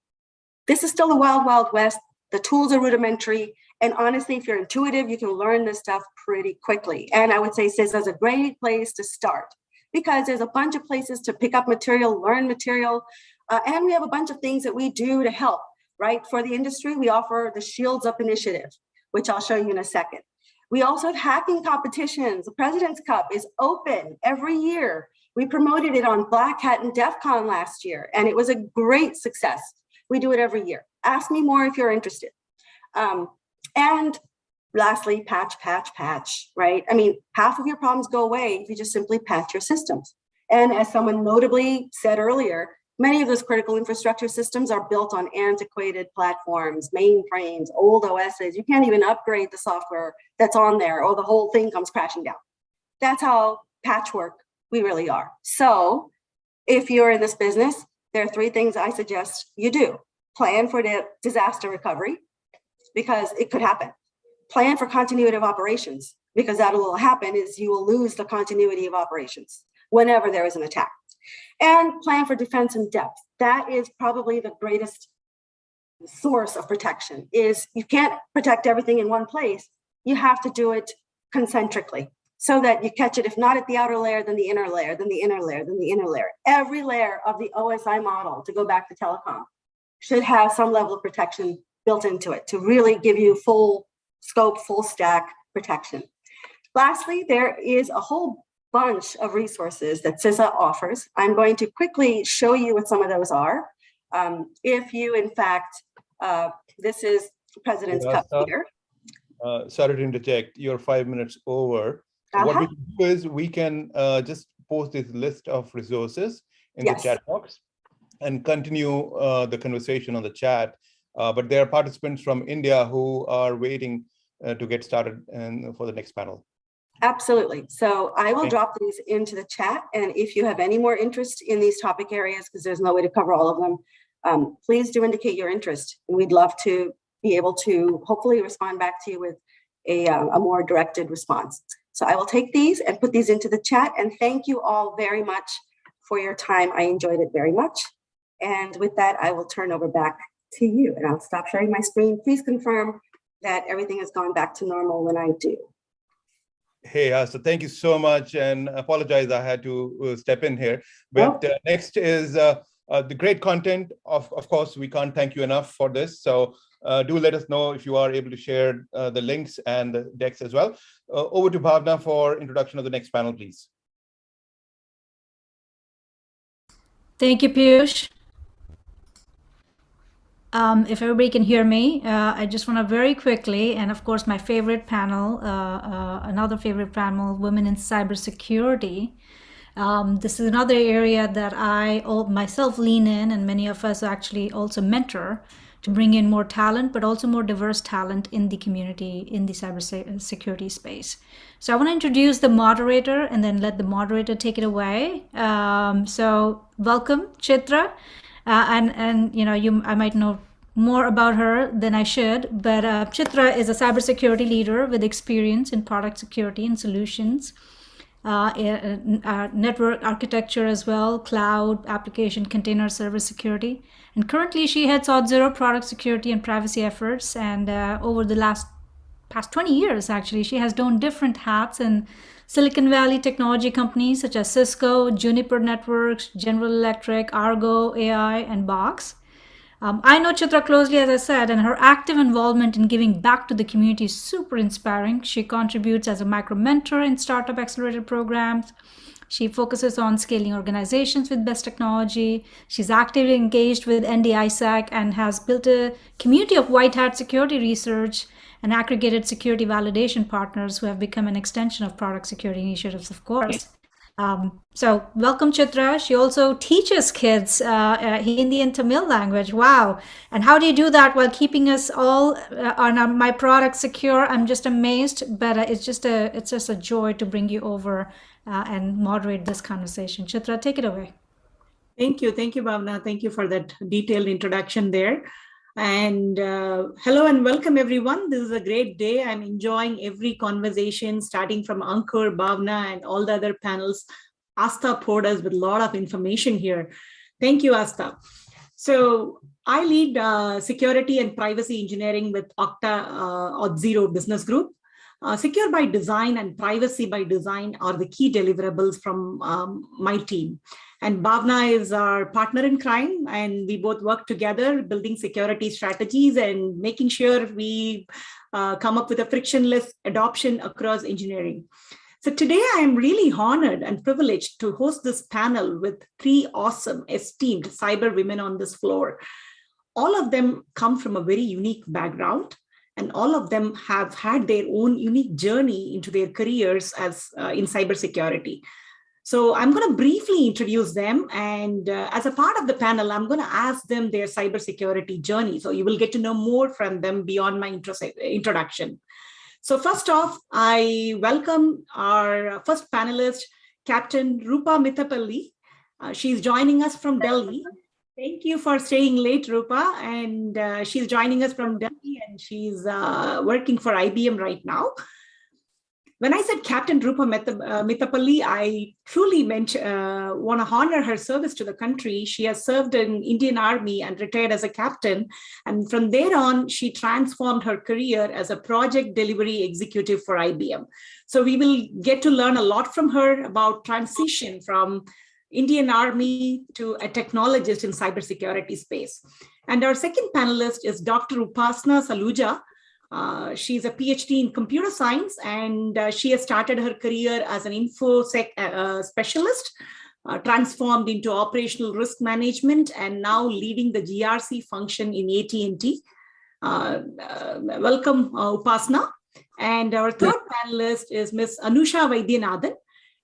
This is still the wild, wild west. The tools are rudimentary. And honestly, if you're intuitive, you can learn this stuff pretty quickly. And I would say CISA is a great place to start because there's a bunch of places to pick up material, learn material, and we have a bunch of things that we do to help, right? For the industry, we offer the Shields Up initiative, which I'll show you in a second. We also have hacking competitions. The President's Cup is open every year. We promoted it on Black Hat and DEF CON last year, and it was a great success. We do it every year. Ask me more if you're interested. And lastly, patch, right? I mean, half of your problems go away if you just simply patch your systems. And as someone notably said earlier, many of those critical infrastructure systems are built on antiquated platforms, mainframes, old OSs. You can't even upgrade the software that's on there or the whole thing comes crashing down. That's how patchwork we really are. So if you're in this business, there are 3 things I suggest you do. Plan for the disaster recovery, because it could happen. Plan for continuity of operations, because that will happen is you will lose the continuity of operations whenever there is an attack. And plan for defense in depth. That is probably the greatest source of protection, is you can't protect everything in one place. You have to do it concentrically so that you catch it, if not at the outer layer, then the inner layer, then the inner layer, then the inner layer. Every layer of the OSI model, to go back to telecom, should have some level of protection built into it to really give you full scope, full stack protection. Lastly, there is a whole bunch of resources that CISA offers. I'm going to quickly show you what some of those are. If you, in fact, this is President's Cup here. Sorry to interject, you're 5 minutes over. What we can do is we can just post this list of resources in the chat box and continue the conversation on the chat. But there are participants from India who are waiting to get started and for the next panel. Absolutely. So I will drop these into the chat. And if you have any more interest in these topic areas, because there's no way to cover all of them, please do indicate your interest. And we'd love to be able to hopefully respond back to you with a more directed response. So I will take these and put these into the chat. And thank you all very much for your time. I enjoyed it very much. And with that, I will turn over back to you. And I'll stop sharing my screen. Please confirm that everything has gone back to normal when I do. Hey, Astha, thank you so much, and apologize I had to step in here. But next is the great content. Of course, we can't thank you enough for this. So do let us know if you are able to share the links and the decks as well. Over to Bhavna for introduction of the next panel, please. Thank you, Piyush. If everybody can hear me, I just want to very quickly, and of course my favorite panel, another favorite panel, Women in Cybersecurity. This is another area that I myself lean in, and many of us actually also mentor to bring in more talent, but also more diverse talent in the community, in the cybersecurity space. So I want to introduce the moderator and then let the moderator take it away. So welcome, Chitra. And you know, I might know more about her than I should, but Chitra is a cybersecurity leader with experience in product security and solutions, network architecture as well, cloud, application, container service security. And currently she heads Auth0 product security and privacy efforts. And over the past 20 years, actually, she has done different hats in Silicon Valley technology companies such as Cisco, Juniper Networks, General Electric, Argo, AI, and Box. I know Chitra closely, as I said, and her active involvement in giving back to the community is super inspiring. She contributes as a micro mentor in startup accelerator programs. She focuses on scaling organizations with best technology. She's actively engaged with NDISAC and has built a community of white hat security research and aggregated security validation partners who have become an extension of product security initiatives, of course. So welcome, Chitra. She also teaches kids Hindi and Tamil language. Wow. And how do you do that while keeping us all on my product secure? I'm just amazed, but it's just a joy to bring you over and moderate this conversation. Chitra, take it away. Thank you, Bhavna. Thank you for that detailed introduction there. And hello and welcome, everyone. This is a great day. I'm enjoying every conversation, starting from Ankur, Bhavna, and all the other panels. Astha poured us with a lot of information here. Thank you, Astha. So I lead security and privacy engineering with Auth0 Business Group. Secure by design and privacy by design are the key deliverables from my team. And Bhavna is our partner in crime, and we both work together building security strategies and making sure we come up with a frictionless adoption across engineering. So today I am really honored and privileged to host this panel with 3 awesome, esteemed cyber women on this floor. All of them come from a very unique background, and all of them have had their own unique journey into their careers as in cybersecurity. So I'm going to briefly introduce them, and as a part of the panel, I'm going to ask them their cybersecurity journey. So you will get to know more from them beyond my introduction. So first off, I welcome our first panelist, Captain Rupa Mithapalli. She's joining us from Delhi. Thank you for staying late, Rupa. And she's joining us from Delhi, and she's working for IBM right now. When I said Captain Rupa Mithapalli, I truly want to honor her service to the country. She has served in Indian Army and retired as a captain. And from there on, she transformed her career as a project delivery executive for IBM. So we will get to learn a lot from her about transition from Indian Army to a technologist in cybersecurity space. And our second panelist is Dr. Upasna Saluja. She's a PhD in computer science, and she has started her career as an InfoSec specialist, transformed into operational risk management, and now leading the GRC function in AT&T. Welcome, Upasna. And our third panelist is Ms. Anusha Vaidyanathan.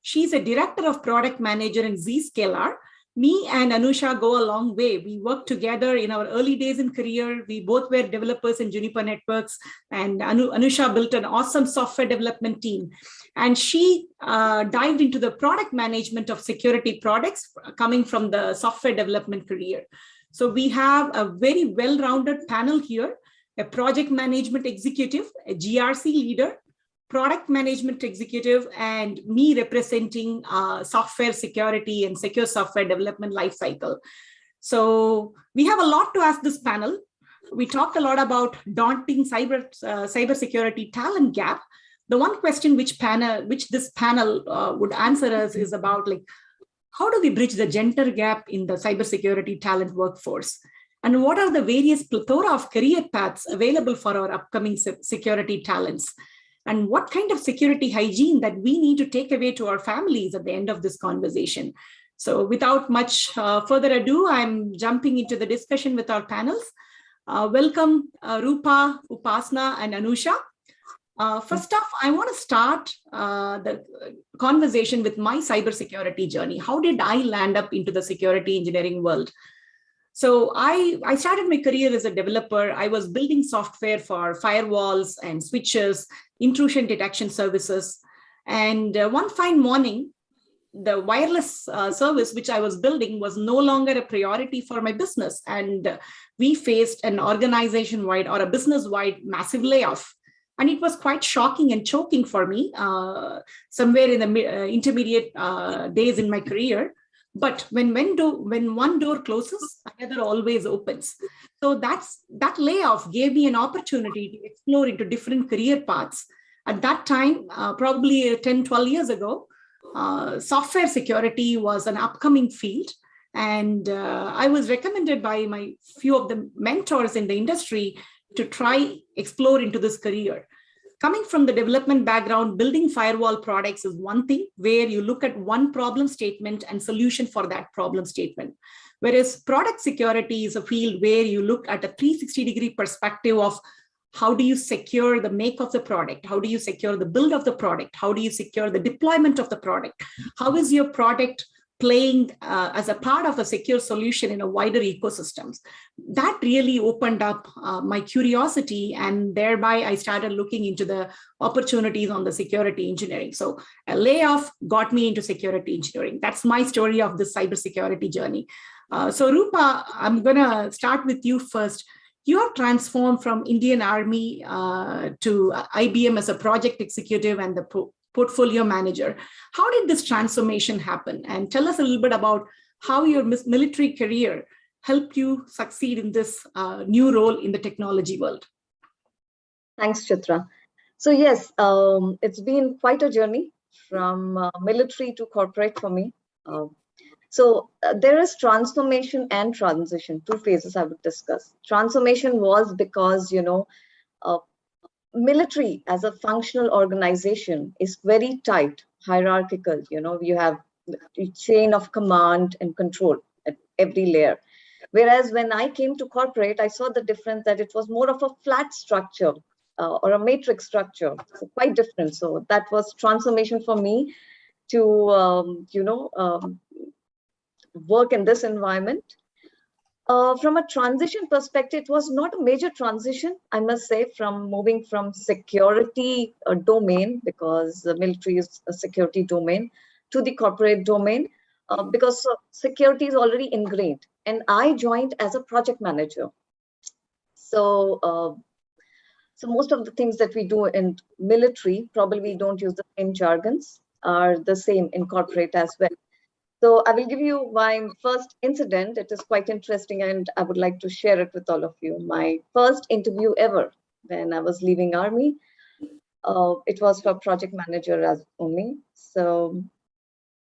She's a director of product manager in Zscaler. Me and Anusha go a long way. We worked together in our early days in career. We both were developers in Juniper Networks, and Anusha built an awesome software development team. And she dived into the product management of security products coming from the software development career. So we have a very well-rounded panel here, a project management executive, a GRC leader, product management executive, and me representing software security and secure software development lifecycle. So we have a lot to ask this panel. We talked a lot about daunting cybersecurity talent gap. The one question which this panel would answer us is about, like, how do we bridge the gender gap in the cybersecurity talent workforce? And what are the various plethora of career paths available for our upcoming security talents? And what kind of security hygiene that we need to take away to our families at the end of this conversation. So without much further ado, I'm jumping into the discussion with our panels. Welcome, Rupa, Upasna, and Anusha. First off, I want to start the conversation with my cybersecurity journey. How did I land up into the security engineering world? So I started my career as a developer. I was building software for firewalls and switches, intrusion detection services. And one fine morning, the wireless service which I was building was no longer a priority for my business. And we faced an organization-wide or a business-wide massive layoff. And it was quite shocking and choking for me somewhere in the intermediate days in my career. But when one door closes, another always opens. So that layoff gave me an opportunity to explore into different career paths. At that time, probably 10, 12 years ago, software security was an upcoming field. And I was recommended by my few of the mentors in the industry to try explore into this career. Coming from the development background, building firewall products is one thing where you look at one problem statement and solution for that problem statement. Whereas product security is a field where you look at a 360-degree perspective of how do you secure the make of the product? How do you secure the build of the product? How do you secure the deployment of the product? How is your product playing as a part of a secure solution in a wider ecosystem? That really opened up my curiosity, and thereby I started looking into the opportunities on the security engineering. So a layoff got me into security engineering. That's my story of this cybersecurity journey. So Rupa, I'm gonna start with you first. You have transformed from Indian Army to IBM as a project executive and the portfolio manager. How did this transformation happen? And tell us a little bit about how your military career helped you succeed in this new role in the technology world? Thanks, Chitra. So yes, it's been quite a journey from military to corporate for me. There is transformation and transition, two phases I would discuss. Transformation was because, military as a functional organization is very tight, hierarchical. You have the chain of command and control at every layer. Whereas when I came to corporate, I saw the difference that it was more of a flat structure or a matrix structure, so quite different. So that was transformation for me to, work in this environment. From a transition perspective, it was not a major transition, I must say, from moving from security domain, because the military is a security domain, to the corporate domain, because security is already ingrained. And I joined as a project manager. So most of the things that we do in military, probably we don't use the same jargons, are the same in corporate as well. So I will give you my first incident. It is quite interesting and I would like to share it with all of you. My first interview ever when I was leaving Army, it was for project manager as only. So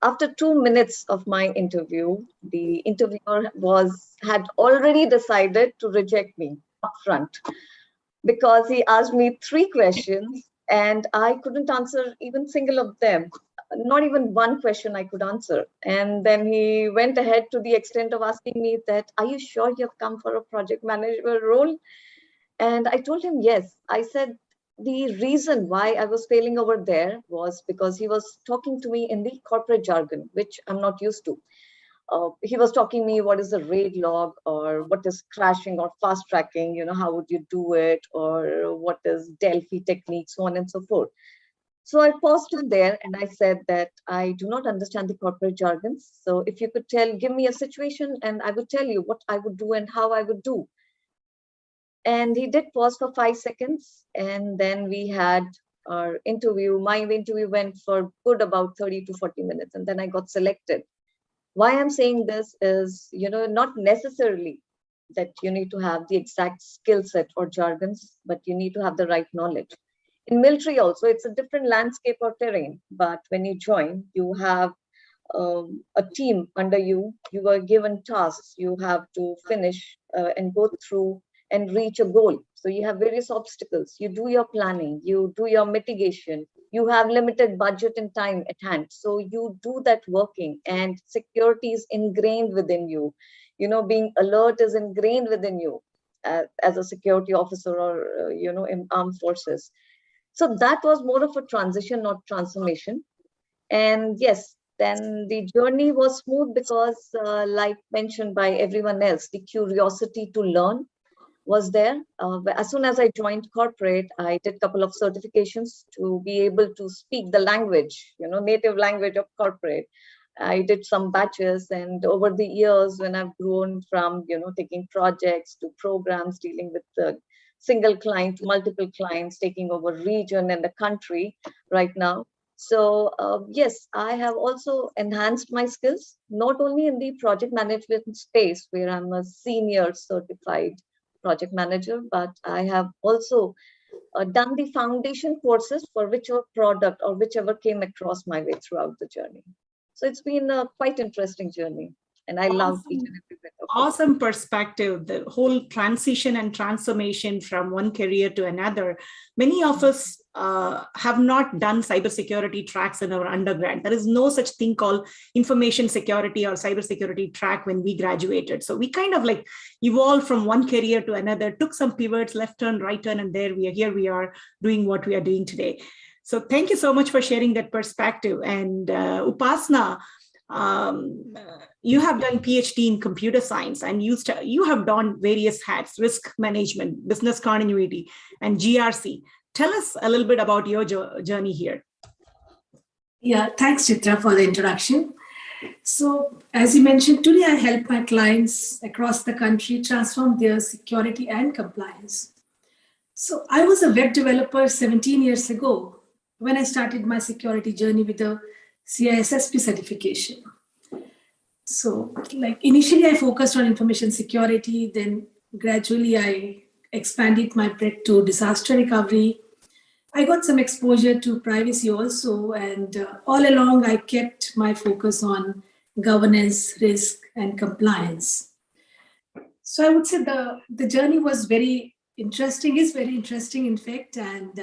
after 2 minutes of my interview, the interviewer had already decided to reject me upfront because he asked me 3 questions and I couldn't answer even single of them. Not even one question I could answer. And then he went ahead to the extent of asking me that, are you sure you've come for a project manager role? And I told him, yes. I said, the reason why I was failing over there was because he was talking to me in the corporate jargon, which I'm not used to. He was talking to me, what is the RAID log, or what is crashing or fast tracking, how would you do it, or what is Delphi technique, so on and so forth. So I paused him there and I said that I do not understand the corporate jargons. So if you could give me a situation and I would tell you what I would do and how I would do. And he did pause for 5 seconds. And then we had our interview. My interview went for good about 30 to 40 minutes. And then I got selected. Why I'm saying this is, not necessarily that you need to have the exact skill set or jargons, but you need to have the right knowledge. In military also, it's a different landscape or terrain, but when you join, you have a team under you, you are given tasks, you have to finish and go through and reach a goal. So you have various obstacles, you do your planning, you do your mitigation, you have limited budget and time at hand. So you do that working and security is ingrained within you. Being alert is ingrained within you as a security officer or, in armed forces. So that was more of a transition, not transformation. And yes, then the journey was smooth because like mentioned by everyone else, the curiosity to learn was there. As soon as I joined corporate, I did a couple of certifications to be able to speak the language, native language of corporate. I did some batches, and over the years when I've grown from, taking projects to programs, dealing with the single client to multiple clients, taking over region and the country right now. So yes, I have also enhanced my skills, not only in the project management space where I'm a senior certified project manager, but I have also done the foundation courses for whichever product or whichever came across my way throughout the journey. So it's been a quite interesting journey. And I love each and every bit of it. Awesome perspective, the whole transition and transformation from one career to another. Many of us have not done cybersecurity tracks in our undergrad. There is no such thing called information security or cybersecurity track when we graduated. So we kind of like evolved from one career to another, took some pivots, left turn, right turn, and here we are doing what we are doing today. So thank you so much for sharing that perspective. And Upasna, you have done PhD in computer science and you have done various hats, risk management, business continuity, and GRC. Tell us a little bit about your journey here. Yeah, thanks, Chitra, for the introduction. So as you mentioned, today I help my clients across the country transform their security and compliance. So I was a web developer 17 years ago when I started my security journey with a CISSP certification. So like initially I focused on information security, then gradually I expanded my breadth to disaster recovery. I got some exposure to privacy also, and all along I kept my focus on governance, risk, and compliance. So I would say the journey was very interesting, is very interesting in fact, and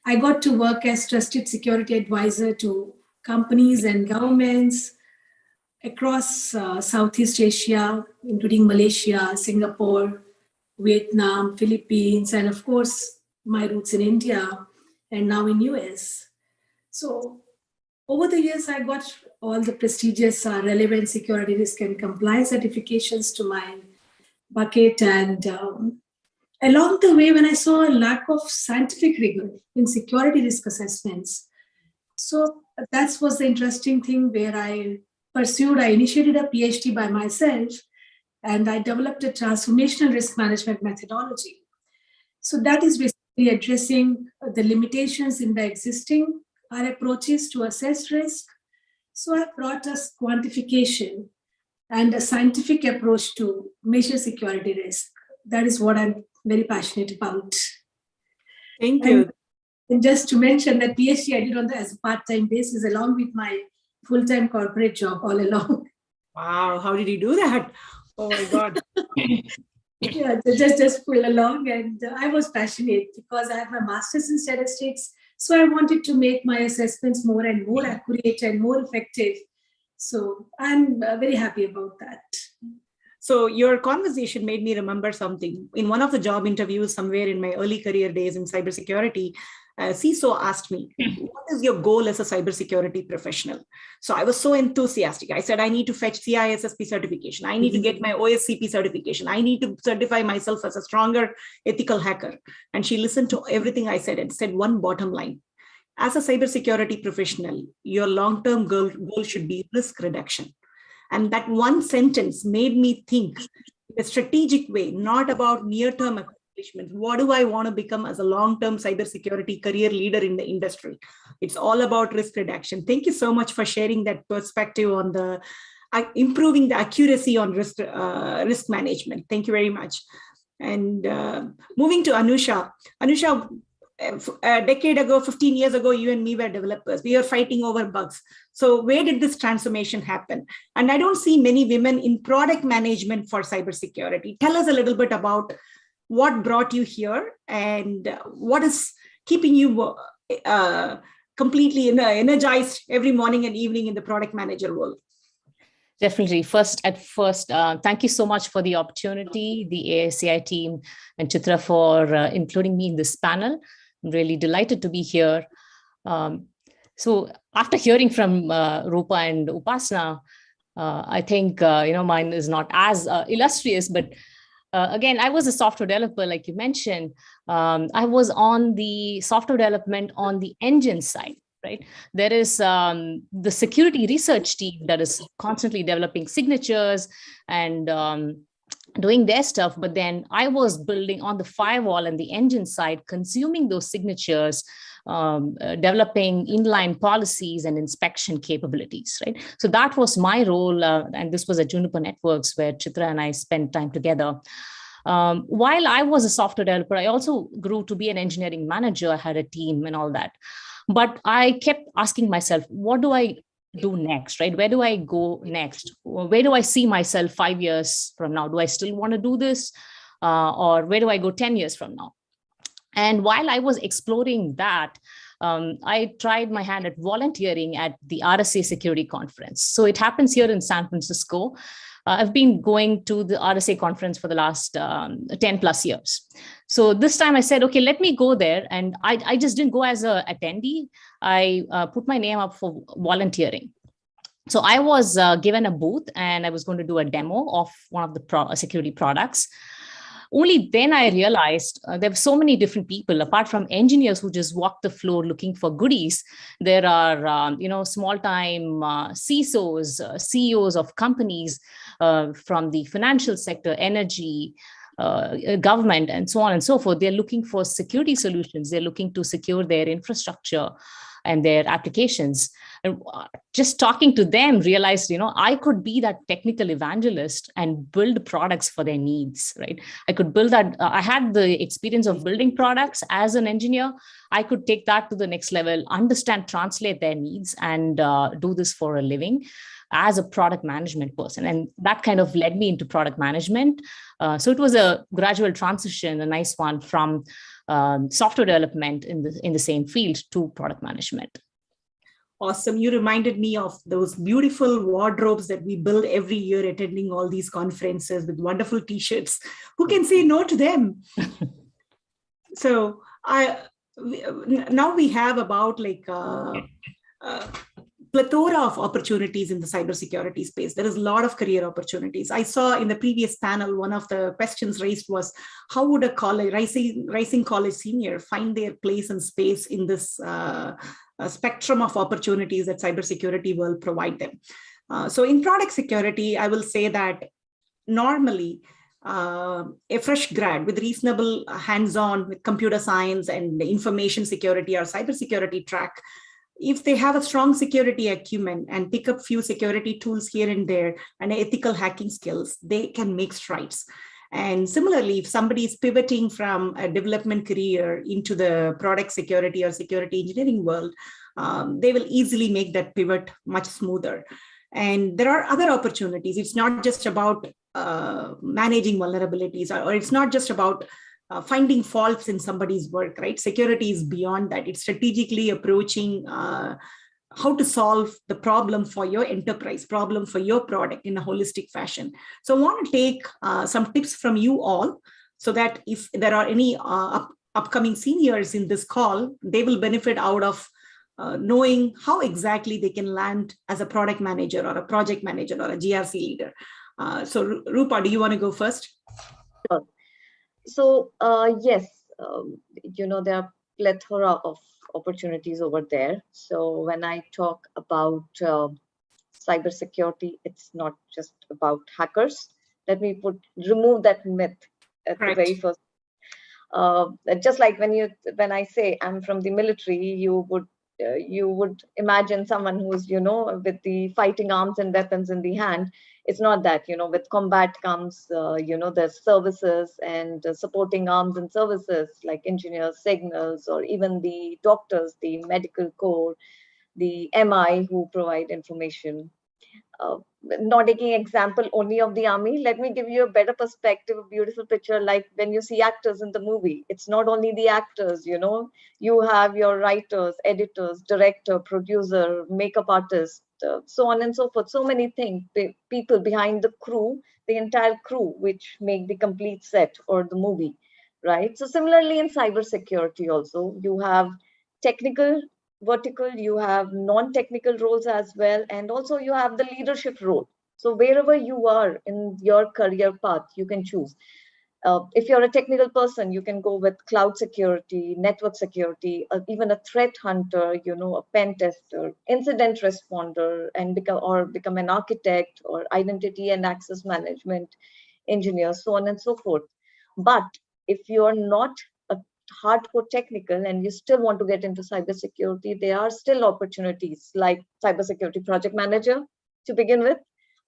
I got to work as trusted security advisor to companies and governments across Southeast Asia, including Malaysia, Singapore, Vietnam, Philippines, and of course, my roots in India and now in US. So over the years, I got all the prestigious relevant security risk and compliance certifications to my bucket. And along the way, when I saw a lack of scientific rigor in security risk assessments, so that was the interesting thing where I initiated a PhD by myself, and I developed a transformational risk management methodology. So that is basically addressing the limitations in the existing approaches to assess risk. So I brought us quantification and a scientific approach to measure security risk. That is what I'm very passionate about. Thank you. And just to mention that PhD I did as a part-time basis along with my full-time corporate job all along. Wow, how did you do that? Oh my God. Yeah, just pull along, and I was passionate because I have my master's in statistics. So I wanted to make my assessments more and more accurate and more effective. So I'm very happy about that. So your conversation made me remember something. In one of the job interviews somewhere in my early career days in cybersecurity, CISO asked me, what is your goal as a cybersecurity professional? So I was so enthusiastic. I said, I need to fetch CISSP certification. I need to get my OSCP certification. I need to certify myself as a stronger ethical hacker. And she listened to everything I said and said one bottom line. As a cybersecurity professional, your long-term goal should be risk reduction. And that one sentence made me think in a strategic way, not about near-term accomplishment. What do I want to become as a long-term cybersecurity career leader in the industry? It's all about risk reduction. Thank you so much for sharing that perspective on the improving the accuracy on risk management. Thank you very much. And moving to Anusha. Anusha, a decade ago, 15 years ago, you and me were developers. We were fighting over bugs. So where did this transformation happen? And I don't see many women in product management for cybersecurity. Tell us a little bit about what brought you here and what is keeping you completely energized every morning and evening in the product manager role. Definitely. Thank you so much for the opportunity, the ASCI team and Chitra for including me in this panel. I'm really delighted to be here. So after hearing from Rupa and Upasana, I think, mine is not as illustrious, but again, I was a software developer, like you mentioned. I was on the software development on the engine side, right? There is the security research team that is constantly developing signatures and doing their stuff. But then I was building on the firewall and the engine side, consuming those signatures, developing inline policies and inspection capabilities, right? So that was my role. And this was at Juniper Networks where Chitra and I spent time together. While I was a software developer, I also grew to be an engineering manager. I had a team and all that. But I kept asking myself, what do I do next, right? Where do I go next? Where do I see myself 5 years from now? Do I still want to do this? Or where do I go 10 years from now? And while I was exploring that, I tried my hand at volunteering at the RSA Security Conference. So it happens here in San Francisco. I've been going to the RSA conference for the last 10 plus years. So this time I said, okay, let me go there. And I just didn't go as an attendee. I put my name up for volunteering. So I was given a booth and I was going to do a demo of one of the security products. Only then I realized there were so many different people, apart from engineers who just walk the floor looking for goodies. There are, small-time CISOs, CEOs of companies from the financial sector, energy, government, and so on and so forth. They're looking for security solutions. They're looking to secure their infrastructure. and their applications. And just talking to them, realized, I could be that technical evangelist and build products for their needs, right? I could build that. I had the experience of building products as an engineer. I could take that to the next level, understand, translate their needs, and do this for a living as a product management person. And that kind of led me into product management. So it was a gradual transition, a nice one, from software development in the same field to product management. Awesome. You reminded me of those beautiful wardrobes that we build every year attending all these conferences with wonderful t-shirts. Who can say no to them? So now we have about plethora of opportunities in the cybersecurity space. There is a lot of career opportunities. I saw in the previous panel, one of the questions raised was, how would a rising college senior find their place and space in this spectrum of opportunities that cybersecurity will provide them? So in product security, I will say that normally a fresh grad with reasonable hands-on with computer science and information security or cybersecurity track, if they have a strong security acumen and pick up few security tools here and there and ethical hacking skills, they can make strides. And similarly, if somebody is pivoting from a development career into the product security or security engineering world, they will easily make that pivot much smoother. And there are other opportunities. It's not just about managing vulnerabilities, or it's not just about finding faults in somebody's work, right? Security is beyond that. It's strategically approaching how to solve the problem for your enterprise, problem for your product in a holistic fashion. So I want to take some tips from you all, so that if there are any upcoming seniors in this call, they will benefit out of knowing how exactly they can land as a product manager or a project manager or a GRC leader. So Rupa, do you want to go first? Sure. So yes, there are plethora of opportunities over there. So when I talk about cybersecurity, it's not just about hackers. Let me remove that myth at the very first. Just like when I say I'm from the military, you would imagine someone who's with the fighting arms and weapons in the hand. It's not that. With combat comes the services and supporting arms and services like engineers, signals, or even the doctors, the medical corps, the MI who provide information. Not taking example only of the army, let me give you a better perspective, a beautiful picture. Like when you see actors in the movie, it's not only the actors, you have your writers, editors, director, producer, makeup artist, so on and so forth. So many things, people behind the crew, the entire crew, which make the complete set or the movie, right? So similarly in cybersecurity also, you have technical vertical, you have non-technical roles as well, and also you have the leadership role. So wherever you are in your career path, you can choose. If you're a technical person, you can go with cloud security, network security, even a threat hunter, a pen tester, incident responder, and become an architect or identity and access management engineer, so on and so forth. But if you're not hardcore technical and you still want to get into cybersecurity, there are still opportunities like cybersecurity project manager to begin with,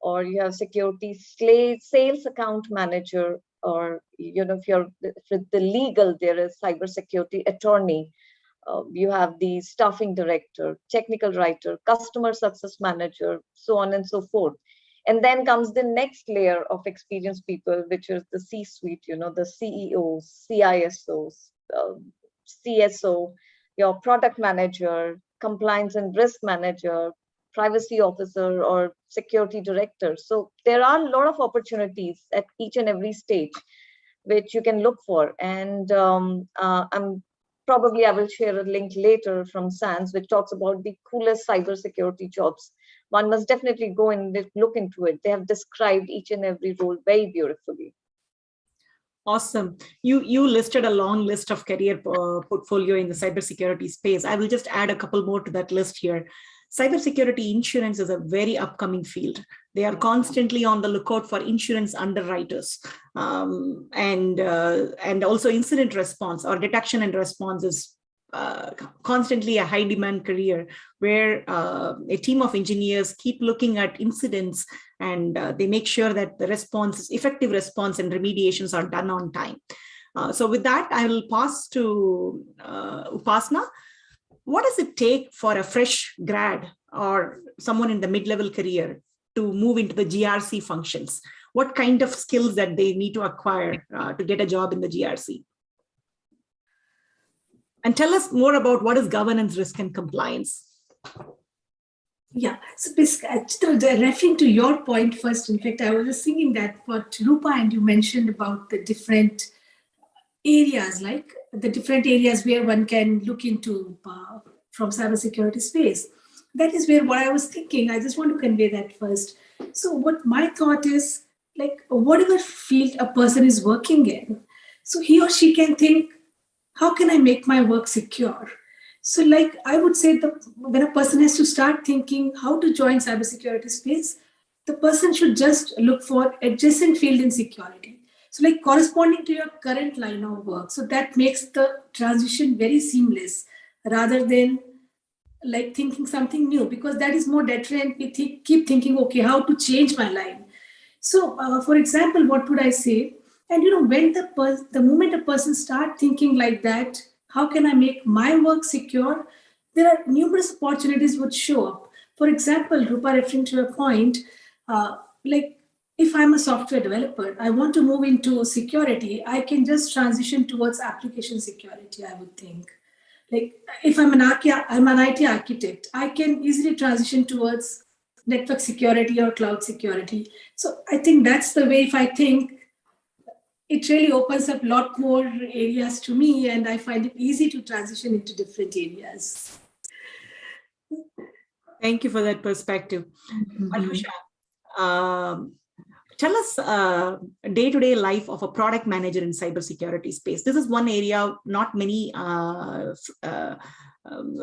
or you have security sales account manager, or if you're with the legal, there is cybersecurity attorney. You have the staffing director, technical writer, customer success manager, so on and so forth. And then comes the next layer of experienced people, which is the C-suite, the CEOs, CISOs, CSO, your product manager, compliance and risk manager, privacy officer, or security director. So there are a lot of opportunities at each and every stage, which you can look for. And I will share a link later from SANS, which talks about the coolest cybersecurity jobs. One must definitely go and look into it. They have described each and every role very beautifully. Awesome. You listed a long list of career portfolio in the cybersecurity space. I will just add a couple more to that list here. Cybersecurity insurance is a very upcoming field. They are constantly on the lookout for insurance underwriters, and also incident response or detection and response is constantly a high demand career where a team of engineers keep looking at incidents and they make sure that the effective response and remediations are done on time. So with that, I will pass to Upasna. What does it take for a fresh grad or someone in the mid-level career to move into the GRC functions? What kind of skills that they need to acquire to get a job in the GRC? And tell us more about what is governance, risk, and compliance. Yeah, so referring to your point first, in fact, I was just thinking that what Rupa and you mentioned about the different areas, like the different areas where one can look into from cybersecurity space. That is where what I was thinking. I just want to convey that first. So what my thought is, like whatever field a person is working in, so he or she can think, how can I make my work secure? So like I would say that when a person has to start thinking how to join cybersecurity space, the person should just look for adjacent field in security. So like corresponding to your current line of work. So that makes the transition very seamless rather than like thinking something new, because that is more deterrent. We keep thinking, okay, how to change my line. So for example, what would I say? And when the moment a person starts thinking like that, how can I make my work secure? There are numerous opportunities would show up. For example, Rupa, referring to your point, like if I'm a software developer, I want to move into security, I can just transition towards application security, I would think. Like if I'm an IT architect, I can easily transition towards network security or cloud security. So I think that's the way, if I think, it really opens up a lot more areas to me, and I find it easy to transition into different areas. Thank you for that perspective. Anusha, tell us day-to-day life of a product manager in cybersecurity space. This is one area not many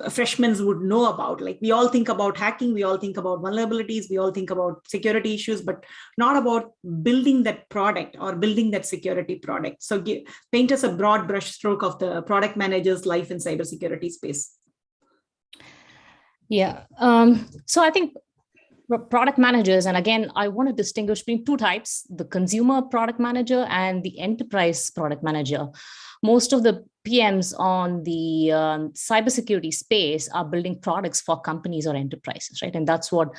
freshmen would know about. Like we all think about hacking, we all think about vulnerabilities, we all think about security issues, but not about building that product or building that security product. So paint us a broad brushstroke of the product manager's life in cybersecurity space. Yeah, so I think product managers, and again, I want to distinguish between two types, the consumer product manager and the enterprise product manager. Most of the PMs on the cybersecurity space are building products for companies or enterprises, right? And that's what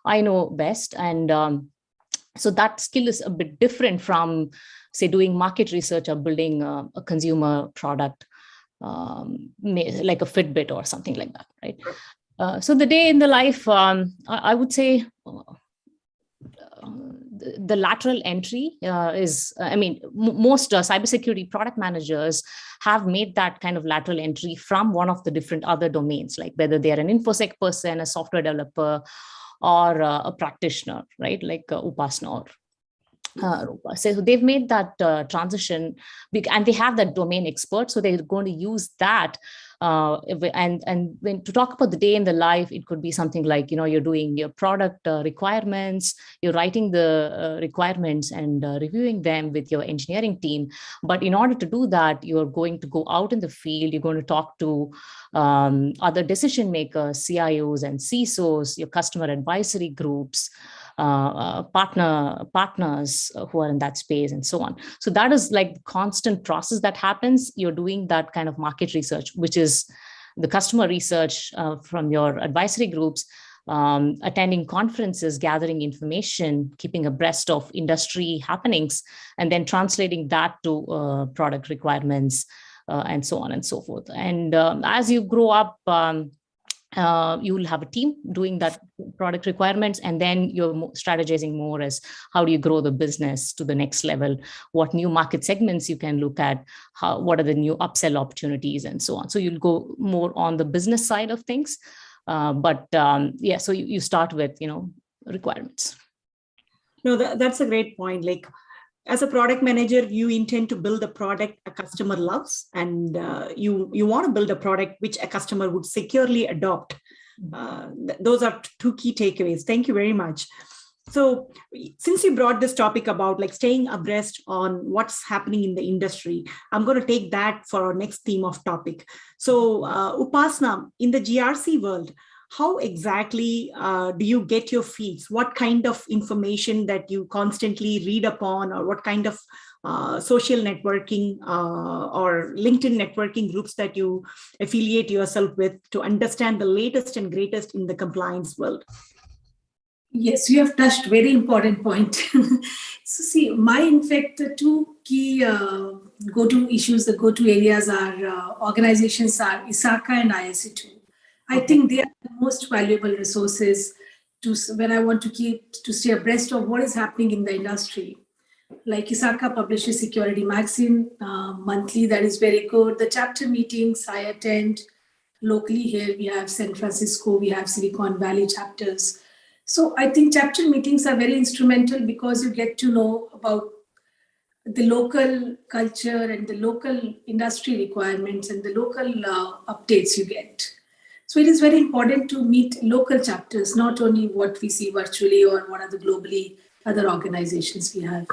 I know best. And so that skill is a bit different from, say, doing market research or building a consumer product like a Fitbit or something like that, right? So the day in the life, I would say the lateral entry is, most cybersecurity product managers have made that kind of lateral entry from one of the different other domains, like whether they're an InfoSec person, a software developer, or a practitioner, right? Like Upasna or Rupa. So they've made that transition, and they have that domain expert, so they're going to use that. And when to talk about the day in the life, it could be something like, you're doing your product requirements, you're writing the requirements and reviewing them with your engineering team. But in order to do that, you're going to go out in the field, you're going to talk to other decision makers, CIOs and CISOs, your customer advisory groups, partners who are in that space, and so on. So that is like the constant process that happens. You're doing that kind of market research, which is the customer research from your advisory groups, attending conferences, gathering information, keeping abreast of industry happenings, and then translating that to product requirements, and so on and so forth. And as you grow up, you will have a team doing that product requirements, and then you're strategizing more as how do you grow the business to the next level, what new market segments you can look at, what are the new upsell opportunities, and so on. So you'll go more on the business side of things. Yeah, so you start with, requirements. No, that's a great point. Like, as a product manager, you intend to build a product a customer loves, and you want to build a product which a customer would securely adopt. Those are two key takeaways. Thank you very much. So since you brought this topic about like staying abreast on what's happening in the industry, I'm going to take that for our next theme of topic. So Upasna, in the GRC world, how exactly do you get your feeds? What kind of information that you constantly read upon, or what kind of social networking or LinkedIn networking groups that you affiliate yourself with to understand the latest and greatest in the compliance world? Yes, you have touched very important point. So see, in fact, the two key go-to issues, the go-to areas are organizations are ISACA and ISC2. I think they are the most valuable resources when I want to stay abreast of what is happening in the industry. Like ISACA publishes Security Magazine monthly, that is very good. The chapter meetings I attend locally here, we have San Francisco, we have Silicon Valley chapters. So I think chapter meetings are very instrumental because you get to know about the local culture and the local industry requirements and the local updates you get. So it is very important to meet local chapters, not only what we see virtually or what are the globally other organizations we have.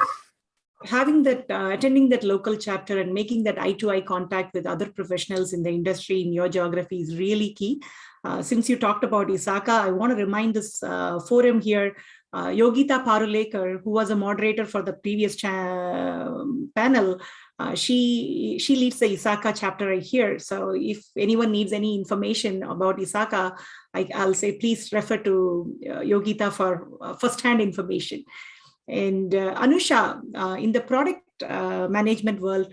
Having that, attending that local chapter and making that eye-to-eye contact with other professionals in the industry in your geography is really key. Since you talked about ISACA, I want to remind this forum here, Yogita Parulekar, who was a moderator for the previous panel, she leads the ISACA chapter right here. So if anyone needs any information about ISACA, I'll say please refer to Yogita for first-hand information. And Anusha, in the product management world,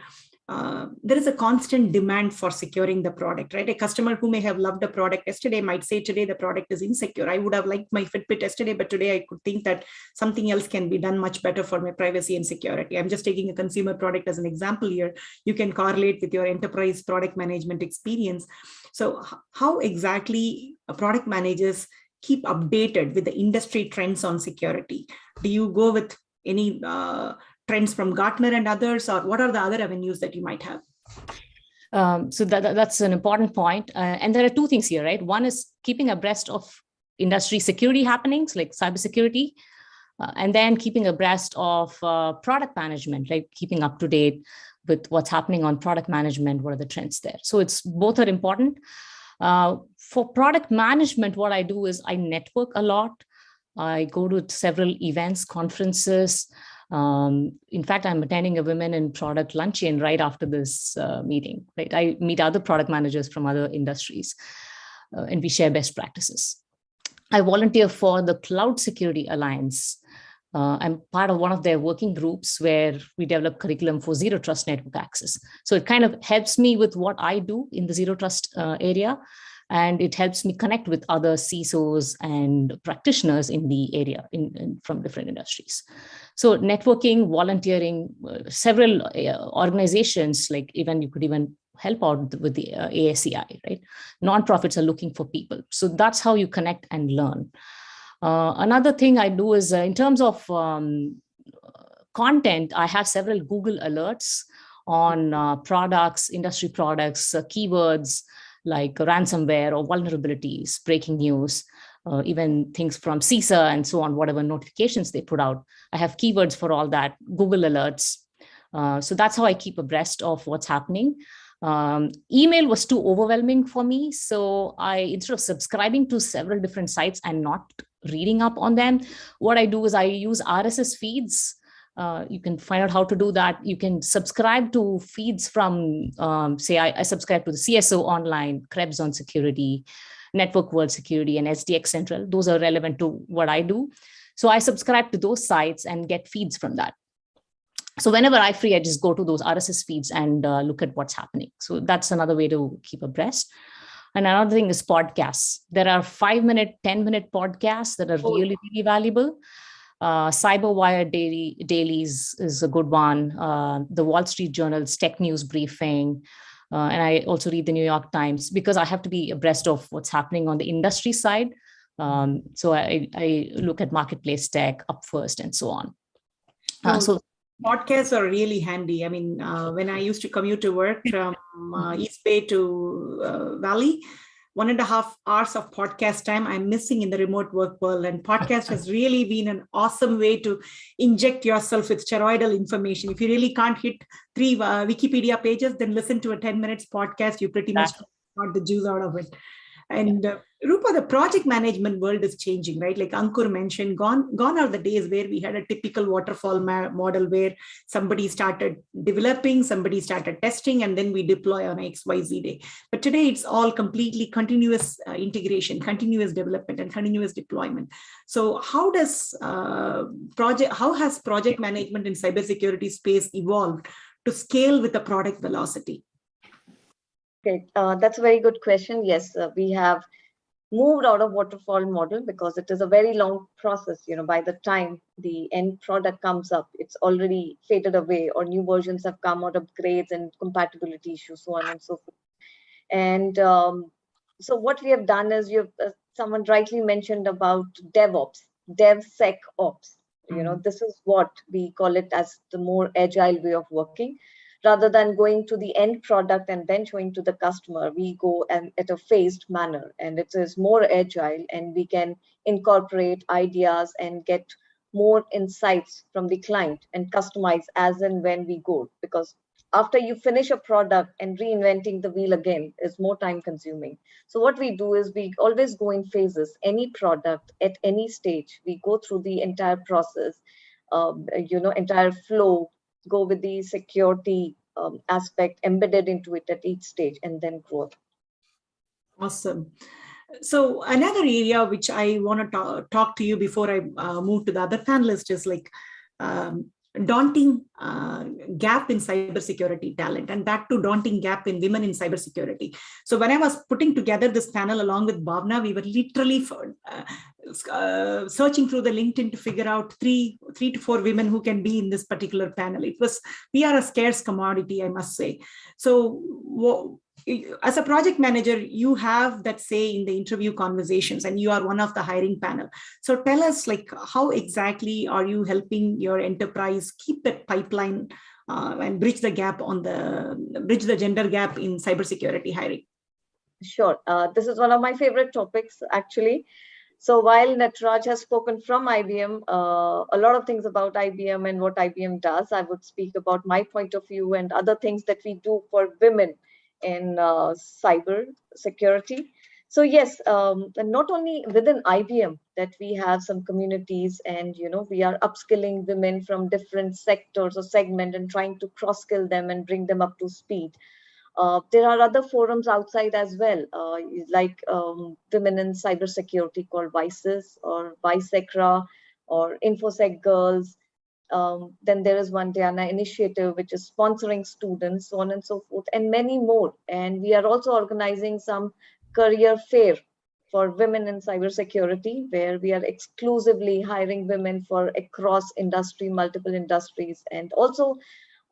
there is a constant demand for securing the product, right? A customer who may have loved a product yesterday might say today the product is insecure. I would have liked my Fitbit yesterday, but today I could think that something else can be done much better for my privacy and security. I'm just taking a consumer product as an example here. You can correlate with your enterprise product management experience. So how exactly product managers keep updated with the industry trends on security? Do you go with any trends from Gartner and others, or what are the other avenues that you might have? So that's an important point. And there are two things here, right? One is keeping abreast of industry security happenings like cybersecurity, and then keeping abreast of product management, like keeping up to date with what's happening on product management, what are the trends there. So it's both are important. For product management, what I do is I network a lot. I go to several events, conferences. In fact, I'm attending a Women in Product luncheon right after this meeting. Right, I meet other product managers from other industries, and we share best practices. I volunteer for the Cloud Security Alliance. I'm part of one of their working groups where we develop curriculum for zero trust network access. So it kind of helps me with what I do in the zero trust area. And it helps me connect with other CISOs and practitioners in the area from different industries. So networking, volunteering, several organizations, like even you could even help out with the ASCI, right? Nonprofits are looking for people. So that's how you connect and learn. Another thing I do is in terms of content, I have several Google alerts on products, industry products, keywords, like ransomware or vulnerabilities, breaking news, even things from CISA and so on, whatever notifications they put out. I have keywords for all that, Google alerts. So that's how I keep abreast of what's happening. Email was too overwhelming for me. So instead of subscribing to several different sites and not reading up on them, what I do is I use RSS feeds. You can find out how to do that. You can subscribe to feeds from, say, I subscribe to the CSO Online, Krebs on Security, Network World Security, and SDX Central. Those are relevant to what I do. So I subscribe to those sites and get feeds from that. So whenever I'm free, I just go to those RSS feeds and look at what's happening. So that's another way to keep abreast. And another thing is podcasts. There are 5-minute, 10-minute podcasts that are really, really valuable. Cyberwire Dailies is a good one. The Wall Street Journal's Tech News Briefing. And I also read the New York Times because I have to be abreast of what's happening on the industry side. So I look at Marketplace Tech, Up First, and so on. So podcasts are really handy. I mean, when I used to commute to work from East Bay to Valley, 1.5 hours of podcast time I'm missing in the remote work world. And podcast has really been an awesome way to inject yourself with steroidal information. If you really can't hit 3 Wikipedia pages, then listen to a 10 minutes podcast. You pretty much got the juice out of it. And Rupa, the project management world is changing, right? Like Ankur mentioned, gone are the days where we had a typical waterfall model where somebody started developing, somebody started testing, and then we deploy on XYZ day. But today it's all completely continuous integration, continuous development, and continuous deployment. So how has project management in cybersecurity space evolved to scale with the product velocity? Okay, that's a very good question. Yes, we have moved out of waterfall model because it is a very long process. By the time the end product comes up, it's already faded away, or new versions have come out, upgrades and compatibility issues, so on and so forth. And so what we have done is, someone rightly mentioned about DevOps, DevSecOps. This is what we call it as the more agile way of working. Rather than going to the end product and then showing to the customer, we go at a phased manner, and it is more agile, and we can incorporate ideas and get more insights from the client and customize as and when we go. Because after you finish a product, and reinventing the wheel again is more time consuming. So what we do is we always go in phases. Any product at any stage, we go through the entire process, entire flow, go with the security aspect embedded into it at each stage, and then growth. Awesome. So another area which I want to talk to you before I move to the other panelists is like daunting gap in cybersecurity talent, and that too daunting gap in women in cybersecurity. So when I was putting together this panel along with Bhavna, we were literally searching through the LinkedIn to figure out three to four women who can be in this particular panel. We are a scarce commodity, I must say. So as a project manager, you have that say in the interview conversations, and you are one of the hiring panel. So tell us, like, how exactly are you helping your enterprise keep that pipeline and bridge the gender gap in cybersecurity hiring? Sure. This is one of my favorite topics, actually. So while Nataraj has spoken from IBM, a lot of things about IBM and what IBM does, I would speak about my point of view and other things that we do for women in cyber security. So yes, not only within IBM that we have some communities, and we are upskilling women from different sectors or segment and trying to cross-skill them and bring them up to speed. There are other forums outside as well, like Women in Cybersecurity called VICES or VICECRA or InfoSec Girls. Then there is one Diana initiative, which is sponsoring students, so on and so forth, and many more. And we are also organizing some career fair for women in cybersecurity, where we are exclusively hiring women for across industry, multiple industries, and also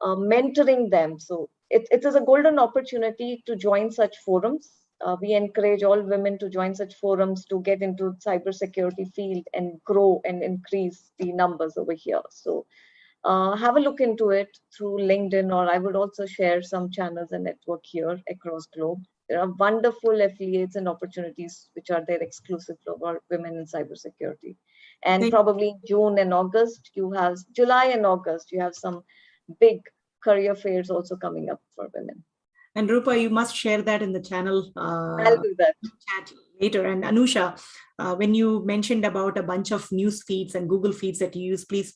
mentoring them. So it is a golden opportunity to join such forums. We encourage all women to join such forums to get into cybersecurity field and grow and increase the numbers over here. So have a look into it through LinkedIn, or I would also share some channels and network here across globe. There are wonderful affiliates and opportunities which are there exclusive for women in cybersecurity. And probably June and August, July and August, you have some big career fairs also coming up for women. And Rupa, you must share that in the channel. I'll do that. Chat later. And Anusha, when you mentioned about a bunch of news feeds and Google feeds that you use, please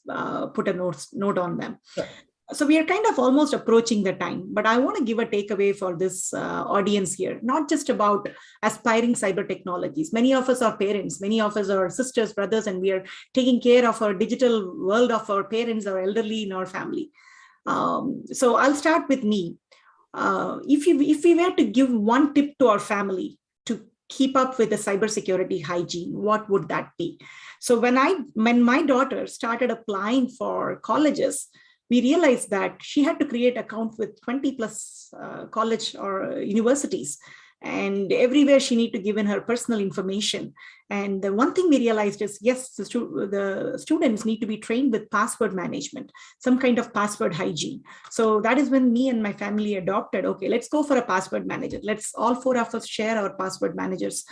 put a note on them. Sure. So we are kind of almost approaching the time, but I want to give a takeaway for this audience here, not just about aspiring cyber technologies. Many of us are parents, many of us are sisters, brothers, and we are taking care of our digital world of our parents or elderly in our family. So I'll start with me. If we were to give one tip to our family to keep up with the cybersecurity hygiene, what would that be? So when my daughter started applying for colleges, we realized that she had to create accounts with 20 plus college or universities. and everywhere she need to give in her personal information. And the one thing we realized is, yes, the students need to be trained with password management, some kind of password hygiene. So that is when me and my family adopted, okay, let's go for a password manager. Let's all four of us share our password managers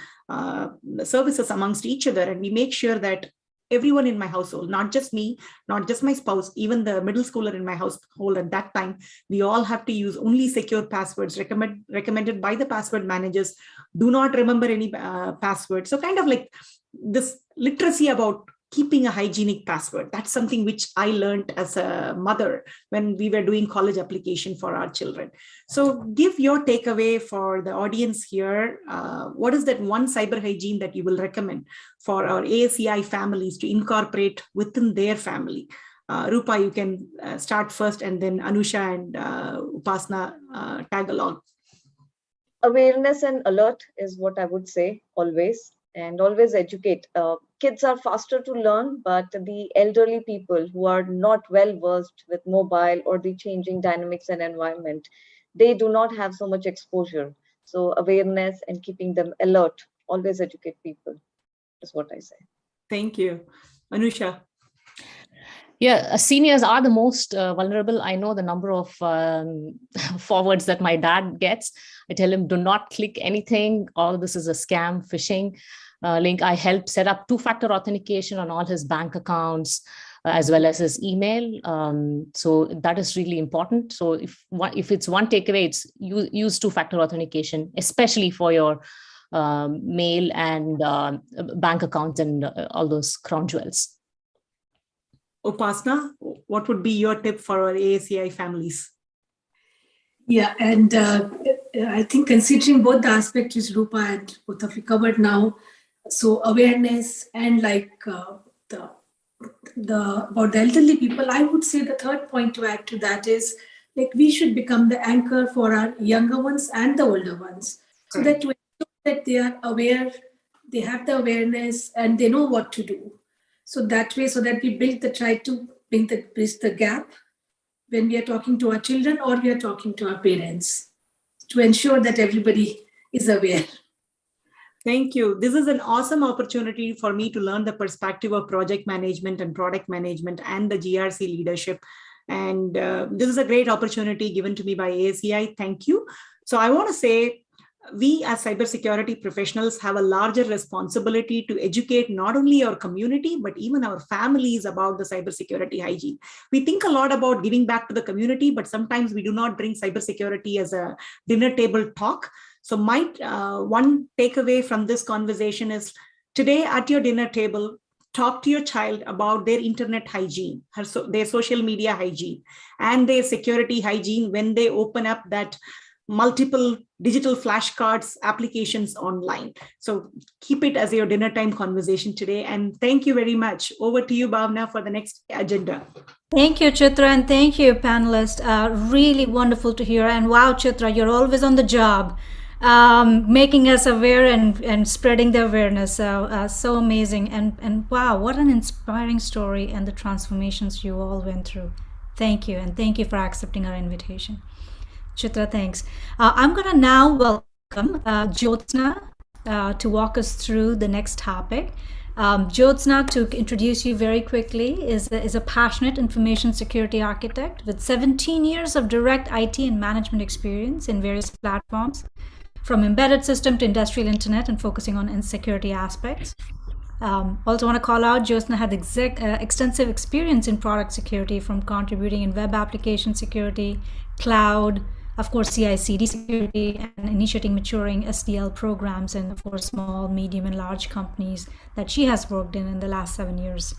services amongst each other. And we make sure that everyone in my household, not just me, not just my spouse, even the middle schooler in my household at that time, we all have to use only secure passwords recommended by the password managers. Do not remember any passwords. So kind of like this literacy about keeping a hygienic password. That's something which I learned as a mother when we were doing college application for our children. So give your takeaway for the audience here. What is that one cyber hygiene that you will recommend for our ASEI families to incorporate within their family? Rupa, you can start first, and then Anusha and Upasna tag along. Awareness and alert is what I would say always, and always educate. Kids are faster to learn, but the elderly people who are not well versed with mobile or the changing dynamics and environment, they do not have so much exposure. So awareness and keeping them alert, always educate people is what I say. Thank you. Anusha. Yeah, seniors are the most vulnerable. I know the number of forwards that my dad gets. I tell him, do not click anything. All this is a scam, phishing link. I help set up two-factor authentication on all his bank accounts, as well as his email. So that is really important. So if it's one takeaway, it's use two-factor authentication, especially for your mail and bank accounts and all those crown jewels. Upasna, what would be your tip for our ASEI families? Yeah, and I think considering both the aspects which Rupa and both of you covered now, so awareness and like about the elderly people, I would say the third point to add to that is like we should become the anchor for our younger ones and the older ones, so that to ensure that they are aware, they have the awareness and they know what to do. So that way, so that we try to bridge the gap when we are talking to our children or we are talking to our parents, to ensure that everybody is aware. Thank you. This is an awesome opportunity for me to learn the perspective of project management and product management and the GRC leadership. And this is a great opportunity given to me by ASEI. Thank you. So I want to say, we as cybersecurity professionals have a larger responsibility to educate not only our community, but even our families about the cybersecurity hygiene. We think a lot about giving back to the community, but sometimes we do not bring cybersecurity as a dinner table talk. So my one takeaway from this conversation is, today at your dinner table, talk to your child about their internet hygiene, their social media hygiene, and their security hygiene when they open up that multiple digital flashcards applications online. So keep it as your dinner time conversation today. And thank you very much. Over to you, Bhavna, for the next agenda. Thank you, Chitra, and thank you, panelists. Really wonderful to hear. And wow, Chitra, you're always on the job, making us aware and spreading the awareness. So amazing. And wow, what an inspiring story and the transformations you all went through. Thank you. And thank you for accepting our invitation. Chitra, thanks. I'm going to now welcome Jyotsna to walk us through the next topic. Jyotsna, to introduce you very quickly, is a passionate information security architect with 17 years of direct IT and management experience in various platforms, from embedded system to industrial internet, and focusing on security aspects. Also want to call out, Jyotsna had extensive experience in product security, from contributing in web application security, cloud, of course, CI/CD security, and initiating maturing SDL programs in, of course, small, medium, and large companies that she has worked in the last 7 years.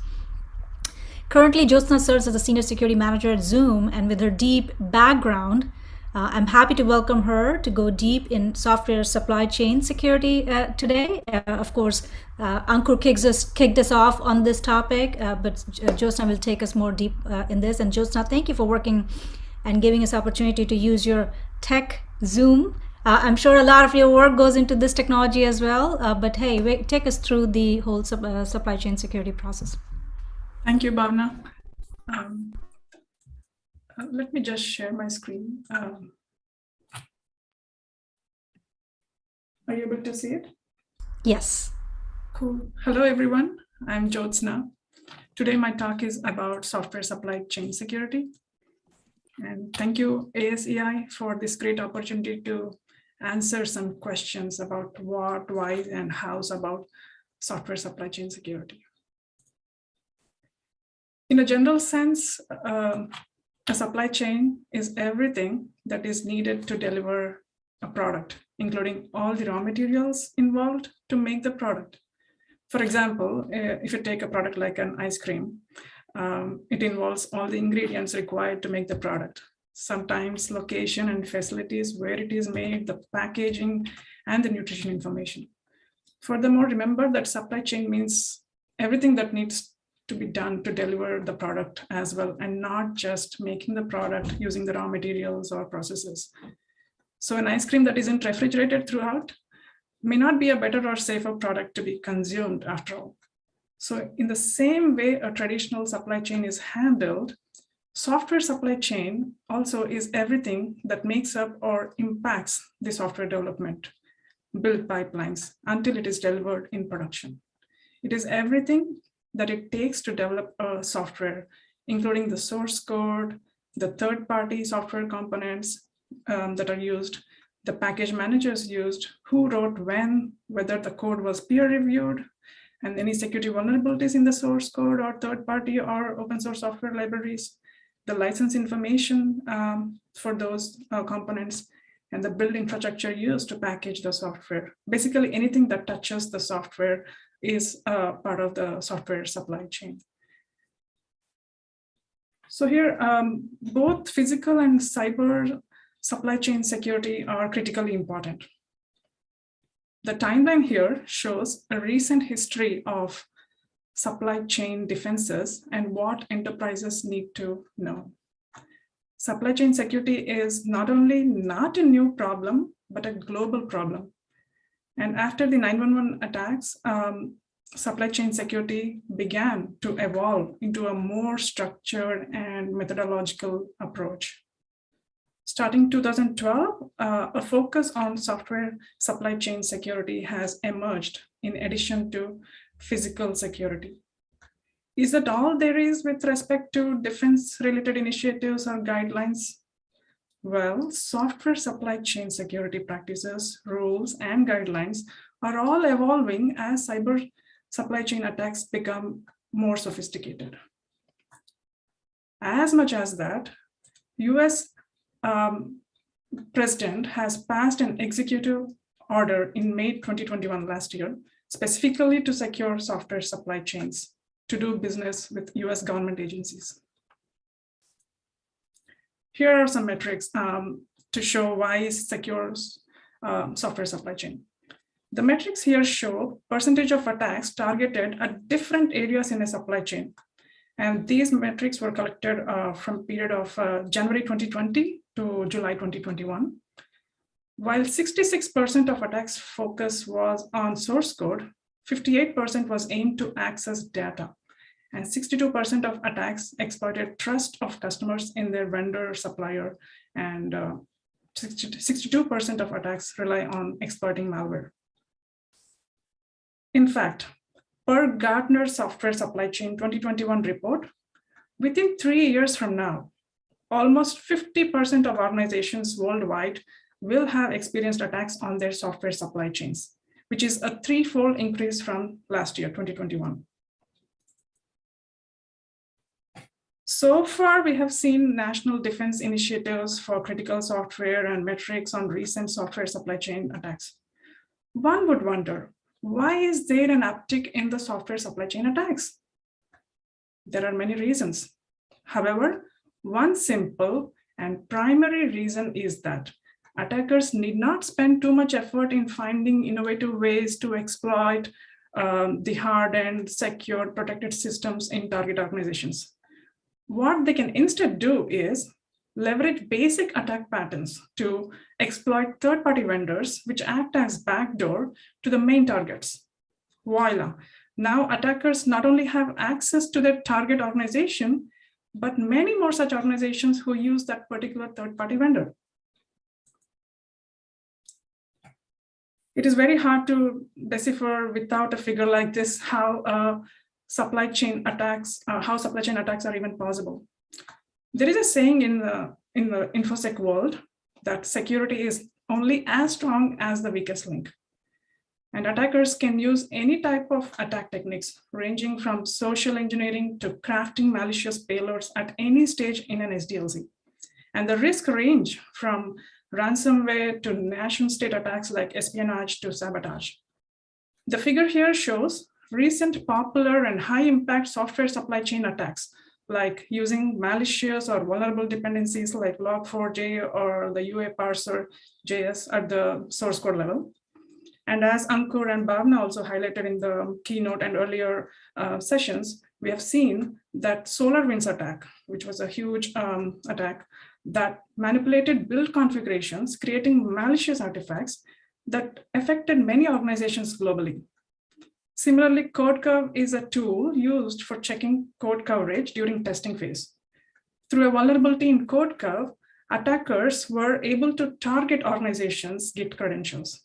Currently, Jyotsna serves as a senior security manager at Zoom, and with her deep background, I'm happy to welcome her to go deep in software supply chain security today. Of course, Ankur kicked us off on this topic, but Jyotsna will take us more deep in this. And Jyotsna, thank you for working and giving us opportunity to use your tech Zoom. I'm sure a lot of your work goes into this technology as well, but hey, take us through the whole supply chain security process. Thank you, Bhavna. Let me just share my screen. Are you able to see it? Yes. Cool. Hello, everyone. I'm Jyotsna. Today, my talk is about software supply chain security. And thank you, ASEI, for this great opportunity to answer some questions about what, why, and how's about software supply chain security. In a general sense, a supply chain is everything that is needed to deliver a product, including all the raw materials involved to make the product. For example, if you take a product like an ice cream, it involves all the ingredients required to make the product. Sometimes location and facilities where it is made, the packaging, and the nutrition information. Furthermore, remember that supply chain means everything that needs to be done to deliver the product as well, and not just making the product using the raw materials or processes. So an ice cream that isn't refrigerated throughout may not be a better or safer product to be consumed after all. So in the same way a traditional supply chain is handled, software supply chain also is everything that makes up or impacts the software development, build pipelines until it is delivered in production. It is everything that it takes to develop a software, including the source code, the third-party software components that are used, the package managers used, who wrote when, whether the code was peer-reviewed, and any security vulnerabilities in the source code or third-party or open source software libraries, the license information for those components, and the build infrastructure used to package the software. Basically, anything that touches the software is part of the software supply chain. So here, both physical and cyber supply chain security are critically important. The timeline here shows a recent history of supply chain defenses and what enterprises need to know. Supply chain security is not only not a new problem, but a global problem. And after the 9/11 attacks, supply chain security began to evolve into a more structured and methodological approach. Starting 2012, a focus on software supply chain security has emerged in addition to physical security. Is that all there is with respect to defense-related initiatives or guidelines? Well, software supply chain security practices, rules, and guidelines are all evolving as cyber supply chain attacks become more sophisticated. As much as that, US President has passed an executive order in May 2021 last year, specifically to secure software supply chains to do business with US government agencies. Here are some metrics to show why secure software supply chain. The metrics here show percentage of attacks targeted at different areas in a supply chain. And these metrics were collected from period of January 2020 to July 2021. While 66% of attacks focus was on source code, 58% was aimed to access data. And 62% of attacks exploited trust of customers in their vendor supplier, and 62% of attacks rely on exploiting malware. In fact, per Gartner Software Supply Chain 2021 report, within 3 years from now, almost 50% of organizations worldwide will have experienced attacks on their software supply chains, which is a 3-fold increase from last year, 2021. So far, we have seen national defense initiatives for critical software and metrics on recent software supply chain attacks. One would wonder, why is there an uptick in the software supply chain attacks? There are many reasons. However, one simple and primary reason is that attackers need not spend too much effort in finding innovative ways to exploit the hardened, secure, protected systems in target organizations. What they can instead do is leverage basic attack patterns to exploit third-party vendors, which act as backdoor to the main targets. Voila! Now attackers not only have access to their target organization, but many more such organizations who use that particular third-party vendor. It is very hard to decipher without a figure like this how supply chain attacks are even possible. There is a saying in the InfoSec world that security is only as strong as the weakest link. And attackers can use any type of attack techniques, ranging from social engineering to crafting malicious payloads at any stage in an SDLC. And the risk range from ransomware to nation-state attacks like espionage to sabotage. The figure here shows recent popular and high-impact software supply chain attacks, like using malicious or vulnerable dependencies like log4j or the UA parser JS at the source code level. And as Ankur and Bhavna also highlighted in the keynote and earlier sessions, we have seen that SolarWinds attack, which was a huge attack that manipulated build configurations, creating malicious artifacts that affected many organizations globally. Similarly, CodeCurve is a tool used for checking code coverage during testing phase. Through a vulnerability in CodeCurve, attackers were able to target organizations' Git credentials.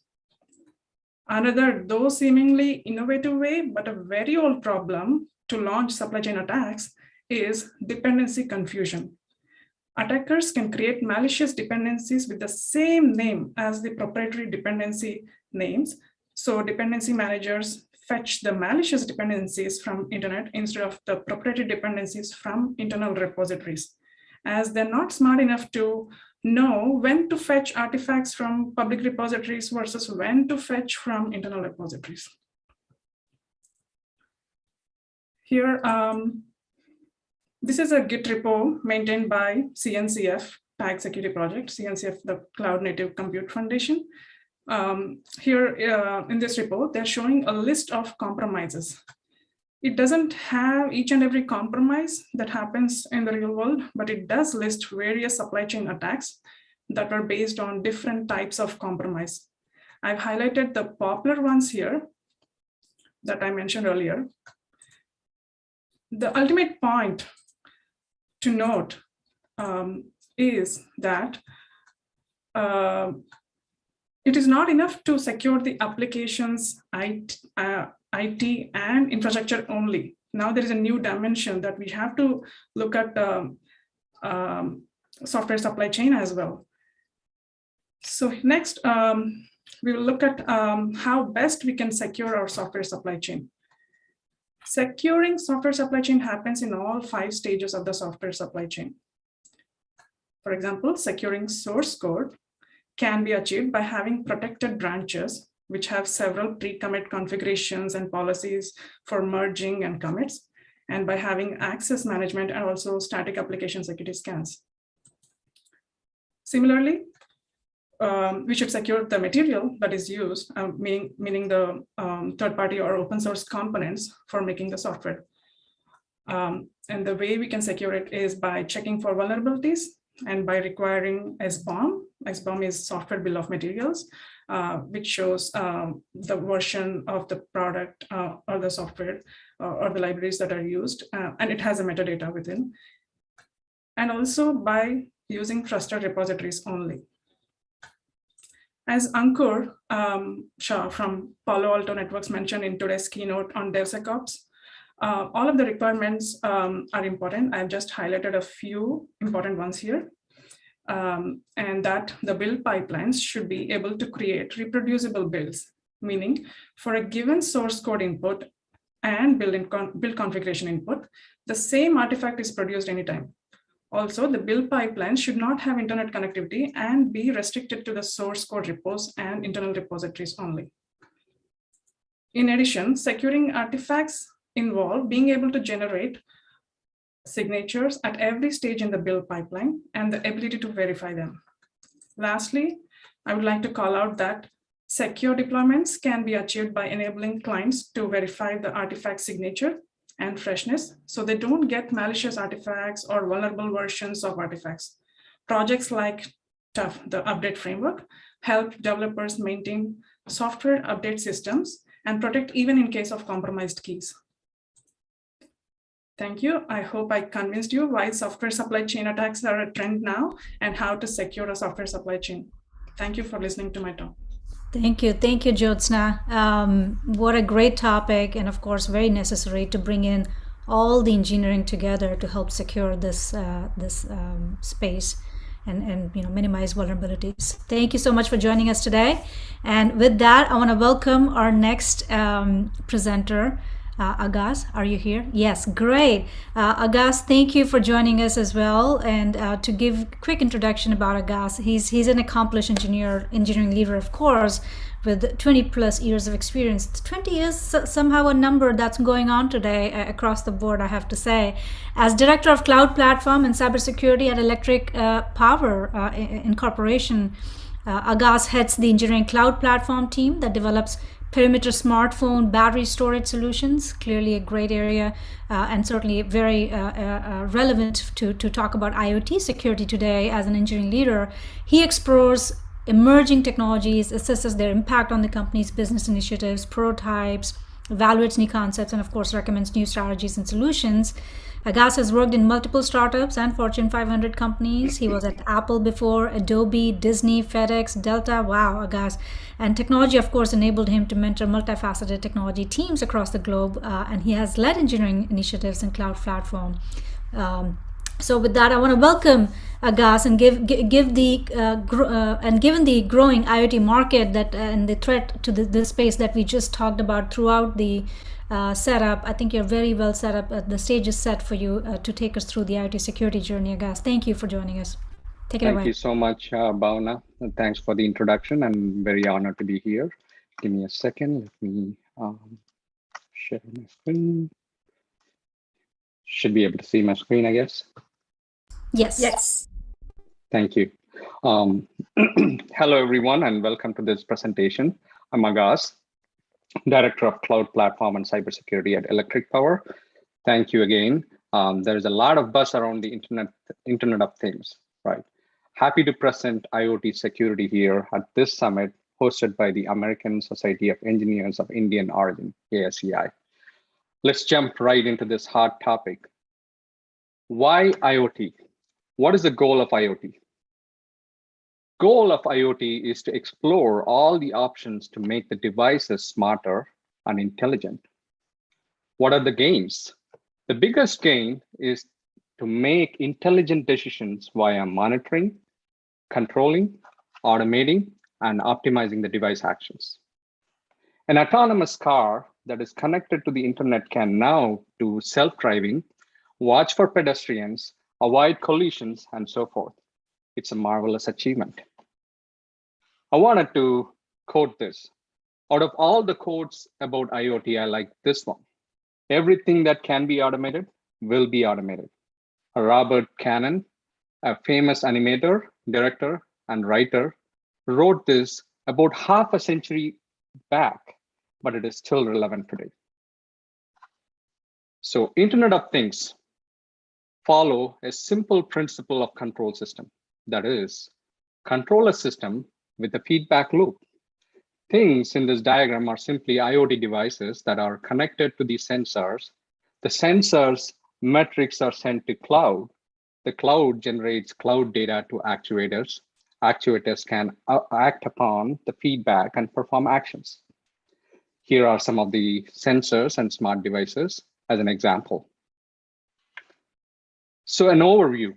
Another, though seemingly innovative way, but a very old problem to launch supply chain attacks is dependency confusion. Attackers can create malicious dependencies with the same name as the proprietary dependency names. So dependency managers fetch the malicious dependencies from internet instead of the proprietary dependencies from internal repositories, as they're not smart enough to know when to fetch artifacts from public repositories versus when to fetch from internal repositories. Here, this is a Git repo maintained by CNCF, Tag Security Project, CNCF, the Cloud Native Compute Foundation. Here in this report, they're showing a list of compromises. It doesn't have each and every compromise that happens in the real world, but it does list various supply chain attacks that are based on different types of compromise. I've highlighted the popular ones here that I mentioned earlier. The ultimate point to note is that it is not enough to secure the applications, IT and infrastructure only. Now there is a new dimension that we have to look at software supply chain as well. So next, we will look at how best we can secure our software supply chain. Securing software supply chain happens in all 5 stages of the software supply chain. For example, securing source code can be achieved by having protected branches, which have several pre-commit configurations and policies for merging and commits, and by having access management and also static application security scans. Similarly, we should secure the material that is used, meaning the third-party or open source components for making the software. And the way we can secure it is by checking for vulnerabilities and by requiring SBOM. SBOM is software bill of materials, which shows the version of the product or the software or the libraries that are used, and it has a metadata within. And also by using trusted repositories only. As Ankur Shah from Palo Alto Networks mentioned in today's keynote on DevSecOps, all of the requirements are important. I've just highlighted a few important ones here. And that the build pipelines should be able to create reproducible builds, meaning for a given source code input and build configuration input, the same artifact is produced anytime. Also, the build pipeline should not have internet connectivity and be restricted to the source code repos and internal repositories only. In addition, securing artifacts involve being able to generate signatures at every stage in the build pipeline and the ability to verify them. Lastly, I would like to call out that secure deployments can be achieved by enabling clients to verify the artifact signature and freshness, so they don't get malicious artifacts or vulnerable versions of artifacts. Projects like TUF, the update framework, help developers maintain software update systems and protect even in case of compromised keys. Thank you. I hope I convinced you why software supply chain attacks are a trend now and how to secure a software supply chain. Thank you for listening to my talk. Thank you, Jyotsna. What a great topic, and of course, very necessary to bring in all the engineering together to help secure this space and minimize vulnerabilities. Thank you so much for joining us today. And with that, I want to welcome our next presenter. Agas, are you here? Yes, great. Agas, thank you for joining us as well. And to give a quick introduction about Agas, he's an accomplished engineering leader, of course, with 20 plus years of experience. 20 is somehow a number that's going on today across the board, I have to say. As Director of Cloud Platform and Cybersecurity at Electric Power Incorporation, Agas heads the engineering cloud platform team that develops perimeter smartphone battery storage solutions. Clearly a great area and certainly very relevant to talk about IoT security today. As an engineering leader, he explores emerging technologies, assesses their impact on the company's business initiatives, prototypes, evaluates new concepts, and of course recommends new strategies and solutions. Agas has worked in multiple startups and Fortune 500 companies. He was at Apple before, Adobe, Disney, FedEx, Delta. Wow, Agas. And technology, of course, enabled him to mentor multifaceted technology teams across the globe. And he has led engineering initiatives in cloud platform. So with that, I want to welcome Agas and give the and given the growing IoT market that and the threat to the space that we just talked about throughout the setup, I think you're very well set up. The stage is set for you to take us through the IoT security journey, Agas. Thank you for joining us. Take it away. Thank you so much, Bhavna. And thanks for the introduction. I'm very honored to be here. Give me a second. Let me share my screen. Should be able to see my screen, I guess. Yes. Thank you. Hello, everyone, and welcome to this presentation. I'm Agas, Director of Cloud Platform and Cybersecurity at Electric Power. Thank you again. There's a lot of buzz around the Internet of Things, right? Happy to present IoT security here at this summit hosted by the American Society of Engineers of Indian Origin, ASEI. Let's jump right into this hot topic. Why IoT? What is the goal of IoT? Goal of IoT is to explore all the options to make the devices smarter and intelligent. What are the gains? The biggest gain is to make intelligent decisions via monitoring, controlling, automating, and optimizing the device actions. An autonomous car that is connected to the internet can now do self-driving, watch for pedestrians, avoid collisions, and so forth. It's a marvelous achievement. I wanted to quote this. Out of all the quotes about IoT, I like this one. Everything that can be automated will be automated. Robert Cannon, a famous animator, director, and writer, wrote this about half a century back, but it is still relevant today. So Internet of Things follow a simple principle of control system. That is, control a system with a feedback loop. Things in this diagram are simply IoT devices that are connected to the sensors. The sensors metrics are sent to cloud. The cloud generates cloud data to actuators. Actuators can act upon the feedback and perform actions. Here are some of the sensors and smart devices as an example. So an overview.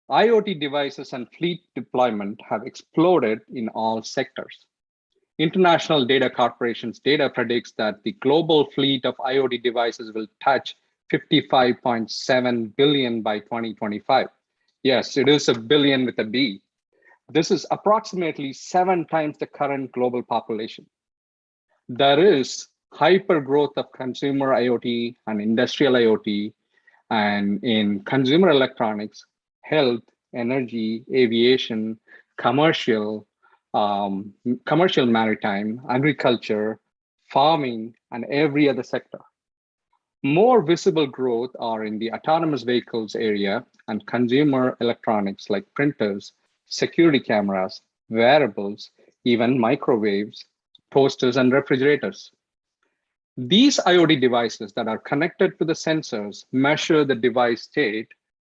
IoT devices and fleet deployment have exploded in all sectors. International Data Corporation's data predicts that the global fleet of IoT devices will touch 55.7 billion by 2025. Yes, it is a billion with a B. This is approximately 7 times the current global population. There is hyper growth of consumer IoT and industrial IoT, and in consumer electronics, health, energy, aviation, commercial maritime, agriculture, farming, and every other sector. More visible growth are in the autonomous vehicles area and consumer electronics like printers, security cameras, wearables, even microwaves, toasters, and refrigerators. These IoT devices that are connected to the sensors measure the device state,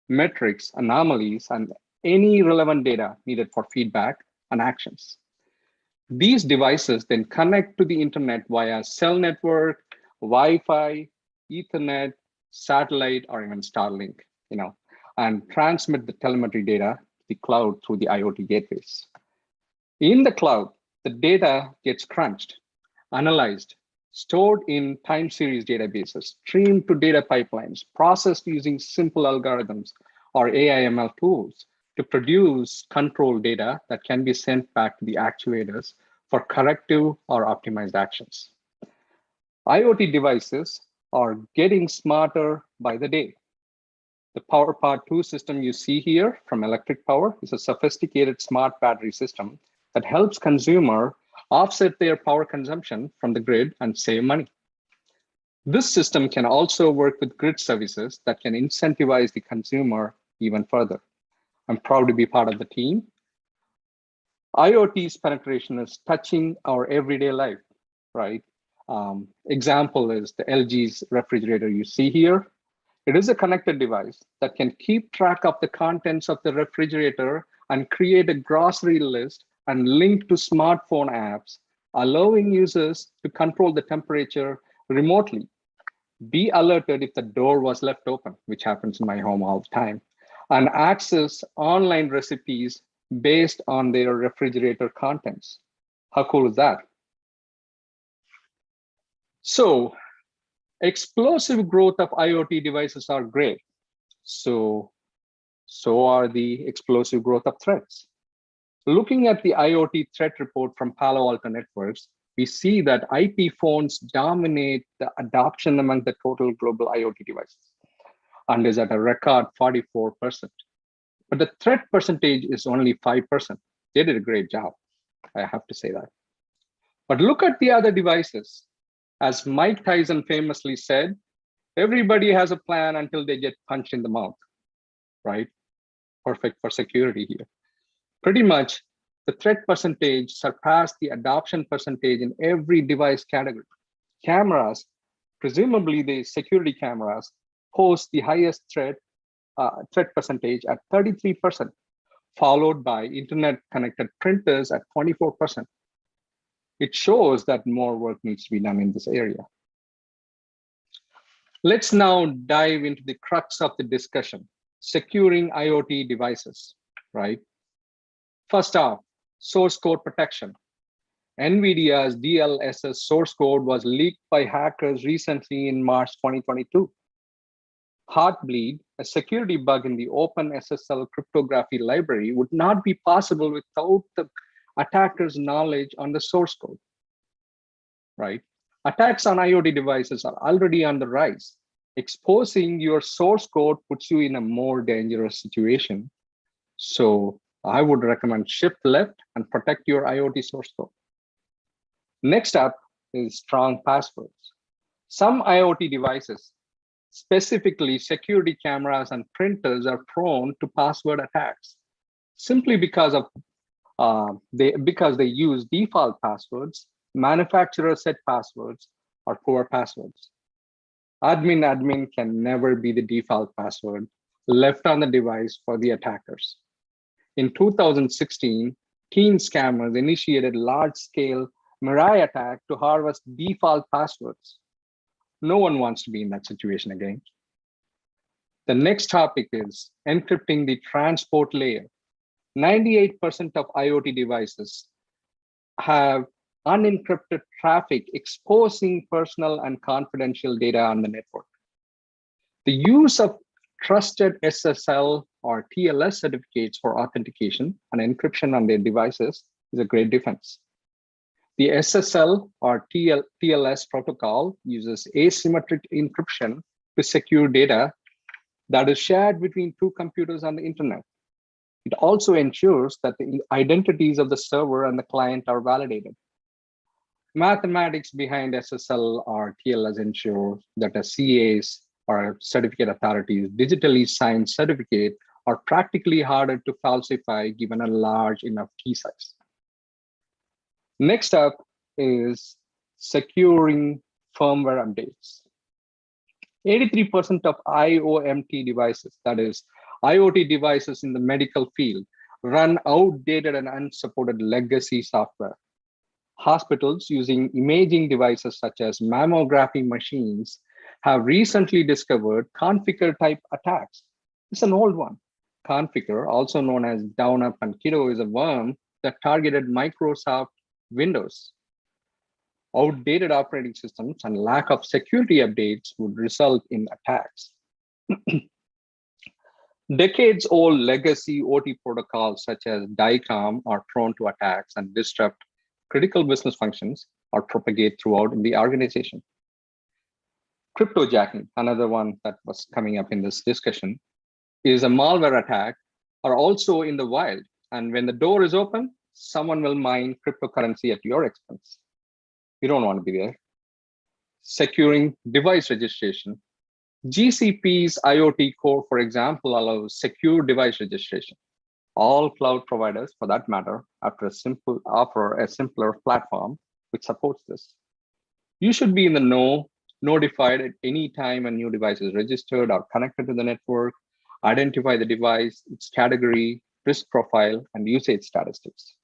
metrics, anomalies, and any relevant data needed for feedback and actions. These devices then connect to the internet via cell network, Wi-Fi, Ethernet, satellite, or even Starlink, and transmit the telemetry data to the cloud through the IoT gateways. In the cloud, the data gets crunched, analyzed, stored in time series databases, streamed to data pipelines, processed using simple algorithms or AI/ML tools to produce control data that can be sent back to the actuators for corrective or optimized actions. IoT devices are getting smarter by the day. The PowerPod 2 system you see here from Electric Power is a sophisticated smart battery system that helps consumer offset their power consumption from the grid and save money. This system can also work with grid services that can incentivize the consumer even further. I'm proud to be part of the team. IoT's penetration is touching our everyday life, right? Example is the LG's refrigerator you see here. It is a connected device that can keep track of the contents of the refrigerator and create a grocery list and link to smartphone apps, allowing users to control the temperature remotely, be alerted if the door was left open, which happens in my home all the time, and access online recipes based on their refrigerator contents. How cool is that? So, explosive growth of IoT devices are great. So are the explosive growth of threats. Looking at the IoT threat report from Palo Alto Networks, we see that IP phones dominate the adoption among the total global IoT devices and is at a record 44%. But the threat percentage is only 5%. They did a great job, I have to say that. But look at the other devices. As Mike Tyson famously said, everybody has a plan until they get punched in the mouth, right? Perfect for security here. Pretty much, the threat percentage surpassed the adoption percentage in every device category. Cameras, presumably the security cameras, pose the highest threat percentage at 33%, followed by internet-connected printers at 24%. It shows that more work needs to be done in this area. Let's now dive into the crux of the discussion, securing IoT devices, right? First off, source code protection. NVIDIA's DLSS source code was leaked by hackers recently in March 2022. Heartbleed, a security bug in the OpenSSL cryptography library, would not be possible without the attacker's knowledge on the source code, right? Attacks on IoT devices are already on the rise. Exposing your source code puts you in a more dangerous situation. So I would recommend shift left and protect your IoT source code. Next up is strong passwords. Some IoT devices, specifically security cameras and printers, are prone to password attacks simply because they use default passwords, manufacturer set passwords, or poor passwords. Admin can never be the default password left on the device for the attackers. In 2016, teen scammers initiated large-scale Mirai attack to harvest default passwords. No one wants to be in that situation again. The next topic is encrypting the transport layer. 98% of IoT devices have unencrypted traffic exposing personal and confidential data on the network. The use of trusted SSL or TLS certificates for authentication and encryption on their devices is a great defense. The SSL or TLS protocol uses asymmetric encryption to secure data that is shared between two computers on the internet. It also ensures that the identities of the server and the client are validated. Mathematics behind SSL or TLS ensure that a CA's or certificate authority's digitally signed certificate are practically harder to falsify given a large enough key size. Next up is securing firmware updates. 83% of IoMT devices, that is IoT devices in the medical field, run outdated and unsupported legacy software. Hospitals using imaging devices such as mammography machines have recently discovered configure type attacks. It's an old one. Configure, also known as Down Up and Kiddo, is a worm that targeted Microsoft Windows. Outdated operating systems and lack of security updates would result in attacks. Decades-old legacy OT protocols such as DICOM are prone to attacks and disrupt critical business functions or propagate throughout the organization. Cryptojacking, another one that was coming up in this discussion, is a malware attack, are also in the wild. And when the door is open, someone will mine cryptocurrency at your expense. You don't want to be there. Securing device registration. GCP's IoT core, for example, allows secure device registration. All cloud providers, for that matter, offer a simpler platform which supports this. You should be in the know, notified at any time a new device is registered or connected to the network, identify the device, its category, risk profile, and usage statistics.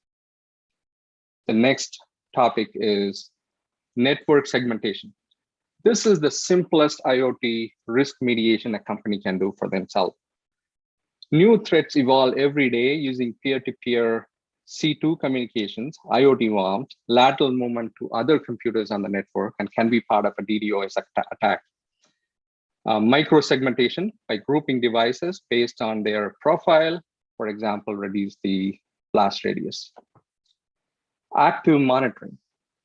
The next topic is network segmentation. This is the simplest IoT risk mediation a company can do for themselves. New threats evolve every day using peer-to-peer C2 communications, IoT worms, lateral movement to other computers on the network, and can be part of a DDoS attack. Micro-segmentation by grouping devices based on their profile, for example, reduce the blast radius. Active monitoring.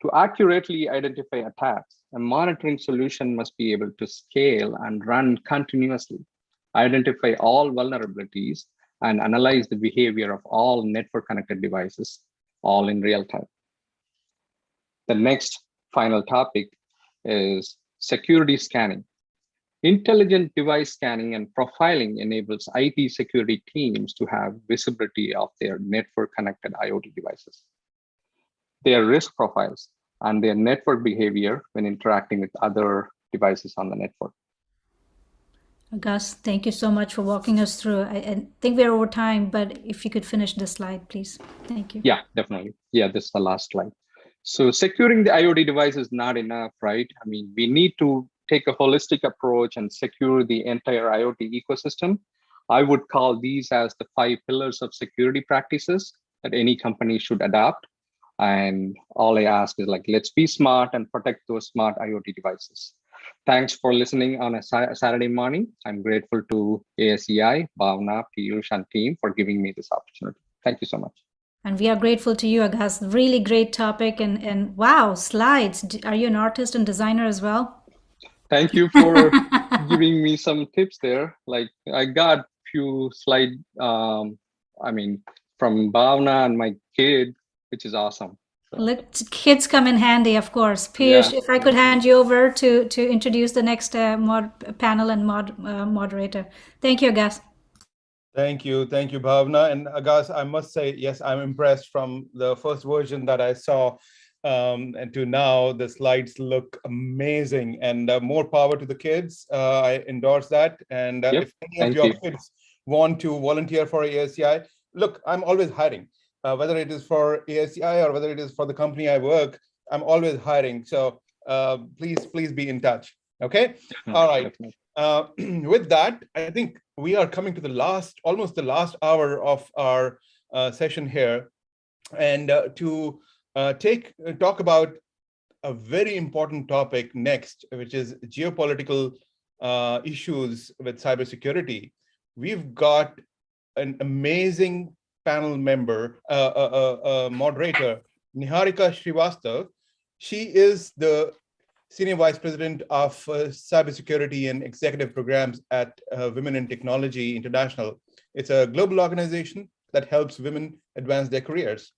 To accurately identify attacks, a monitoring solution must be able to scale and run continuously, identify all vulnerabilities, and analyze the behavior of all network-connected devices, all in real time. The next final topic is security scanning. Intelligent device scanning and profiling enables IT security teams to have visibility of their network-connected IoT devices, their risk profiles, and their network behavior when interacting with other devices on the network. Gus, thank you so much for walking us through. I think we're over time, but if you could finish this slide, please. Thank you. Yeah, definitely. Yeah, this is the last slide. So securing the IoT device is not enough, right? I mean, we need to take a holistic approach and secure the entire IoT ecosystem. I would call these as the 5 pillars of security practices that any company should adopt. And all I ask is, like, let's be smart and protect those smart IoT devices. Thanks for listening on a Saturday morning. I'm grateful to ASEI, Bhavna, Piyush, and team for giving me this opportunity. Thank you so much. And we are grateful to you, Agas. Really great topic. And wow, slides. Are you an artist and designer as well? Thank you for giving me some tips there. Like, I got few slide, I mean, from Bhavna and my kid, which is awesome. So. Let kids come in handy, of course. Piyush, if I could hand you over to introduce the next panel and moderator. Thank you, Agas. Thank you, Bhavna. And Agas, I must say, yes, I'm impressed from the first version that I saw and to now. The slides look amazing, and more power to the kids. I endorse that. And if any of your kids want to volunteer for ASEI, look, I'm always hiring. Whether it is for ASEI or whether it is for the company I work, I'm always hiring. So please be in touch. Okay. All right. With that, I think we are coming to almost the last hour of our session here, and to talk about a very important topic next, which is geopolitical issues with cybersecurity. We've got an amazing panel member, moderator, Niharika Srivastav. She is the Senior Vice President of Cybersecurity and Executive Programs at Women in Technology International. It's a global organization that helps women advance their careers.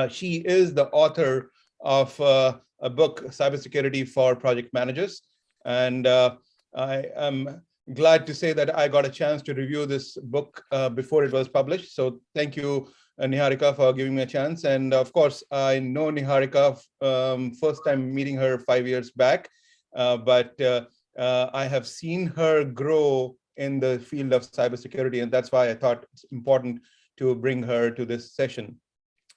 She is the author of a book, Cybersecurity for Project Managers. And I am glad to say that I got a chance to review this book before it was published. So thank you, Niharika, for giving me a chance. And of course, I know Niharika first time meeting her 5 years back, but I have seen her grow in the field of cybersecurity, and that's why I thought it's important to bring her to this session.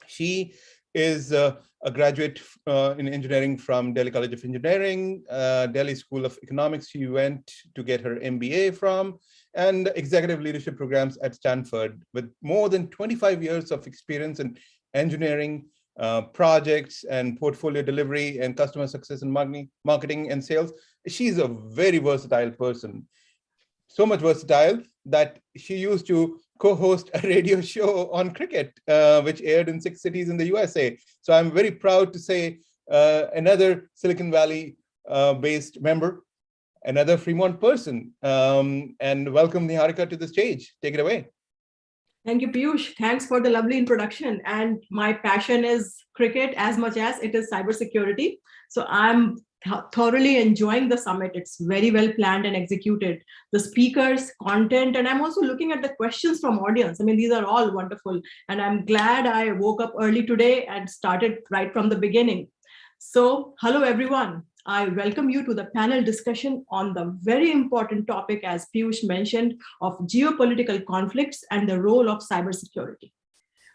She is a graduate in engineering from Delhi College of Engineering, Delhi School of Economics. She went to get her MBA from, and executive leadership programs at Stanford, with more than 25 years of experience in engineering, projects and portfolio delivery and customer success and marketing and sales. She's a very versatile person. So much versatile that she used to co-host a radio show on cricket, which aired in 6 cities in the USA. So I'm very proud to say another Silicon Valley based member, another Fremont person, and welcome Niharika to the stage. Take it away. Thank you, Piyush. Thanks for the lovely introduction. And my passion is cricket as much as it is cybersecurity. So I'm thoroughly enjoying the summit. It's very well planned and executed. The speakers, content, and I'm also looking at the questions from audience. I mean, these are all wonderful. And I'm glad I woke up early today and started right from the beginning. So hello, everyone. I welcome you to the panel discussion on the very important topic, as Piyush mentioned, of geopolitical conflicts and the role of cybersecurity.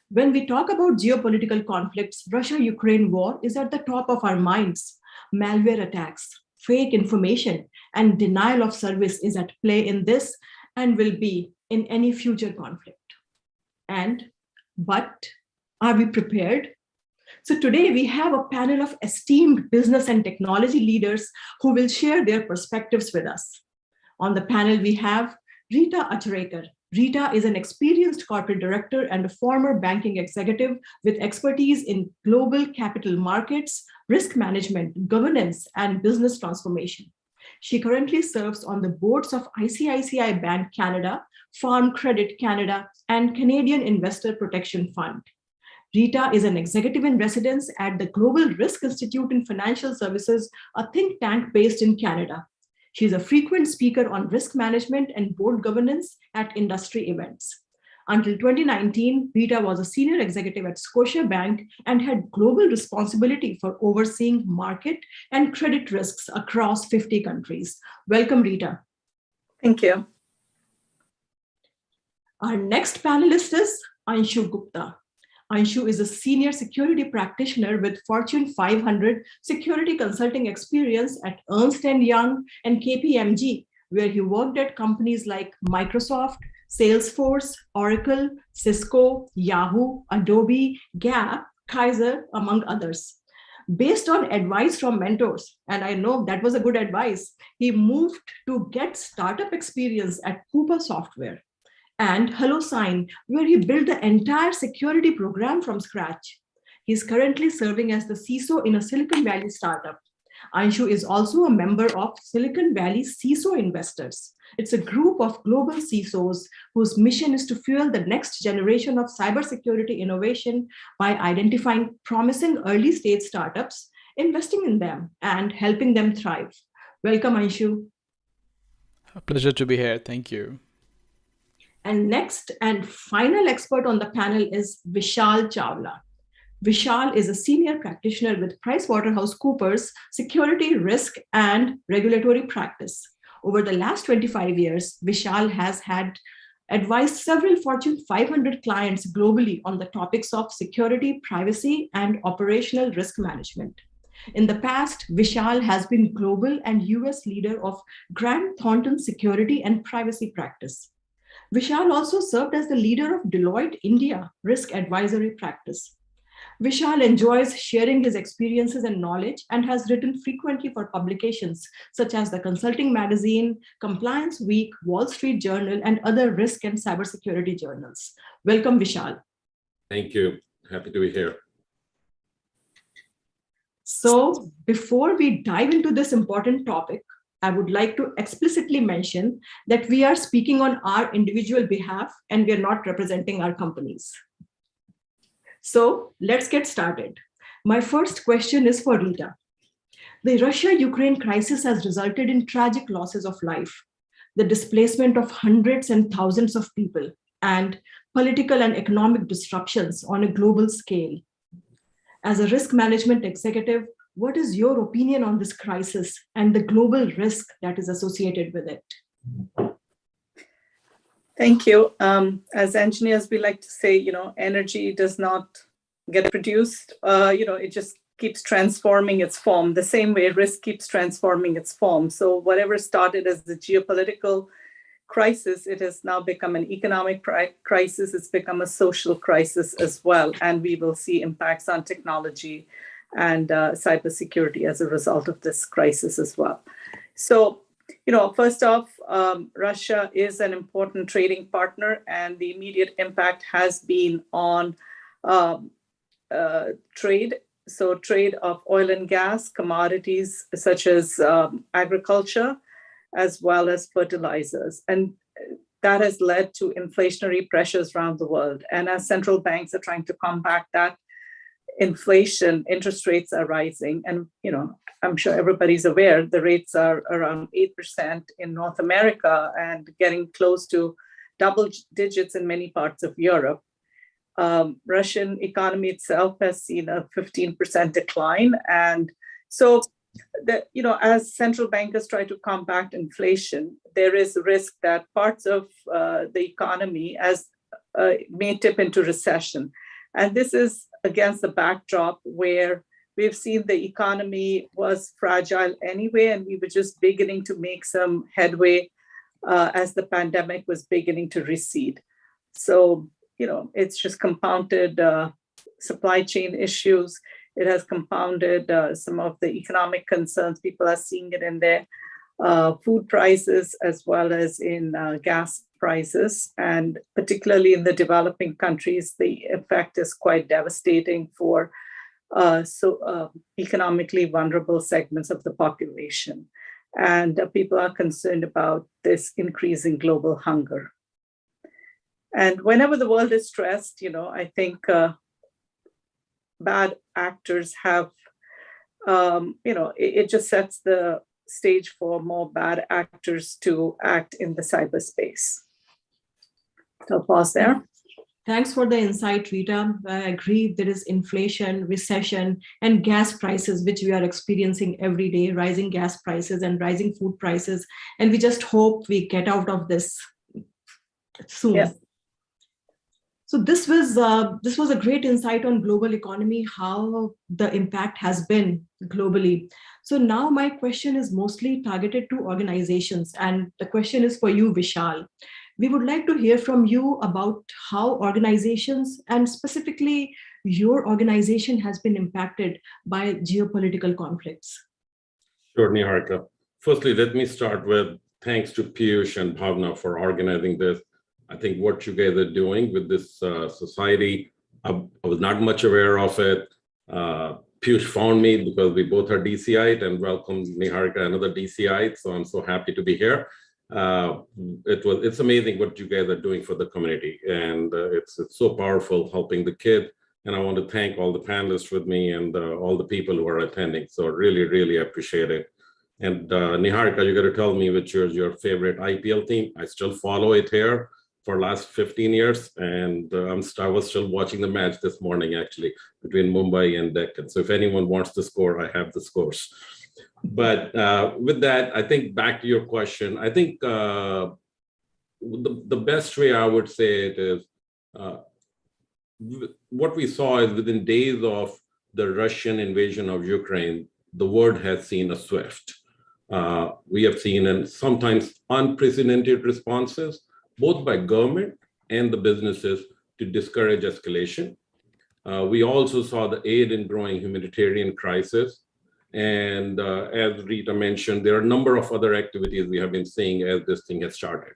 When we talk about geopolitical conflicts, Russia-Ukraine war is at the top of our minds. Malware attacks, fake information, and denial of service is at play in this and will be in any future conflict. But are we prepared? So today we have a panel of esteemed business and technology leaders who will share their perspectives with us. On the panel, we have Rita Acharekar. Rita is an experienced corporate director and a former banking executive with expertise in global capital markets, risk management, governance, and business transformation. She currently serves on the boards of ICICI Bank Canada, Farm Credit Canada, and Canadian Investor Protection Fund. Rita is an executive in residence at the Global Risk Institute in Financial Services, a think tank based in Canada. She is a frequent speaker on risk management and board governance at industry events. Until 2019, Rita was a senior executive at Scotiabank and had global responsibility for overseeing market and credit risks across 50 countries. Welcome, Rita. Thank you. Our next panelist is Anshu Gupta. Anshu is a senior security practitioner with Fortune 500 security consulting experience at Ernst & Young and KPMG, where he worked at companies like Microsoft, Salesforce, Oracle, Cisco, Yahoo, Adobe, Gap, Kaiser, among others. Based on advice from mentors, and I know that was a good advice, he moved to get startup experience at Coupa Software and HelloSign, where he built the entire security program from scratch. He's currently serving as the CISO in a Silicon Valley startup. Anshu is also a member of Silicon Valley CISO Investors. It's a group of global CISOs whose mission is to fuel the next generation of cybersecurity innovation by identifying promising early stage startups, investing in them, and helping them thrive. Welcome, Anshu. A pleasure to be here. Thank you. And next and final expert on the panel is Vishal Chawla. Vishal is a senior practitioner with PricewaterhouseCoopers Security, Risk, and Regulatory Practice. Over the last 25 years, Vishal has advised several Fortune 500 clients globally on the topics of security, privacy, and operational risk management. In the past, Vishal has been global and US leader of Grant Thornton Security and Privacy Practice. Vishal also served as the leader of Deloitte India Risk Advisory Practice. Vishal enjoys sharing his experiences and knowledge and has written frequently for publications such as the Consulting Magazine, Compliance Week, Wall Street Journal, and other risk and cybersecurity journals. Welcome, Vishal. Thank you. Happy to be here. So before we dive into this important topic, I would like to explicitly mention that we are speaking on our individual behalf and we are not representing our companies. So let's get started. My first question is for Rita. The Russia-Ukraine crisis has resulted in tragic losses of life, the displacement of hundreds and thousands of people, and political and economic disruptions on a global scale. As a risk management executive, what is your opinion on this crisis and the global risk that is associated with it? Thank you. As engineers, we like to say, energy does not get produced, it just keeps transforming its form, the same way risk keeps transforming its form. So whatever started as the geopolitical crisis, it has now become an economic crisis. It's become a social crisis as well. And we will see impacts on technology and cybersecurity as a result of this crisis as well. So, first off, Russia is an important trading partner, and the immediate impact has been on trade. So trade of oil and gas, commodities such as agriculture, as well as fertilizers. And that has led to inflationary pressures around the world. And as central banks are trying to combat that inflation, interest rates are rising. And, I'm sure everybody's aware the rates are around 8% in North America and getting close to double digits in many parts of Europe. Russian economy itself has seen a 15% decline. And so, as central bankers try to combat inflation, there is a risk that parts of the economy may tip into recession. And this is against the backdrop where we've seen the economy was fragile anyway, and we were just beginning to make some headway as the pandemic was beginning to recede. So, it's just compounded supply chain issues. It has compounded some of the economic concerns. People are seeing it in their food prices as well as in gas prices. And particularly in the developing countries, the effect is quite devastating for economically vulnerable segments of the population. And people are concerned about this increasing global hunger. And whenever the world is stressed, I think bad actors have, it just sets the stage for more bad actors to act in the cyberspace. So I'll pause there. Thanks for the insight, Rita. I agree there is inflation, recession, and gas prices, which we are experiencing every day, rising gas prices and rising food prices. And we just hope we get out of this soon. Yeah. So this was a great insight on global economy, how the impact has been globally. So now my question is mostly targeted to organizations. And the question is for you, Vishal. We would like to hear from you about how organizations and specifically your organization has been impacted by geopolitical conflicts. Sure, Niharika. Firstly, let me start with thanks to Piyush and Bhavna for organizing this. I think what you guys are doing with this society, I was not much aware of it. Piyush found me because we both are DCite, and welcome Niharika, another DCite. So I'm so happy to be here. It's amazing what you guys are doing for the community, and it's so powerful helping the kid. And I want to thank all the panelists with me and all the people who are attending. So really, really appreciate it. And Niharika, you got to tell me which is your favorite IPL team. I still follow it here for last 15 years, and I was still watching the match this morning actually between Mumbai and Deccan. So if anyone wants the score, I have the scores. But with that, I think back to your question, I think the best way I would say it is, what we saw is within days of the Russian invasion of Ukraine, the world has seen a swift. We have seen sometimes unprecedented responses, both by government and the businesses, to discourage escalation. We also saw the aid in growing humanitarian crisis. And as Rita mentioned, there are a number of other activities we have been seeing as this thing has started.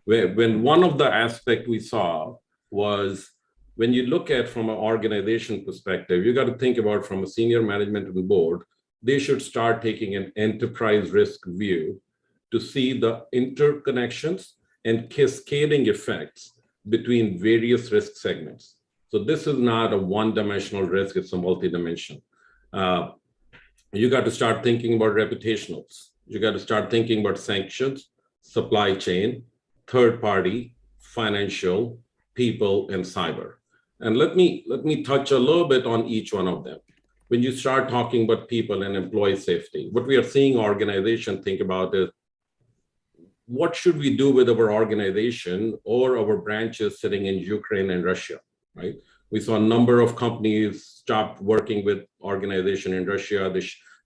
When one of the aspects we saw was, when you look at from an organization perspective, you got to think about from a senior management and board, they should start taking an enterprise risk view to see the interconnections and cascading effects between various risk segments. So this is not a one-dimensional risk, it's a multi-dimensional. You got to start thinking about reputationals. You got to start thinking about sanctions, supply chain, third party, financial, people, and cyber. And let me touch a little bit on each one of them. When you start talking about people and employee safety, what we are seeing organizations think about is, what should we do with our organization or our branches sitting in Ukraine and Russia, right? We saw a number of companies stop working with organization in Russia.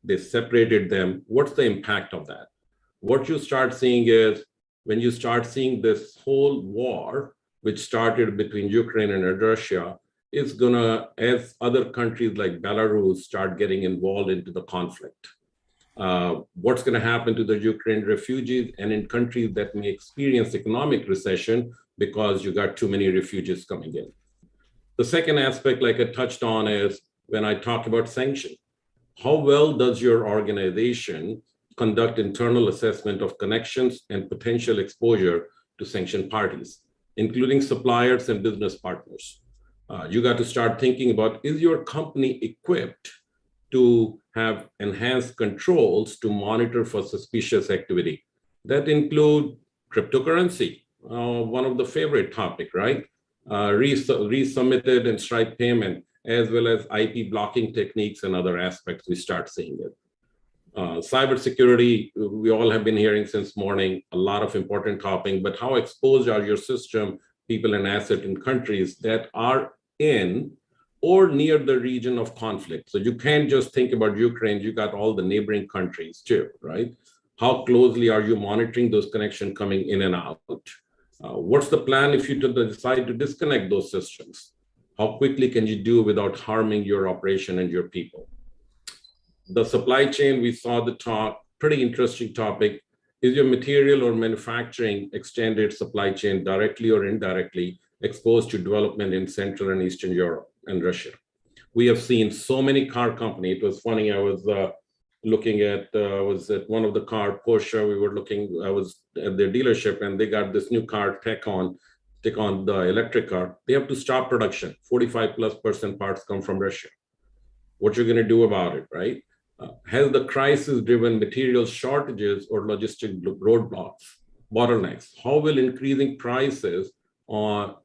They separated them. What's the impact of that? What you start seeing is when you start seeing this whole war, which started between Ukraine and Russia, is gonna, as other countries like Belarus start getting involved into the conflict. What's gonna happen to the Ukraine refugees and in countries that may experience economic recession because you got too many refugees coming in. The second aspect, like I touched on, is when I talk about sanction. How well does your organization conduct internal assessment of connections and potential exposure to sanctioned parties, including suppliers and business partners? You got to start thinking about, is your company equipped to have enhanced controls to monitor for suspicious activity? That include cryptocurrency, one of the favorite topic, right? Resubmitted and Stripe payment, as well as IP blocking techniques and other aspects, we start seeing it. Cybersecurity, we all have been hearing since morning, a lot of important topic, but how exposed are your system, people and assets in countries that are in or near the region of conflict? So you can't just think about Ukraine, you got all the neighboring countries too, right? How closely are you monitoring those connections coming in and out? What's the plan if you decide to disconnect those systems? How quickly can you do without harming your operation and your people? The supply chain, we saw the talk, pretty interesting topic. Is your material or manufacturing extended supply chain directly or indirectly exposed to development in Central and Eastern Europe and Russia? We have seen so many car companies. It was funny, I was looking at, was at one of the car, Porsche, I was at their dealership and they got this new car, Taycan, the electric car. They have to stop production. 45+% parts come from Russia. What you're gonna do about it, right? Has the crisis driven material shortages or logistic roadblocks, bottlenecks? How will increasing prices on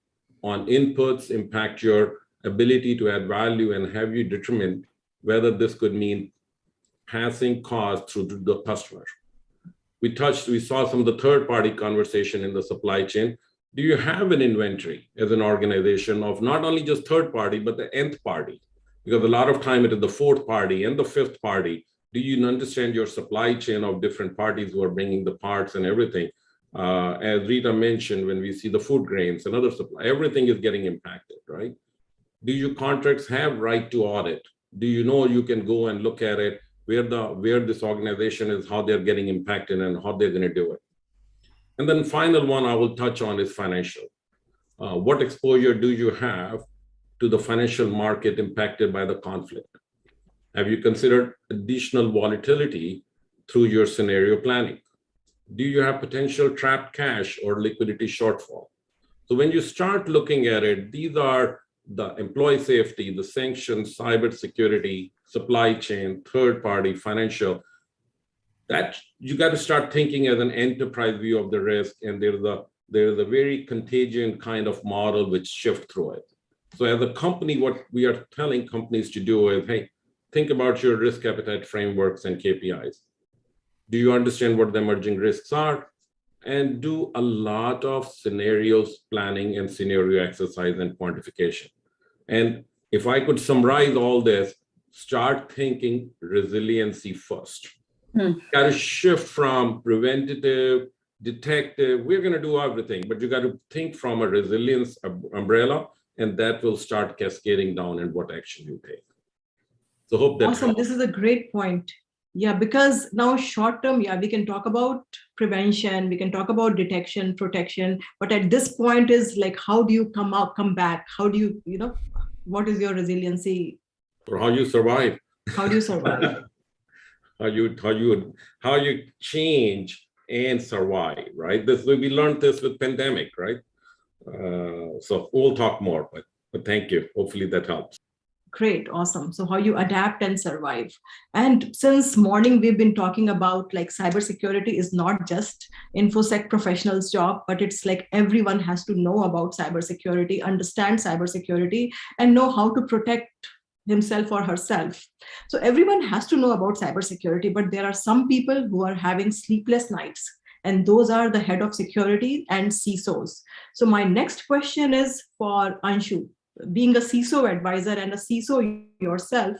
inputs impact your ability to add value, and have you determined whether this could mean passing costs through to the customer? We saw some of the third-party conversation in the supply chain. Do you have an inventory as an organization of not only just third party, but the nth party? Because a lot of time it is the fourth party and the fifth party. Do you understand your supply chain of different parties who are bringing the parts and everything? As Rita mentioned, when we see the food grains and other supply, everything is getting impacted, right? Do your contracts have right to audit? Do you know you can go and look at it, where this organization is, how they're getting impacted and how they're gonna do it? And then final one I will touch on is financial. What exposure do you have to the financial market impacted by the conflict? Have you considered additional volatility through your scenario planning? Do you have potential trapped cash or liquidity shortfall? So when you start looking at it, these are the employee safety, the sanctions, cybersecurity, supply chain, third party, financial. That you got to start thinking as an enterprise view of the risk, and there's a very contagion kind of model which shift through it. So as a company, what we are telling companies to do is, hey, think about your risk appetite frameworks and KPIs. Do you understand what the emerging risks are? And do a lot of scenarios planning and scenario exercise and quantification. And if I could summarize all this, start thinking resiliency first. Got to shift from preventative, detective, we're going to do everything, but you got to think from a resilience umbrella, and that will start cascading down in what action you take. So hope that awesome. This is a great point. Yeah, because now short term, yeah, we can talk about prevention, we can talk about detection, protection, but at this point is like, how do you come back? How do you, what is your resiliency? Or how you survive. How do you survive? how you change and survive, right? We learned this with pandemic, right? So we'll talk more, but thank you. Hopefully that helps. Great, awesome. So how you adapt and survive. And since morning, we've been talking about like cybersecurity is not just InfoSec professionals' job, but it's like everyone has to know about cybersecurity, understand cybersecurity, and know how to protect himself or herself. So everyone has to know about cybersecurity, but there are some people who are having sleepless nights, and those are the head of security and CISOs. So my next question is for Anshu. being a CISO advisor and a CISO yourself,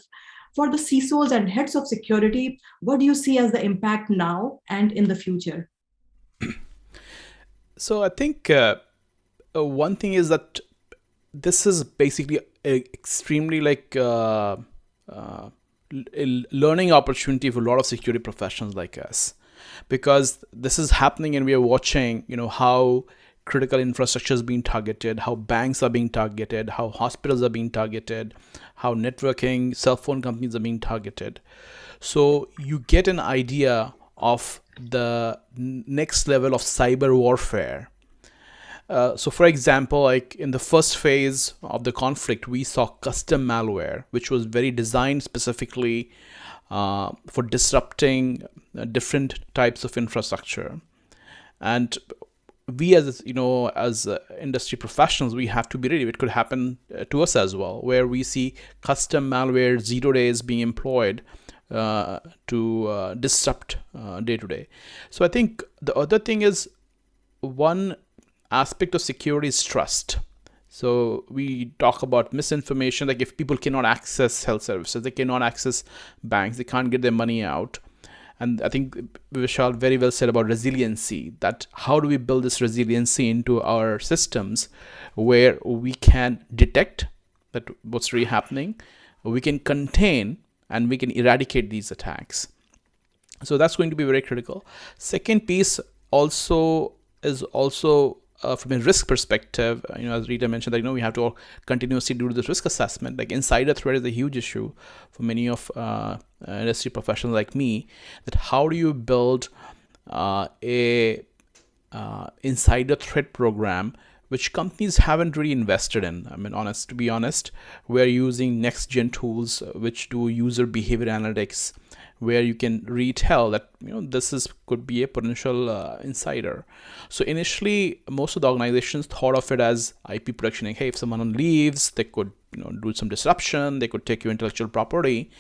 for the CISOs and heads of security, what do you see as the impact now and in the future? So I think one thing is that this is basically a extremely learning opportunity for a lot of security professionals like us, because this is happening and we are watching, how critical infrastructure is being targeted, how banks are being targeted, how hospitals are being targeted, how networking, cell phone companies are being targeted. So you get an idea of the next level of cyber warfare. So for example, like in the first phase of the conflict, we saw custom malware, which was very designed specifically for disrupting different types of infrastructure. And we as industry professionals, we have to be ready. It could happen to us as well, where we see custom malware 0 days being employed to disrupt day to day. So I think the other thing is, one aspect of security is trust. So we talk about misinformation, like if people cannot access health services, they cannot access banks, they can't get their money out. And I think Vishal very well said about resiliency, that how do we build this resiliency into our systems where we can detect that what's really happening, we can contain, and we can eradicate these attacks. So that's going to be very critical. Second piece also is from a risk perspective, as Rita mentioned, that we have to continuously do this risk assessment. Like insider threat is a huge issue for many of industry professionals like me. That how do you build a insider threat program, which companies haven't really invested in. To be honest, we're using next gen tools which do user behavior analytics, where you can retell that this could be a potential insider. So initially, most of the organizations thought of it as IP protection. Like, hey, if someone leaves, they could do some disruption, they could take your intellectual property.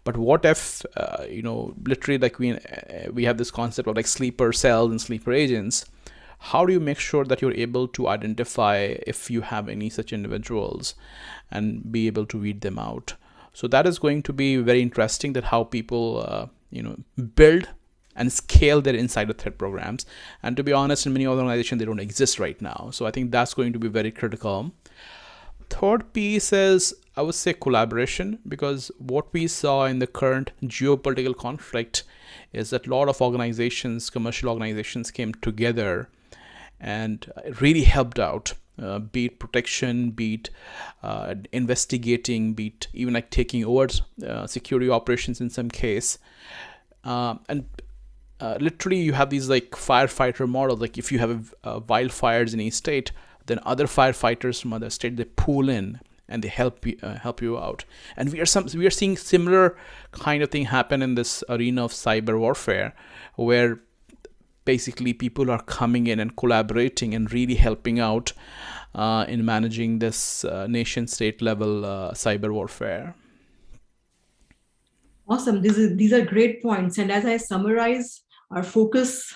But what if literally, like we have this concept of like sleeper cells and sleeper agents. How do you make sure that you're able to identify if you have any such individuals and be able to weed them out? So that is going to be very interesting, that how people, build and scale their insider threat programs. And to be honest, in many organizations, they don't exist right now. So I think that's going to be very critical. Third piece is, I would say, collaboration, because what we saw in the current geopolitical conflict is that a lot of organizations, commercial organizations, came together and it really helped out. Be it protection, be it investigating, be it even like taking over security operations in some case. And literally you have these like firefighter models. Like if you have wildfires in a state, then other firefighters from other state, they pool in and they help you out. And we are seeing similar kind of thing happen in this arena of cyber warfare, where basically people are coming in and collaborating and really helping out in managing this nation state level cyber warfare. Awesome. These are great points. And as I summarize, our focus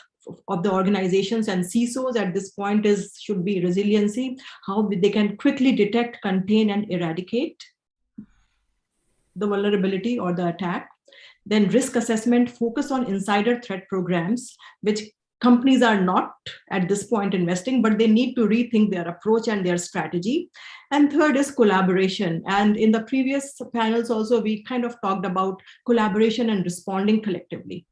of the organizations and CISOs at this point should be resiliency, how they can quickly detect, contain, and eradicate the vulnerability or the attack. Then risk assessment, focus on insider threat programs, which companies are not at this point investing, but they need to rethink their approach and their strategy. And third is collaboration. And in the previous panels also, we kind of talked about collaboration and responding collectively.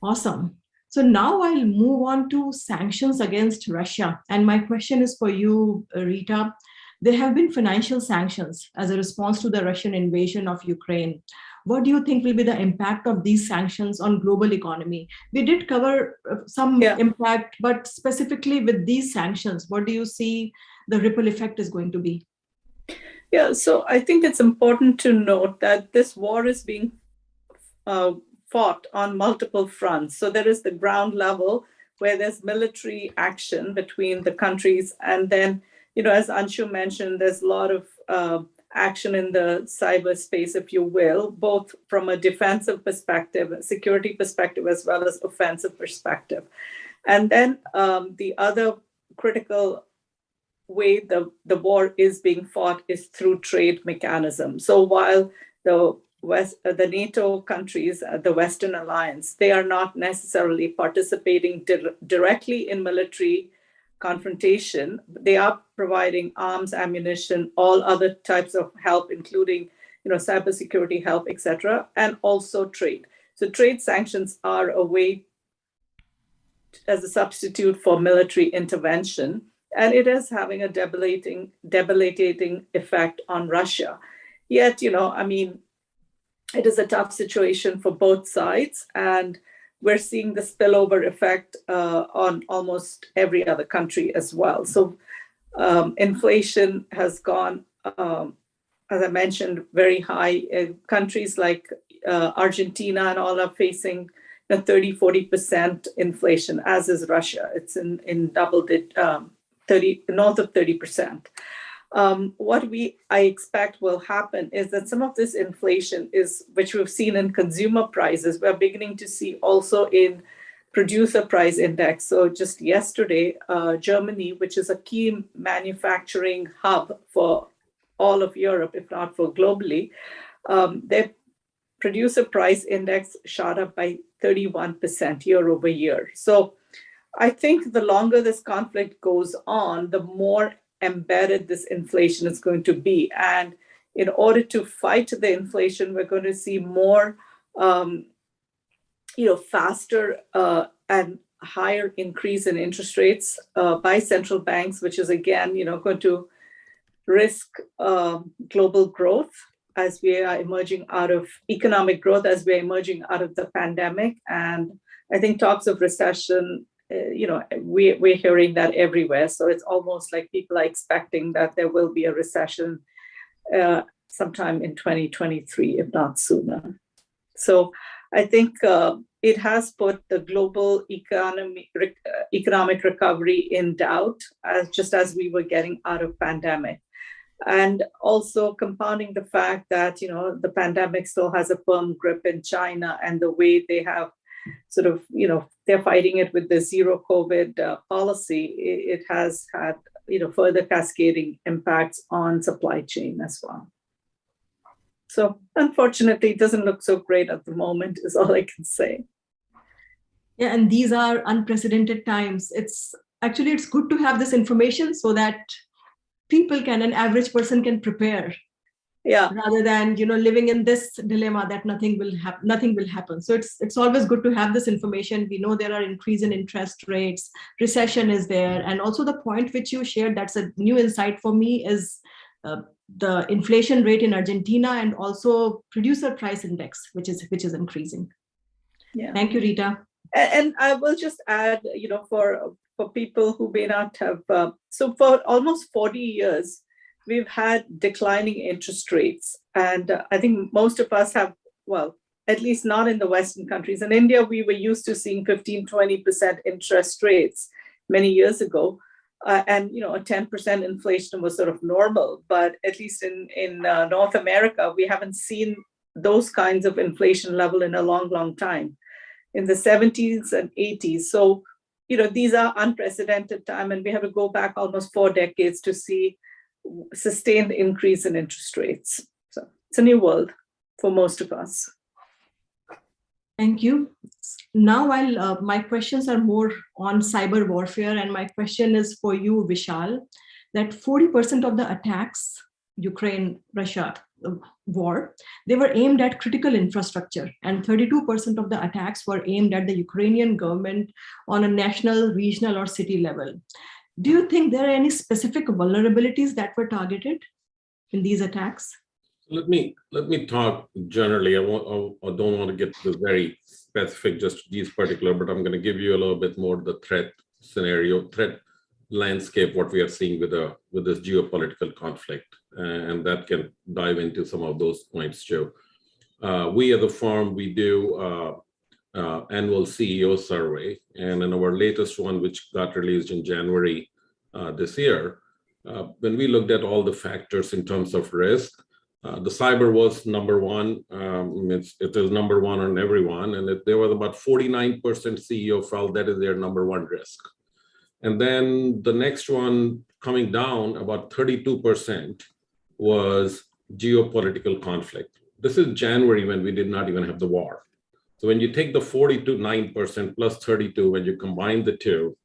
Awesome. So now I'll move on to sanctions against Russia. And my question is for you, Rita. There have been financial sanctions as a response to the Russian invasion of Ukraine. What do you think will be the impact of these sanctions on global economy? We did cover some impact, but specifically with these sanctions, what do you see the ripple effect is going to be? Yeah, so I think it's important to note that this war is being fought on multiple fronts. So there is the ground level where there's military action between the countries. And then, as Anshu mentioned, there's a lot of action in the cyberspace, if you will, both from a defensive perspective, security perspective, as well as offensive perspective. And then the other critical way the war is being fought is through trade mechanism. So while the NATO countries, the Western Alliance, they are not necessarily participating directly in military confrontation. They are providing arms, ammunition, all other types of help, including cybersecurity help, etc., and also trade. So trade sanctions are a way as a substitute for military intervention, and it is having a debilitating effect on Russia. Yet, it is a tough situation for both sides, and we're seeing the spillover effect on almost every other country as well. So inflation has gone, as I mentioned, very high. Countries like Argentina and all are facing 30-40% inflation, as is Russia. It's in double digit, north of 30%. What I expect will happen is that some of this inflation which we've seen in consumer prices, we're beginning to see also in producer price index. So just yesterday, Germany, which is a key manufacturing hub for all of Europe, if not for globally, their producer price index shot up by 31% year over year. So I think the longer this conflict goes on, the more embedded this inflation is going to be. And in order to fight the inflation, we're going to see more, faster and higher increase in interest rates by central banks, which is again, going to risk global growth as we are emerging out of economic growth, as we're emerging out of the pandemic. And I think talks of recession, we're hearing that everywhere. So it's almost like people are expecting that there will be a recession sometime in 2023, if not sooner. So I think it has put the global economic recovery in doubt, just as we were getting out of pandemic. And also compounding the fact that, the pandemic still has a firm grip in China, and the way they have sort of, they're fighting it with the zero COVID policy, it has had, further cascading impacts on supply chain as well. So unfortunately, it doesn't look so great at the moment, is all I can say. Yeah, and these are unprecedented times. It's good to have this information so that an average person can prepare. Yeah. Rather than living in this dilemma that nothing will happen. So it's always good to have this information. We know there are increase in interest rates, recession is there, and also the point which you shared, that's a new insight for me, is the inflation rate in Argentina, and also producer price index, which is increasing. Yeah. Thank you, Rita. And I will just add, for people who may not have, so for almost 40 years, we've had declining interest rates. And I think most of us have, well, at least not in the Western countries. In India, we were used to seeing 15-20% interest rates many years ago. And, a 10% inflation was sort of normal. But at least in North America, we haven't seen those kinds of inflation level in a long, long time, in the 70s and 80s. So, these are unprecedented time, and we have to go back almost 4 decades to see sustained increase in interest rates. So it's a new world for most of us. Thank you. Now, while my questions are more on cyber warfare, and my question is for you, Vishal, that 40% of the attacks, Ukraine-Russia war, they were aimed at critical infrastructure, and 32% of the attacks were aimed at the Ukrainian government on a national, regional, or city level. Do you think there are any specific vulnerabilities that were targeted in these attacks? Let me talk generally. I don't want to get to very specific, just these particular, but I'm going to give you a little bit more the threat scenario, threat landscape, what we are seeing with this geopolitical conflict, and that can dive into some of those points too. We as a firm, we do annual CEO survey, and in our latest one, which got released in January this year, when we looked at all the factors in terms of risk, the cyber was number one. It is number one on everyone, and there was about 49% CEO felt that is their number one risk. And then the next one coming down, about 32%, was geopolitical conflict. This is January when we did not even have the war. So when you take the 49% plus 32, when you combine the two,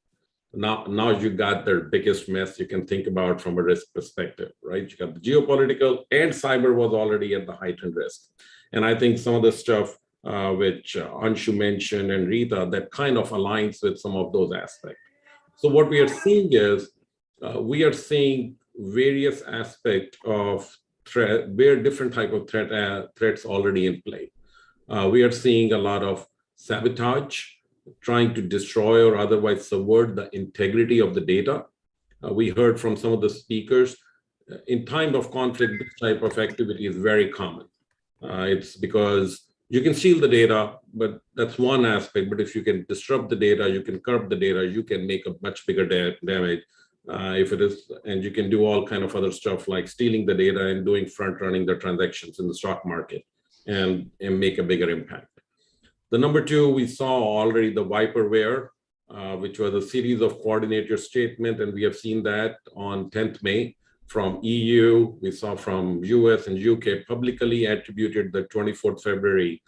now you got the biggest mess you can think about from a risk perspective, right? You got the geopolitical, and cyber was already at the heightened risk. And I think some of the stuff which Anshu mentioned and Rita, that kind of aligns with some of those aspects. So what we are seeing is, we are seeing various aspects of threat, very different type of threats already in play. We are seeing a lot of sabotage, trying to destroy or otherwise subvert the integrity of the data. We heard from some of the speakers, in time of conflict, this type of activity is very common. It's because you can steal the data, but that's one aspect. But if you can disrupt the data, you can corrupt the data, you can make a much bigger damage. If it is, and you can do all kind of other stuff like stealing the data and doing front running the transactions in the stock market and make a bigger impact. The number two, we saw already the Viperware, which was a series of coordinator statement, and we have seen that on 10th May from EU, we saw from US and UK publicly attributed the 24th February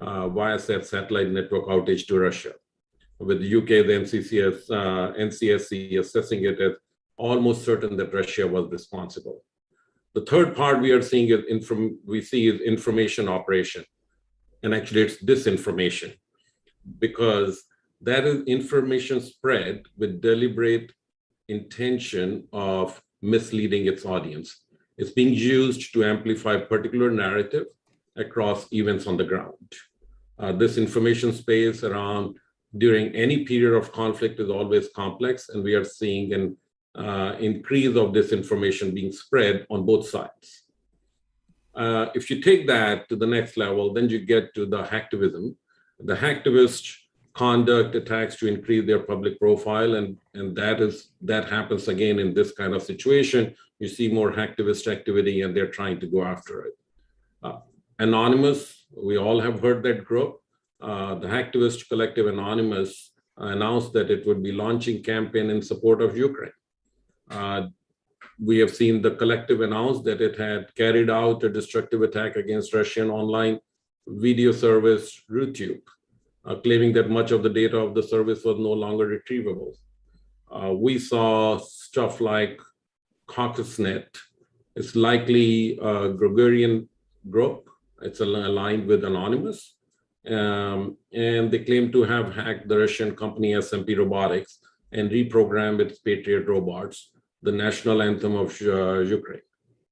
Viasat satellite network outage to Russia. With the UK, the NCSC assessing it as almost certain that Russia was responsible. The third part we are seeing is information operation. And actually it's disinformation, because that is information spread with deliberate intention of misleading its audience. It's being used to amplify a particular narrative across events on the ground. This information space around during any period of conflict is always complex, and we are seeing an increase of this information being spread on both sides. If you take that to the next level, then you get to the hacktivism. The hacktivist conduct attacks to increase their public profile, and that happens again in this kind of situation. You see more hacktivist activity, and they're trying to go after it. Anonymous, we all have heard that group. The hacktivist collective Anonymous announced that it would be launching campaign in support of Ukraine. We have seen the collective announce that it had carried out a destructive attack against Russian online video service RuTube, claiming that much of the data of the service was no longer retrievable. We saw stuff like Caucusnet. It's likely a Gregorian group. It's aligned with Anonymous. And they claim to have hacked the Russian company SMP Robotics and reprogrammed its Patriot robots, the national anthem of Ukraine.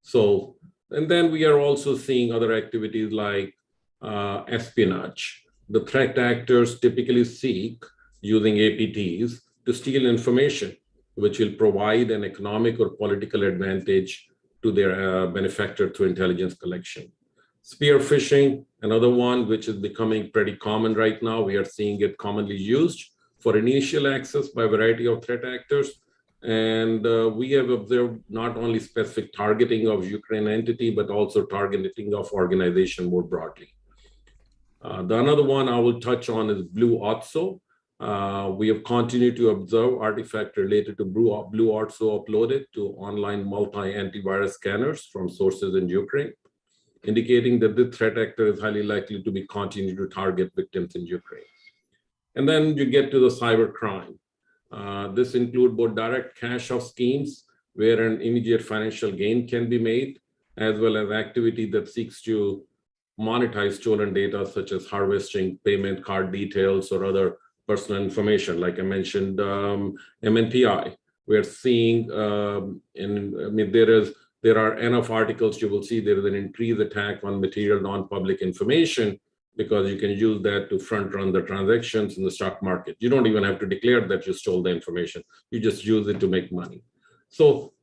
So, and then we are also seeing other activities like espionage. The threat actors typically seek, using APTs, to steal information, which will provide an economic or political advantage to their benefactor through intelligence collection. Spear phishing, another one which is becoming pretty common right now. We are seeing it commonly used for initial access by a variety of threat actors. And we have observed not only specific targeting of Ukraine entity, but also targeting of organization more broadly. The another one I will touch on is Blue Otso. We have continued to observe artifact related to Blue Otso uploaded to online multi-antivirus scanners from sources in Ukraine, indicating that the threat actor is highly likely to be continuing to target victims in Ukraine. And then you get to the cyber crime. This includes both direct cash-off schemes, where an immediate financial gain can be made, as well as activity that seeks to monetize stolen data, such as harvesting payment card details or other personal information. Like I mentioned, MNPI. We're seeing, there are enough articles you will see there is an increased attack on material non-public information, because you can use that to front run the transactions in the stock market. You don't even have to declare that you stole the information. You just use it to make money. So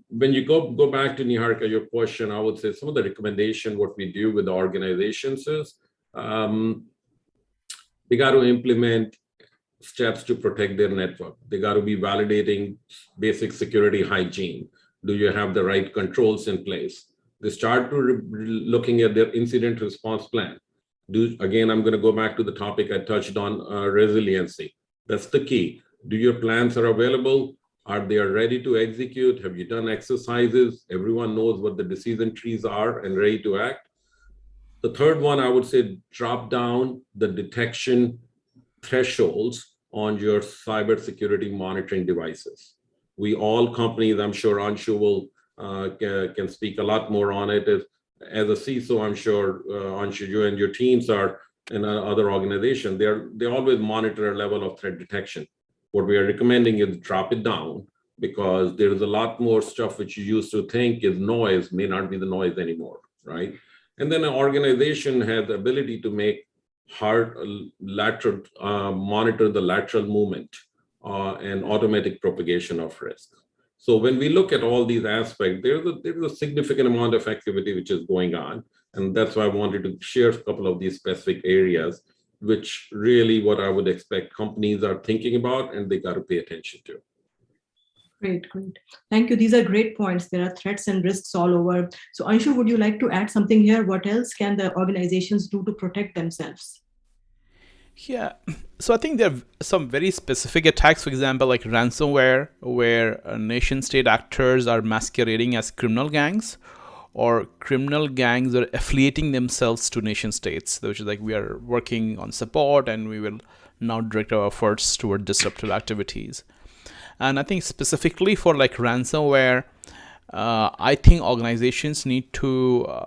when you go back to Niharika, your question, I would say some of the recommendation, what we do with the organizations is they got to implement steps to protect their network. They got to be validating basic security hygiene. Do you have the right controls in place? They start to looking at their incident response plan. Again, I'm going to go back to the topic I touched on, resiliency. That's the key. Do your plans are available? Are they ready to execute? Have you done exercises? Everyone knows what the decision trees are and ready to act. The third one, I would say, drop down the detection thresholds on your cybersecurity monitoring devices. We all companies, I'm sure Anshu will can speak a lot more on it. As a CISO, I'm sure Anshu, you and your teams are in other organizations. They always monitor a level of threat detection. What we are recommending is drop it down, because there is a lot more stuff which you used to think is noise may not be the noise anymore, right? And then an organization has the ability to make lateral monitor the lateral movement and automatic propagation of risk. So when we look at all these aspects, there's a significant amount of activity which is going on. And that's why I wanted to share a couple of these specific areas, which really what I would expect companies are thinking about and they got to pay attention to. Great. Thank you. These are great points. There are threats and risks all over. So Anshu, would you like to add something here? What else can the organizations do to protect themselves? Yeah, so I think there are some very specific attacks, for example, like ransomware, where nation-state actors are masquerading as criminal gangs, or criminal gangs are affiliating themselves to nation-states, which is like we are working on support and we will now direct our efforts toward disruptive activities. And I think specifically for like ransomware, I think organizations need to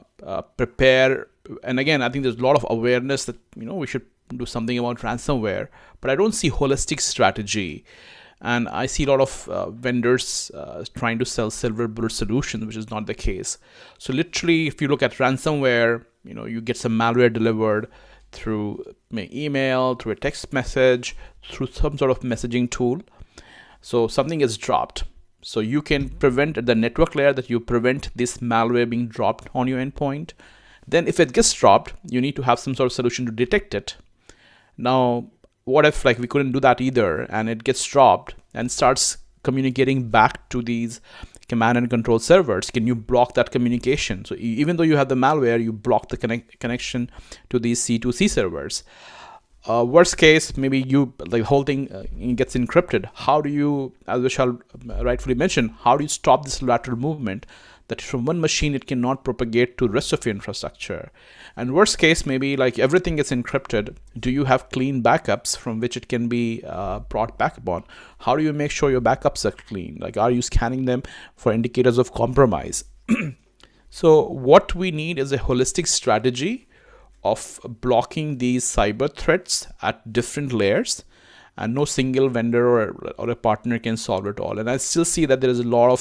prepare. And again, I think there's a lot of awareness that, we should do something about ransomware, but I don't see holistic strategy. And I see a lot of vendors trying to sell silver bullet solutions, which is not the case. So literally, if you look at ransomware, you get some malware delivered through email, through a text message, through some sort of messaging tool. So something is dropped. So you can prevent at the network layer that you prevent this malware being dropped on your endpoint. Then if it gets dropped, you need to have some sort of solution to detect it. Now, what if like we couldn't do that either, and it gets dropped and starts communicating back to these command and control servers? Can you block that communication? So even though you have the malware, you block the connection to these C2C servers. Worst case, maybe the whole thing gets encrypted. How do you, as Vishal rightfully mentioned, how do you stop this lateral movement that from one machine it cannot propagate to the rest of your infrastructure? And worst case, maybe like everything gets encrypted. Do you have clean backups from which it can be brought back upon? How do you make sure your backups are clean? Like, are you scanning them for indicators of compromise? So what we need is a holistic strategy of blocking these cyber threats at different layers, and no single vendor or a partner can solve it all. And I still see that there is a lot of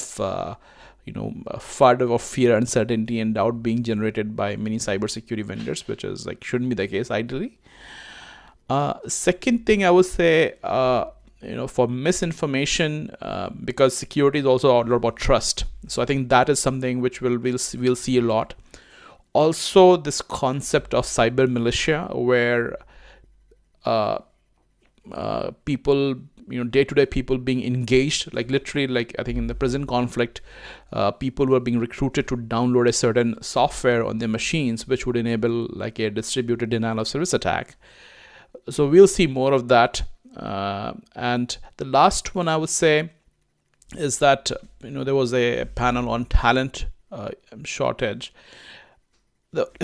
FUD of fear, uncertainty, and doubt being generated by many cybersecurity vendors, which is like shouldn't be the case ideally. Second thing I would say, for misinformation, because security is also all about trust. So I think that is something which we'll see a lot. Also, this concept of cyber militia, where people, day-to-day people being engaged, like literally, like I think in the present conflict, people were being recruited to download a certain software on their machines, which would enable like a distributed denial of service attack. So we'll see more of that. And the last one I would say is that, there was a panel on talent shortage.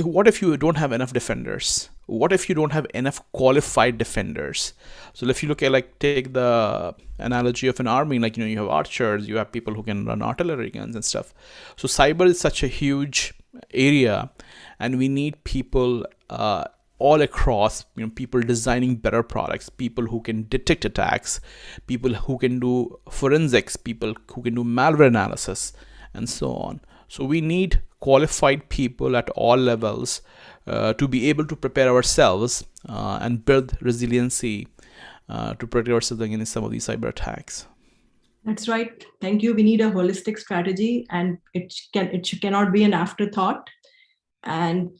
What if you don't have enough defenders? What if you don't have enough qualified defenders? So if you look at take the analogy of an army, you have archers, you have people who can run artillery guns and stuff. So cyber is such a huge area, and we need people all across, people designing better products, people who can detect attacks, people who can do forensics, people who can do malware analysis, and so on. So we need qualified people at all levels to be able to prepare ourselves and build resiliency to protect ourselves against some of these cyber attacks. That's right. Thank you. We need a holistic strategy, and it cannot be an afterthought. And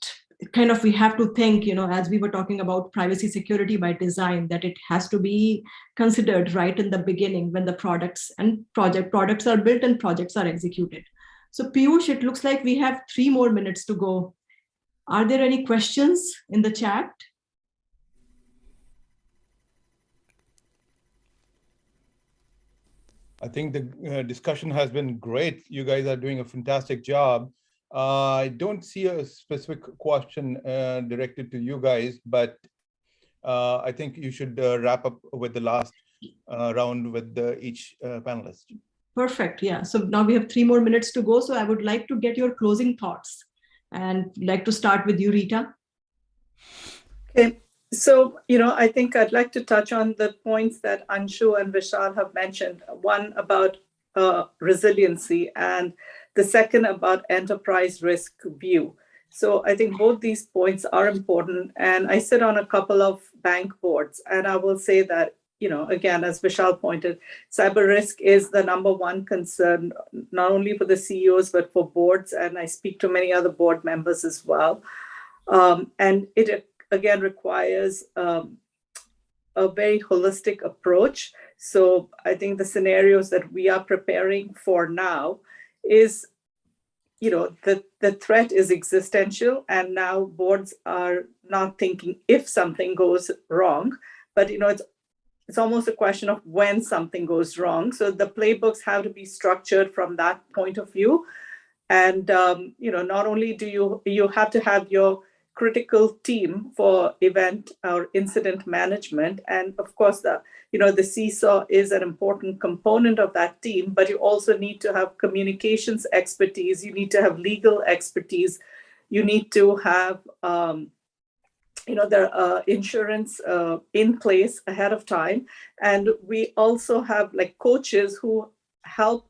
kind of we have to think, as we were talking about privacy security by design, that it has to be considered right in the beginning when the products are built and projects are executed. So Piyush, it looks like we have 3 more minutes to go. Are there any questions in the chat? I think the discussion has been great. You guys are doing a fantastic job. I don't see a specific question directed to you guys, but I think you should wrap up with the last round with each panelist. Perfect. Yeah. So now we have 3 more minutes to go. So I would like to get your closing thoughts and like to start with you, Rita. Okay. So, I think I'd like to touch on the points that Anshu and Vishal have mentioned. One about resiliency and the second about enterprise risk view. So I think both these points are important. And I sit on a couple of bank boards, and I will say that, again, as Vishal pointed, cyber risk is the number one concern, not only for the CEOs, but for boards. And I speak to many other board members as well. And it, again, requires a very holistic approach. So I think the scenarios that we are preparing for now is, the threat is existential, and now boards are not thinking if something goes wrong, but it's almost a question of when something goes wrong. So the playbooks have to be structured from that point of view. And not only do you have to have your critical team for event or incident management, and of course the CISO is an important component of that team, but you also need to have communications expertise, you need to have legal expertise, you need to have the insurance in place ahead of time. And we also have like coaches who help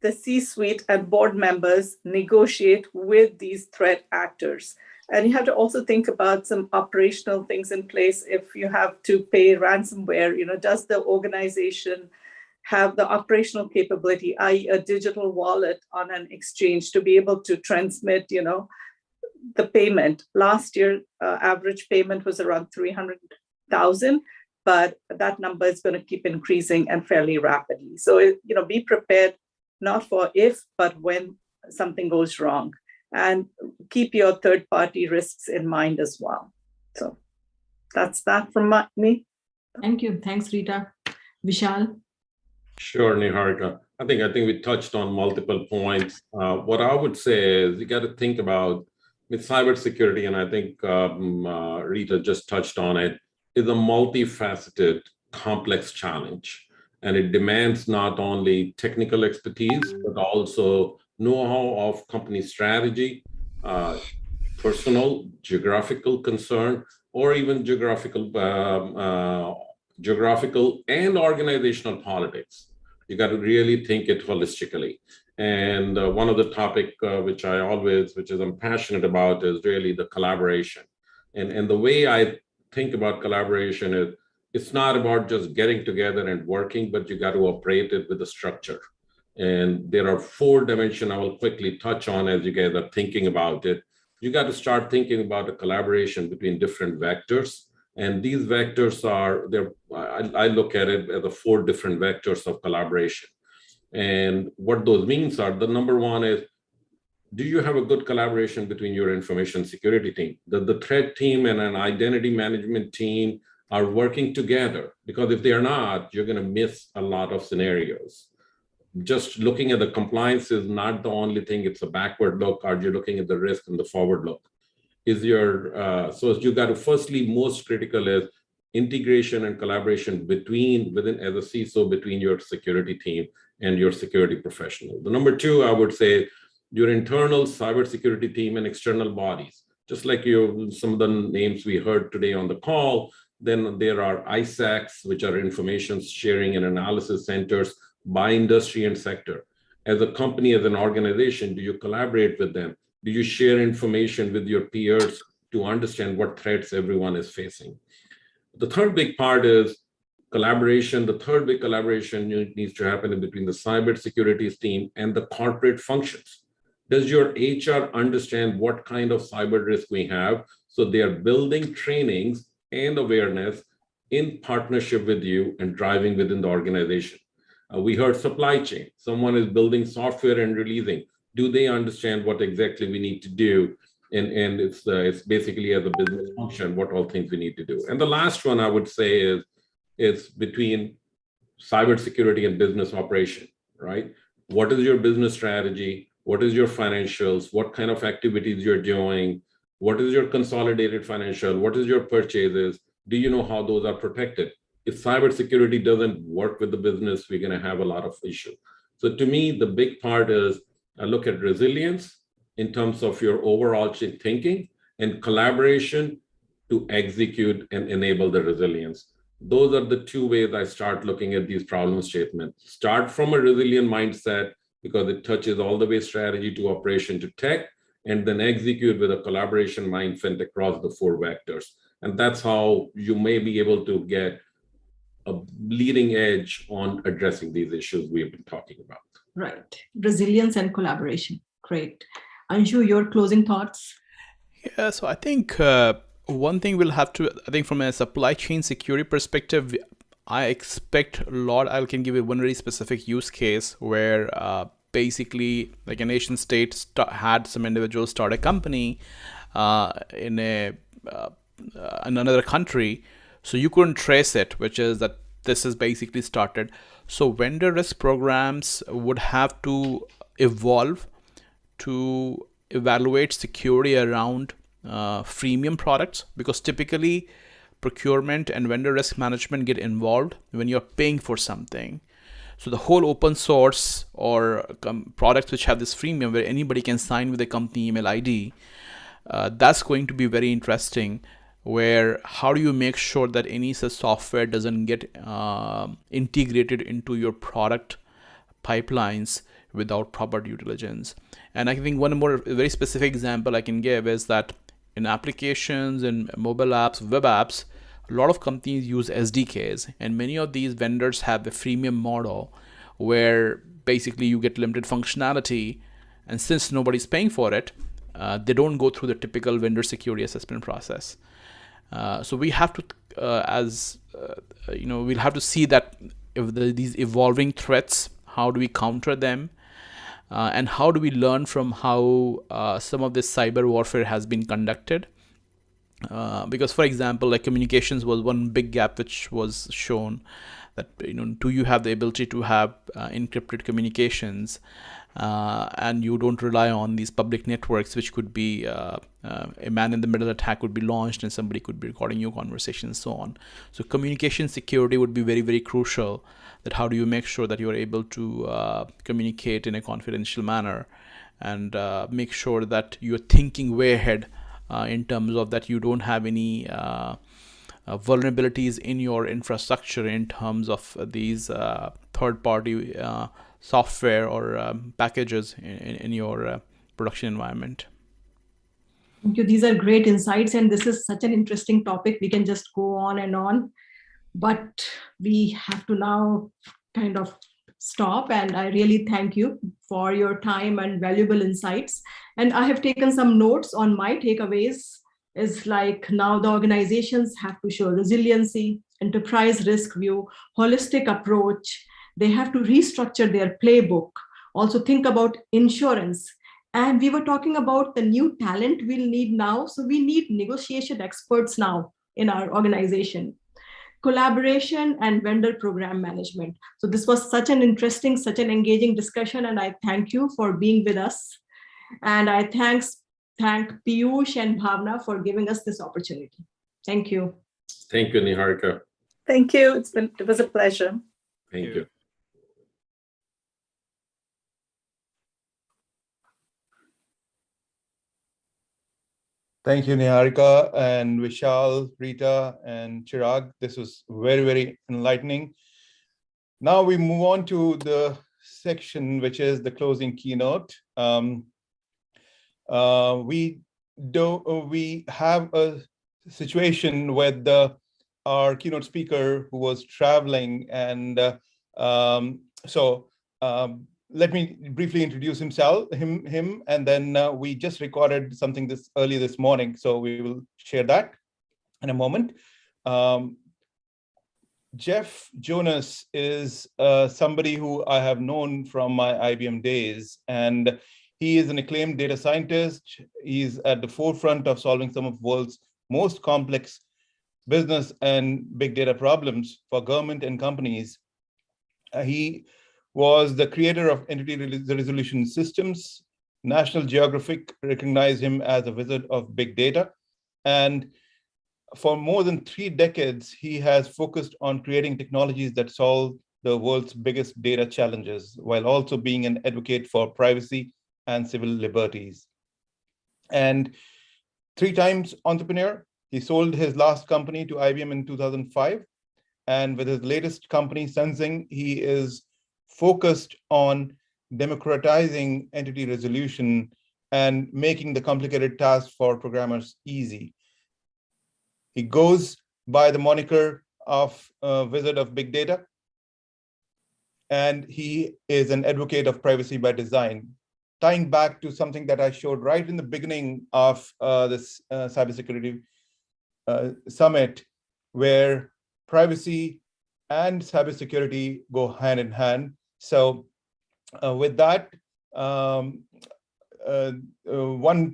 the C-suite and board members negotiate with these threat actors. And you have to also think about some operational things in place. If you have to pay ransomware, does the organization have the operational capability, i.e. a digital wallet on an exchange to be able to transmit, the payment? Last year, average payment was around 300,000, but that number is going to keep increasing and fairly rapidly. So, be prepared, not for if, but when something goes wrong. And keep your third-party risks in mind as well. So that's that from me. Thank you. Thanks, Rita. Vishal? Sure, Niharika. I think we touched on multiple points. What I would say is you got to think about with cybersecurity, and I think Rita just touched on it, is a multifaceted, complex challenge. And it demands not only technical expertise, but also know-how of company strategy, personal, geographical concern, or even geographical and organizational politics. You got to really think it holistically. And one of the topic which I'm passionate about is really the collaboration. And the way I think about collaboration is it's not about just getting together and working, but you got to operate it with a structure. And there are 4 dimensions I will quickly touch on as you guys are thinking about it. You got to start thinking about a collaboration between different vectors. And these vectors I look at it as the 4 different vectors of collaboration. And what those means are, the number one is, do you have a good collaboration between your information security team? The threat team and an identity management team are working together, because if they are not, you're going to miss a lot of scenarios. Just looking at the compliance is not the only thing. It's a backward look. Are you looking at the risk and the forward look? So you got to, firstly, most critical is integration and collaboration within as a CISO between your security team and your security professional. The number 2, I would say, your internal cybersecurity team and external bodies. Just like some of the names we heard today on the call, then there are ISACs, which are information sharing and analysis centers by industry and sector. As a company, as an organization, do you collaborate with them? Do you share information with your peers to understand what threats everyone is facing? The third big part is collaboration. The third big collaboration needs to happen between the cybersecurity team and the corporate functions. Does your HR understand what kind of cyber risk we have? So they are building trainings and awareness in partnership with you and driving within the organization. We heard supply chain. Someone is building software and releasing. Do they understand what exactly we need to do? And it's basically as a business function, what all things we need to do. And the last one I would say is between cybersecurity and business operation, right? What is your business strategy? What is your financials? What kind of activities you're doing? What is your consolidated financial? What is your purchases? Do you know how those are protected? If cybersecurity doesn't work with the business, we're going to have a lot of issues. So to me, the big part is I look at resilience in terms of your overall thinking and collaboration to execute and enable the resilience. Those are the two ways I start looking at these problem statements. Start from a resilient mindset because it touches all the way strategy to operation to tech, and then execute with a collaboration mindset across the 4 vectors. And that's how you may be able to get a leading edge on addressing these issues we've been talking about. Right. Resilience and collaboration. Great. Anshu, your closing thoughts? Yeah, so I think one thing we'll have to, I think from a supply chain security perspective, I expect a lot. I can give you one very specific use case where basically like a nation state had some individuals start a company in another country. So you couldn't trace it, which is that this is basically started. So vendor risk programs would have to evolve to evaluate security around freemium products, because typically procurement and vendor risk management get involved when you're paying for something. So the whole open source or products which have this freemium where anybody can sign with a company email ID, that's going to be very interesting. Where how do you make sure that any such software doesn't get integrated into your product pipelines without proper due diligence? And I think one more very specific example I can give is that in applications and mobile apps, web apps, a lot of companies use SDKs, and many of these vendors have a freemium model where basically you get limited functionality, and since nobody's paying for it, they don't go through the typical vendor security assessment process. So we have to, we'll have to see that if these evolving threats, how do we counter them, and how do we learn from how some of this cyber warfare has been conducted. Because, for example, like communications was one big gap which was shown, that do you have the ability to have encrypted communications, and you don't rely on these public networks, which could be a man-in-the-middle attack would be launched and somebody could be recording your conversation and so on. So communication security would be very, very crucial. That how do you make sure that you're able to communicate in a confidential manner, and make sure that you're thinking way ahead in terms of that you don't have any vulnerabilities in your infrastructure in terms of these third-party software or packages in your production environment. Thank you. These are great insights, and this is such an interesting topic. We can just go on and on, but we have to now kind of stop. And I really thank you for your time and valuable insights. And I have taken some notes on my takeaways. Is like now the organizations have to show resiliency, enterprise risk view, holistic approach. They have to restructure their playbook, also think about insurance. And we were talking about the new talent we'll need now. So we need negotiation experts now in our organization, collaboration and vendor program management. So this was such an interesting, such an engaging discussion. And I thank you for being with us. And I thank Piyush and Bhavna for giving us this opportunity. Thank you. Thank you, Niharika. Thank you. It was a pleasure. Thank you. Thank you, Niharika and Vishal, Rita, and Chirag. This was very, very enlightening. Now we move on to the section, which is the closing keynote. We have a situation with our keynote speaker who was traveling, and let me briefly introduce him, and then we just recorded something early this morning, so we will share that in a moment. Jeff Jonas is somebody who I have known from my IBM days, and he is an acclaimed data scientist. He's at the forefront of solving some of the world's most complex business and big data problems for government and companies. He was the creator of entity resolution systems. National Geographic recognized him as a wizard of big data. And for more than 3 decades, he has focused on creating technologies that solve the world's biggest data challenges, while also being an advocate for privacy and civil liberties. And 3 times entrepreneur, he sold his last company to IBM in 2005. And with his latest company, Sensing, he is focused on democratizing entity resolution and making the complicated tasks for programmers easy. He goes by the moniker of Wizard of Big Data, and he is an advocate of privacy by design, tying back to something that I showed right in the beginning of this Cybersecurity Summit, where privacy and cybersecurity go hand in hand. So with that, one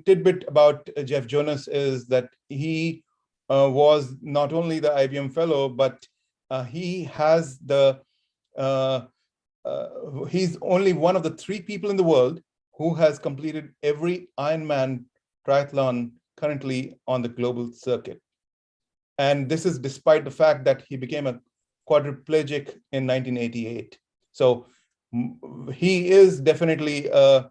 tidbit about Jeff Jonas is that he was not only the IBM fellow, but he has the he's only one of the 3 people in the world who has completed every Ironman triathlon currently on the global circuit. And this is despite the fact that he became a quadriplegic in 1988. So he is definitely a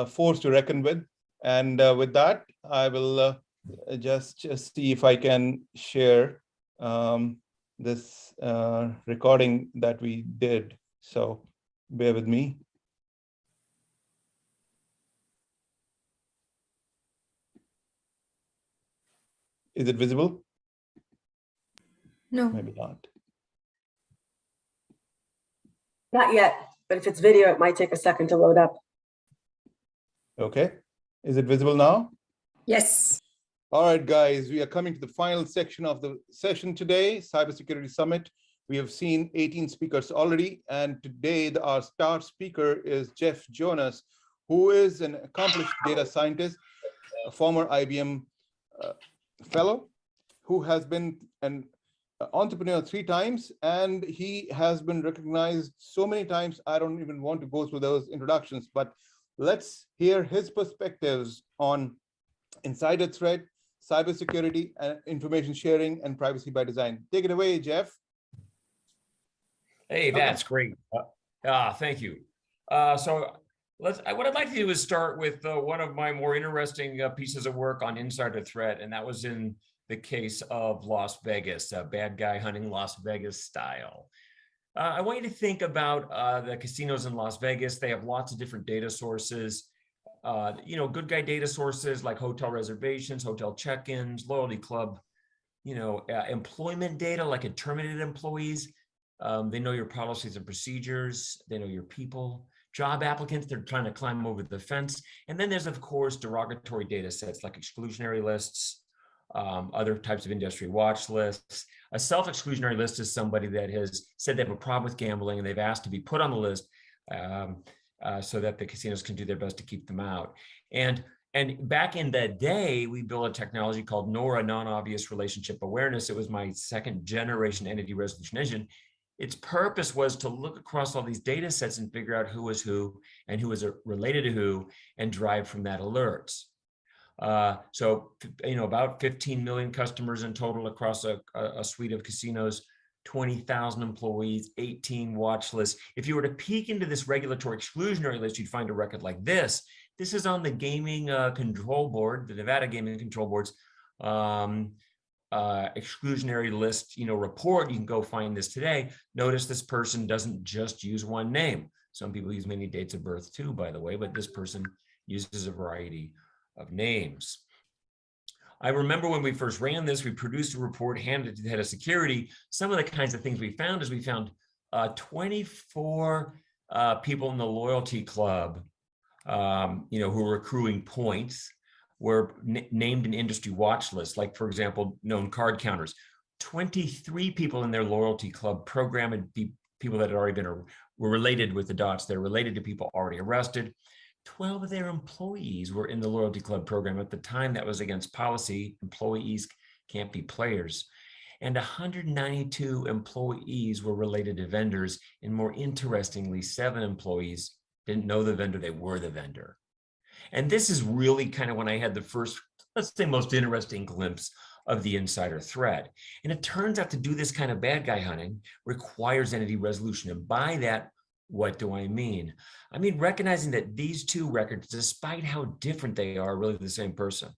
force to reckon with. And with that, I will just see if I can share this recording that we did. So bear with me. Is it visible? No. Maybe not. Not yet, but if it's video, it might take a second to load up. Okay. Is it visible now? Yes. All right, guys, we are coming to the final section of the session today, Cybersecurity Summit. We have seen 18 speakers already, and today our star speaker is Jeff Jonas, who is an accomplished data scientist, a former IBM fellow, who has been an entrepreneur 3 times, and he has been recognized so many times, I don't even want to go through those introductions, but let's hear his perspectives on insider threat, cybersecurity, and information sharing, and privacy by design. Take it away, Jeff. Hey, that's great. Thank you. So what I'd like to do is start with one of my more interesting pieces of work on insider threat, and that was in the case of Las Vegas, a bad guy hunting Las Vegas style. I want you to think about the casinos in Las Vegas. They have lots of different data sources. Good guy data sources like hotel reservations, hotel check-ins, loyalty club, employment data like in terminated employees. They know your policies and procedures. They know your people. Job applicants, they're trying to climb over the fence. And then there's, of course, derogatory data sets like exclusionary lists, other types of industry watch lists. A self-exclusionary list is somebody that has said they have a problem with gambling and they've asked to be put on the list so that the casinos can do their best to keep them out. And back in that day, we built a technology called NORA, Non-Obvious Relationship Awareness. It was my 2nd generation entity resolution engine. Its purpose was to look across all these data sets and figure out who was who and who was related to who and drive from that alerts. So about 15 million customers in total across a suite of casinos, 20,000 employees, 18 watch lists. If you were to peek into this regulatory exclusionary list, you'd find a record like this. This is on the gaming control board, the Nevada Gaming Control Board's exclusionary list, report. You can go find this today. Notice this person doesn't just use one name. Some people use many dates of birth too, by the way, but this person uses a variety of names. I remember when we first ran this, we produced a report, handed it to the head of security. Some of the kinds of things we found is we found 24 people in the loyalty club, who were accruing points, were named an industry watch list, like, for example, known card counters. 23 people in their loyalty club program and people that had already been were related with the dots. They're related to people already arrested. 12 of their employees were in the loyalty club program. At the time, that was against policy. Employees can't be players. and 192 employees were related to vendors. And more interestingly, 7 employees didn't know the vendor, they were the vendor. And this is really kind of when I had the first, let's say, most interesting glimpse of the insider threat. And it turns out to do this kind of bad guy hunting requires entity resolution. And by that, what do I mean? I mean recognizing that these 2 records, despite how different they are really the same person.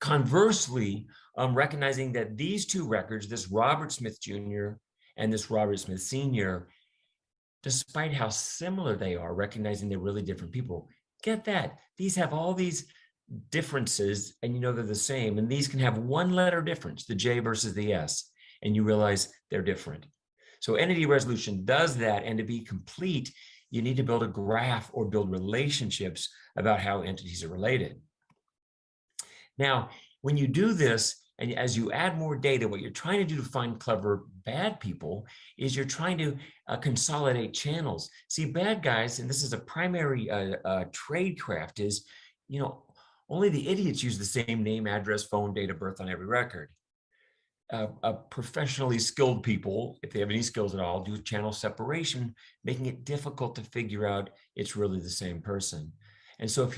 Conversely, recognizing that these 2 records, this Robert Smith Jr. and this Robert Smith Sr., despite how similar they are, recognizing they're really different people. Get that. These have all these differences and you know they're the same. And these can have 1 letter difference, the J versus the S, and you realize they're different. So entity resolution does that. And to be complete, you need to build a graph or build relationships about how entities are related. Now, when you do this, and as you add more data, what you're trying to do to find clever bad people is you're trying to consolidate channels. See, bad guys, and this is a primary tradecraft, is, you know, only the idiots use the same name, address, phone, date of birth on every record. Professionally skilled people, if they have any skills at all, do channel separation, making it difficult to figure out it's really the same person. And so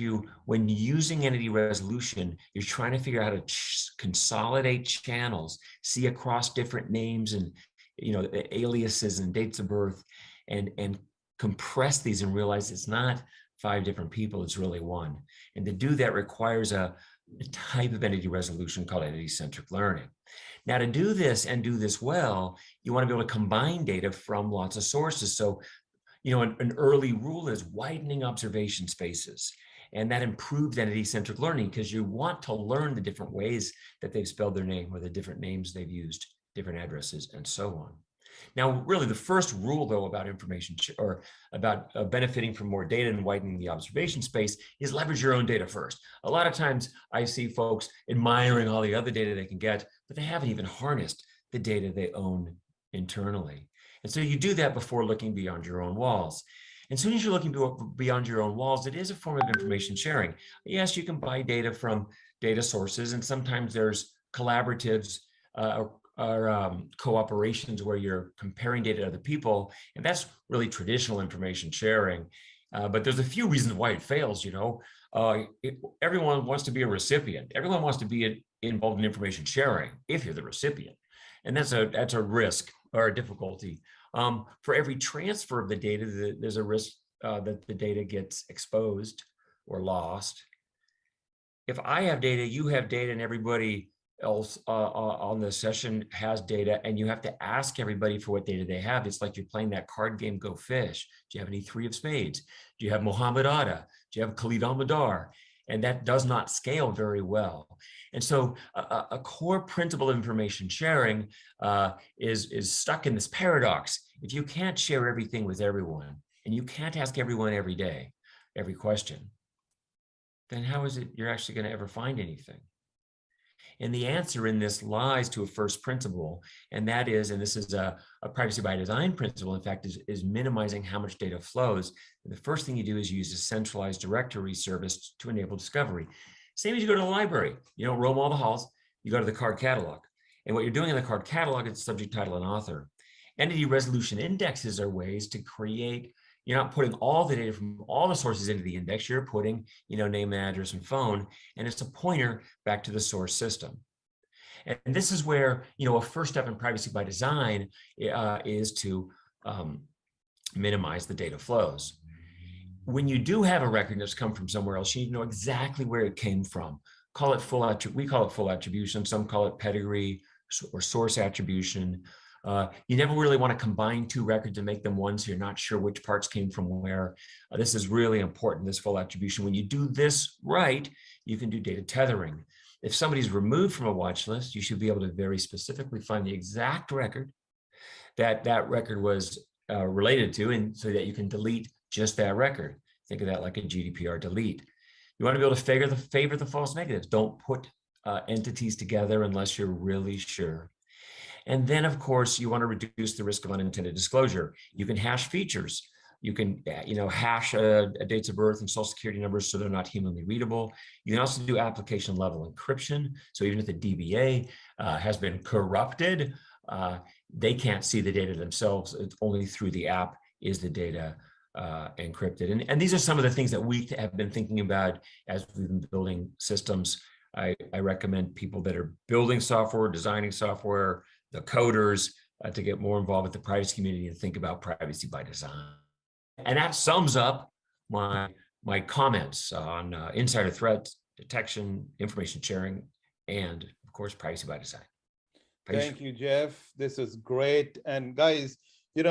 when using entity resolution, you're trying to figure out how to consolidate channels, see across different names and, you know, aliases and dates of birth, and compress these and realize it's not 5 different people, it's really 1. And to do that requires a type of entity resolution called entity-centric learning. Now, to do this and do this well, you want to be able to combine data from lots of sources. So, you know, an early rule is widening observation spaces. And that improves entity-centric learning because you want to learn the different ways that they've spelled their name or the different names they've used, different addresses, and so on. Now, really, the first rule, though, about information or about benefiting from more data and widening the observation space is leverage your own data first. A lot of times I see folks admiring all the other data they can get, but they haven't even harnessed the data they own internally. And so you do that before looking beyond your own walls. And as soon as you're looking beyond your own walls, it is a form of information sharing. Yes, you can buy data from data sources, and sometimes there's collaboratives or cooperations where you're comparing data to other people, and that's really traditional information sharing. But there's a few reasons why it fails, you know. Everyone wants to be a recipient. Everyone wants to be involved in information sharing if you're the recipient. And that's a risk or a difficulty. For every transfer of the data, there's a risk that the data gets exposed or lost. If I have data, you have data, and everybody else on the session has data, and you have to ask everybody for what data they have. It's like you're playing that card game, Go Fish. Do you have any 3 of spades? Do you have Muhammad Atta? Do you have Khalid al-Madar? And that does not scale very well. And so a core principle of information sharing is stuck in this paradox. If you can't share everything with everyone, and you can't ask everyone every day, every question, then how is it you're actually going to ever find anything? And the answer in this lies to a first principle, and that is, and this is a privacy by design principle, in fact, is minimizing how much data flows. And the first thing you do is use a centralized directory service to enable discovery. Same as you go to the library. You don't roam all the halls, you go to the card catalog. And what you're doing in the card catalog is subject, title, and author. Entity resolution indexes are ways to create, you're not putting all the data from all the sources into the index, you're putting, you know, name, address, and phone, and it's a pointer back to the source system. And this is where, you know, a first step in privacy by design is to minimize the data flows. When you do have a record that's come from somewhere else, you need to know exactly where it came from. Call it full we call it full attribution. Some call it pedigree or source attribution. You never really want to combine 2 records and make them one, so you're not sure which parts came from where. This is really important, this full attribution. When you do this right, you can do data tethering. If somebody's removed from a watch list, you should be able to very specifically find the exact record that that record was related to, and so that you can delete just that record. Think of that like a GDPR delete. You want to be able to favor the false negatives. Don't put entities together unless you're really sure. And then, of course, you want to reduce the risk of unintended disclosure. You can hash features. You can, hash a dates of birth and social security numbers so they're not humanly readable. You can also do application level encryption. So even if the DBA has been corrupted, they can't see the data themselves. It's only through the app is the data encrypted. And these are some of the things that we have been thinking about as we've been building systems. I recommend people that are building software, designing software, the coders, to get more involved with the privacy community and think about privacy by design. And that sums up my comments on insider threat detection, information sharing, and of course, privacy by design. Thank you, Jeff. This is great. And guys, we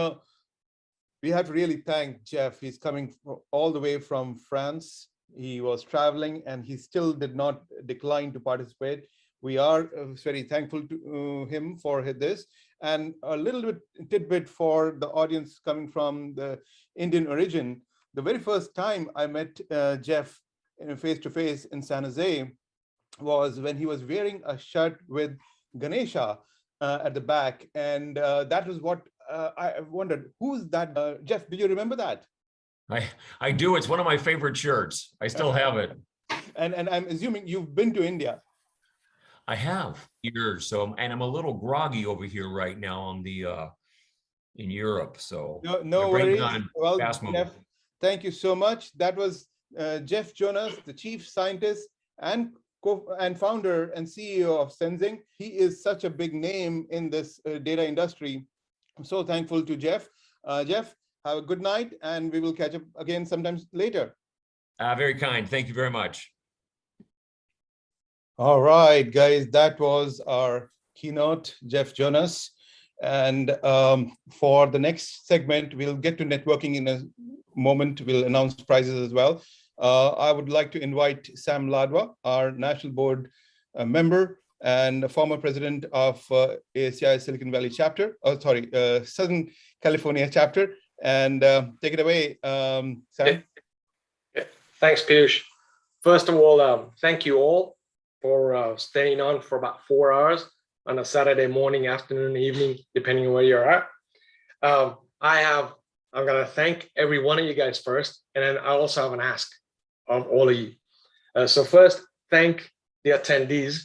have to really thank Jeff. He's coming all the way from France. He was traveling and he still did not decline to participate. We are very thankful to him for this. And a little bit tidbit for the audience coming from the Indian origin. The very first time I met Jeff face-to-face in San Jose was when he was wearing a shirt with Ganesha at the back. And that was what I wondered, who's that? Jeff, do you remember that? I do. It's one of my favorite shirts. I still have it. And I'm assuming you've been to India. I have years. So, and I'm a little groggy over here right now on the in Europe. So no worries. Well, Jeff, thank you so much. That was Jeff Jonas, the chief scientist and founder and CEO of Sensing. He is such a big name in this data industry. I'm so thankful to Jeff. Jeff, have a good night, and we will catch up again sometimes later. Very kind. Thank you very much. All right, guys, that was our keynote, Jeff Jonas. And for the next segment, we'll get to networking in a moment. We'll announce prizes as well. I would like to invite Sam Ladwa, our National Board member and former president of ASCI Silicon Valley chapter, Southern California chapter. And take it away, Sam. Yeah. Thanks, Piyush. First of all, thank you all for staying on for about 4 hours on a Saturday morning, afternoon, evening, depending on where you're at. I'm going to thank every one of you guys first, and then I also have an ask of all of you. So first, thank the attendees.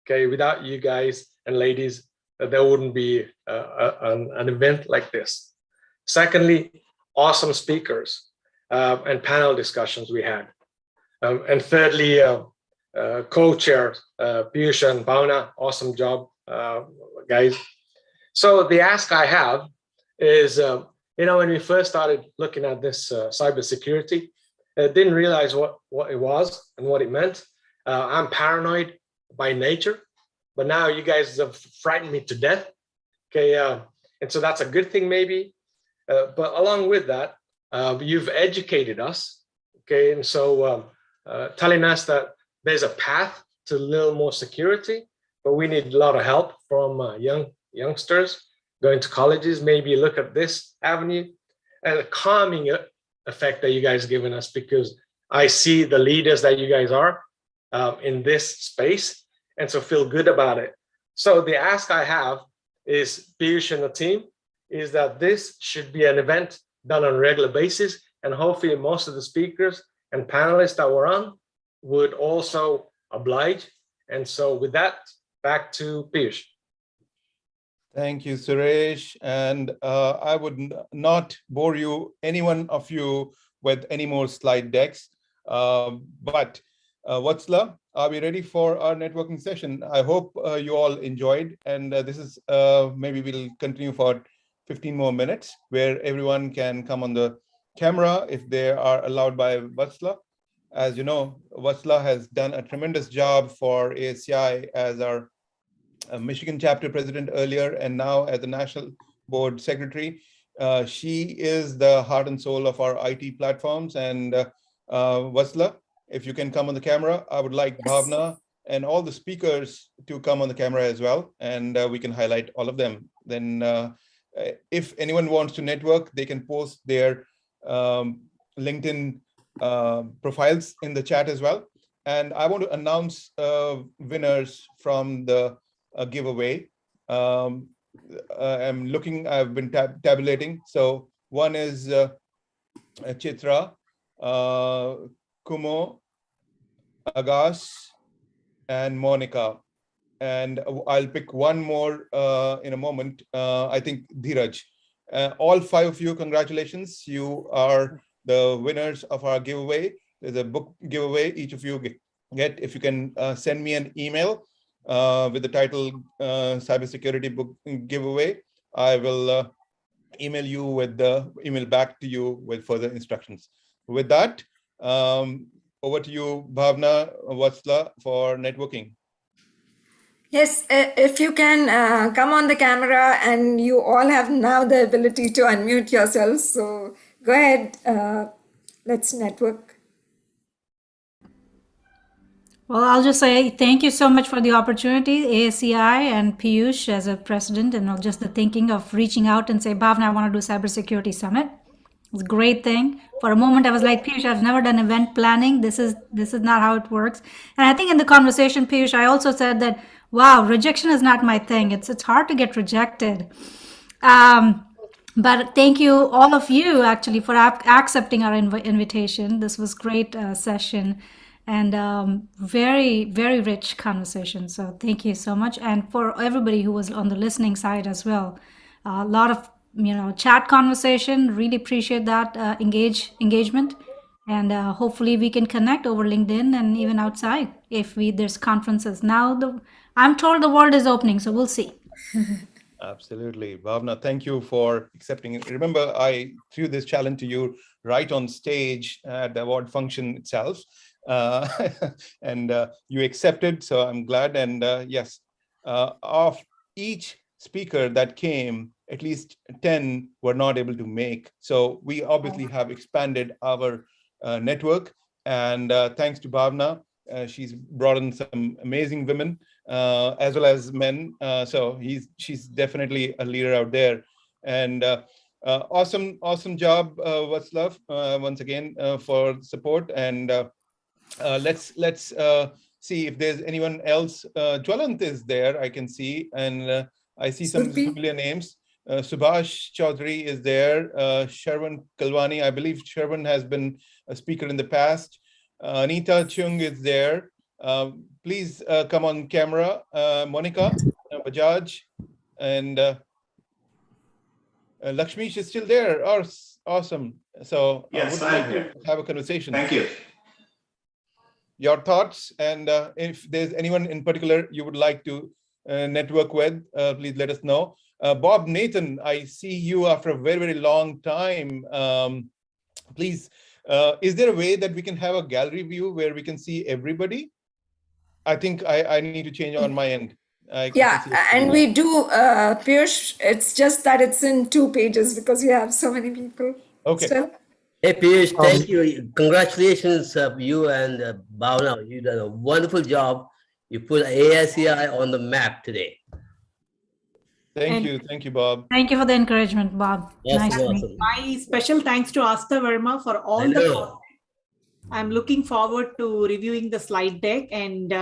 Okay, without you guys and ladies, there wouldn't be an event like this. Secondly, awesome speakers and panel discussions we had. And thirdly, co-chair Piyush and Bhavna, awesome job, guys. So the ask I have is, when we first started looking at this cybersecurity, I didn't realize what it was and what it meant. I'm paranoid by nature, but now you guys have frightened me to death. Okay, and so that's a good thing maybe. But along with that, you've educated us. Okay, and so telling us that there's a path to a little more security, but we need a lot of help from youngsters going to colleges. Maybe look at this avenue and a calming effect that you guys have given us, because I see the leaders that you guys are in this space, and so feel good about it. So the ask I have is, Piyush and the team, is that this should be an event done on a regular basis, and hopefully most of the speakers and panelists that were on would also oblige. And so with that, back to Piyush. Thank you, Suresh. And I would not bore any one of you with any more slide decks. But Vatsala, are we ready for our networking session? I hope you all enjoyed. And this is maybe we'll continue for 15 more minutes, where everyone can come on the camera if they are allowed by Vatsala. As you know, Vatsala has done a tremendous job for ASCI as our Michigan chapter president earlier, and now as the National Board Secretary. She is the heart and soul of our IT platforms. And Vatsala, if you can come on the camera, I would like Bhavna and all the speakers to come on the camera as well, and we can highlight all of them. Then if anyone wants to network, they can post their LinkedIn profiles in the chat as well. And I want to announce winners from the giveaway. I've been tabulating. So one is Chitra, Kumo, Agas, and Monica. And I'll pick one more in a moment. I think Dheeraj. All 5 of you, congratulations. You are the winners of our giveaway. There's a book giveaway. Each of you get, if you can send me an email with the title Cybersecurity Book Giveaway, I will email you with the email back to you with further instructions. With that, over to you, Bhavna Vatsla, for networking. Yes, if you can come on the camera, and you all have now the ability to unmute yourselves. So go ahead, let's network. Well, I'll just say thank you so much for the opportunity, ASCI and Piyush as a president, and just the thinking of reaching out and say, Bhavna, I want to do Cybersecurity Summit. It's a great thing. For a moment, I was like, Piyush, I've never done event planning. This is not how it works. And I think in the conversation, Piyush, I also said that, wow, rejection is not my thing. It's hard to get rejected. But thank you, all of you, actually, for accepting our invitation. This was great session. And very, very rich conversation. So thank you so much. And for everybody who was on the listening side as well, a lot of chat conversation. Really appreciate that engagement. And hopefully we can connect over LinkedIn and even outside if there's conferences. Now I'm told the world is opening, so we'll see. Absolutely. Bhavna, thank you for accepting it. Remember, I threw this challenge to you right on stage at the award function itself. And you accepted, so I'm glad. And yes, of each speaker that came, at least 10 were not able to make. So we obviously have expanded our network. And thanks to Bhavna, she's brought in some amazing women as well as men. So she's definitely a leader out there. And awesome job, Václav, once again for support. And let's see if there's anyone else. Jwalant is there, I can see, and I see some familiar names. Subhash Chaudhary is there. Sherwin Kalwani, I believe Sherwin has been a speaker in the past. Anita Chung is there. Please come on camera. Monica Bajaj, and Lakshmish is still there. Oh, awesome. So yes, I would like to have a conversation. Thank you. Your thoughts, and if there's anyone in particular you would like to network with, please let us know. Bob Nathan, I see you after a very, very long time. Please, is there a way that we can have a gallery view where we can see everybody? I think I need to change on my end. Yeah, and we do, Piyush, it's just that it's in 2 pages because you have so many people. Okay. Still. Hey, Piyush, thank you. Congratulations, you and Bhavna. You've done a wonderful job. You put ASCI on the map today. Thank you, Bob. Thank you for the encouragement, Bob. Nice. Awesome. My special thanks to Astha Verma for all the content. I'm looking forward to reviewing the slide deck. And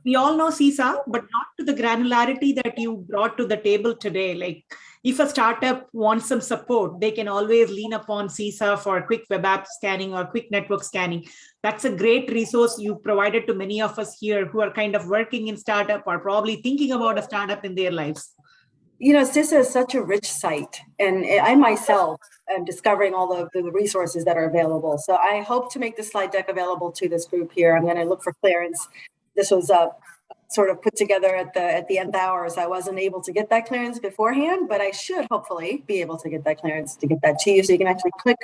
we all know CISA, but not to the granularity that you brought to the table today. Like, if a startup wants some support, they can always lean upon CISA for quick web app scanning or quick network scanning. That's a great resource you provided to many of us here who are kind of working in startup or probably thinking about a startup in their lives. CISA is such a rich site, and I myself am discovering all of the resources that are available. So I hope to make the slide deck available to this group here. I'm going to look for clearance. This was sort of put together at the nth hour, so I wasn't able to get that clearance beforehand, but I should hopefully be able to get that clearance to get that to you, so you can actually click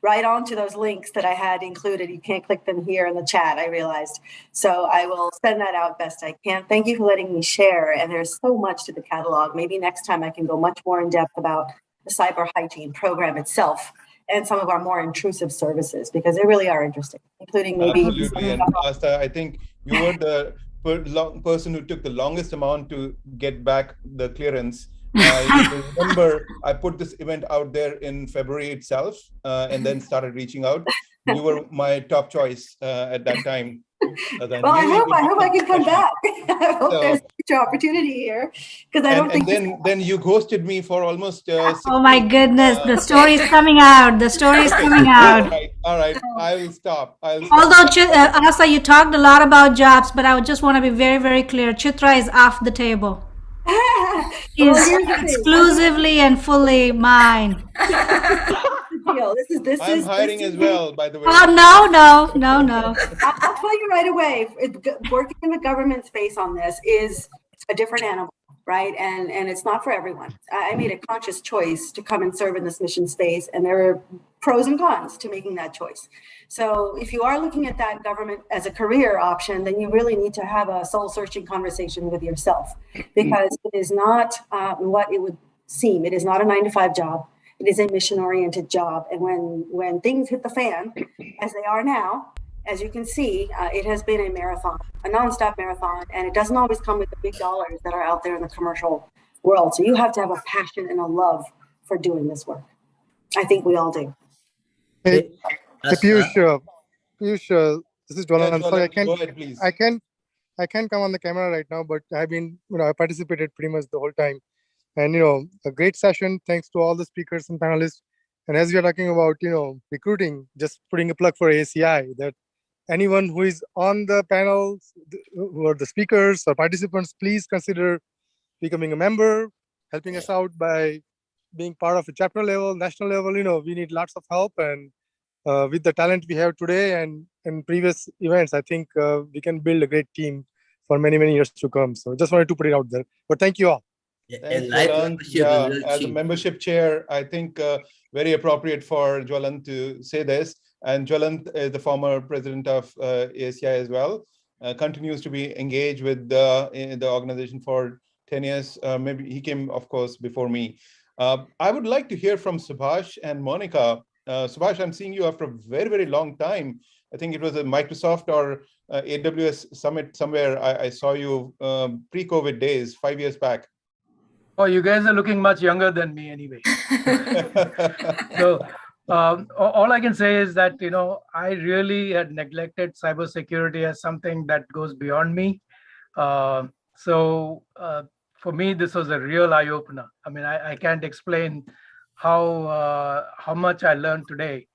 right onto those links that I had included. You can't click them here in the chat, I realized. So I will send that out best I can. Thank you for letting me share, and there's so much to the catalog. Maybe next time I can go much more in depth about the cyber hygiene program itself and some of our more intrusive services, because they really are interesting, including maybe— Absolutely. And Astha, I think you were the person who took the longest amount to get back the clearance. I remember I put this event out there in February itself, and then started reaching out. You were my top choice at that time. Well, I hope I can come back. I hope there's future opportunity here, because I don't think. And then you ghosted me for almost. 6 Oh my months. goodness, the story is coming out. The story is coming out. All right. I will stop. Although, Astha, you talked a lot about jobs, but I would just want to be very, very clear. Chitra is off the table. Is exclusively and fully mine. I'm hiring as well, by the way. Oh, no. I'll tell you right away, working in the government space on this is a different animal, right? And it's not for everyone. I made a conscious choice to come and serve in this mission space, and there are pros and cons to making that choice. So if you are looking at that government as a career option, then you really need to have a soul-searching conversation with yourself, because it is not what it would seem. It is not a 9-to-5 job. It is a mission-oriented job. And when things hit the fan, as they are now, as you can see, it has been a marathon, a nonstop marathon, and it doesn't always come with the big dollars that are out there in the commercial world. So you have to have a passion and a love for doing this work. I think we all do. Hey, Piyush, this is Jwalan. I'm sorry, Go ahead, please. I can't come on the camera right now, but I've been, I participated pretty much the whole time. And, a great session. Thanks to all the speakers and panelists. And as we are talking about, recruiting, just putting a plug for ACI, that anyone who is on the panel, who are the speakers or participants, please consider becoming a member, helping us out by being part of a chapter level, national level. We need lots of help. And with the talent we have today and in previous events, I think we can build a great team for many, many years to come. So just wanted to put it out there. But thank you all. Thanks, Jwalan. As a membership chair, I think very appropriate for Jwalan to say this. And Jwalan is the former president of ACI as well, continues to be engaged with the organization for 10 years. Maybe he came, of course, before me. I would like to hear from Subhash and Monica. Subhash, I'm seeing you after a very, very long time. I think it was a Microsoft or AWS Summit somewhere. I saw you pre-COVID days, 5 years back. Oh, you guys are looking much younger than me anyway. So all I can say is that, I really had neglected cybersecurity as something that goes beyond me. So for me, this was a real eye-opener. I mean, I can't explain how much I learned today.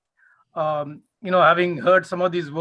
Having heard some of these words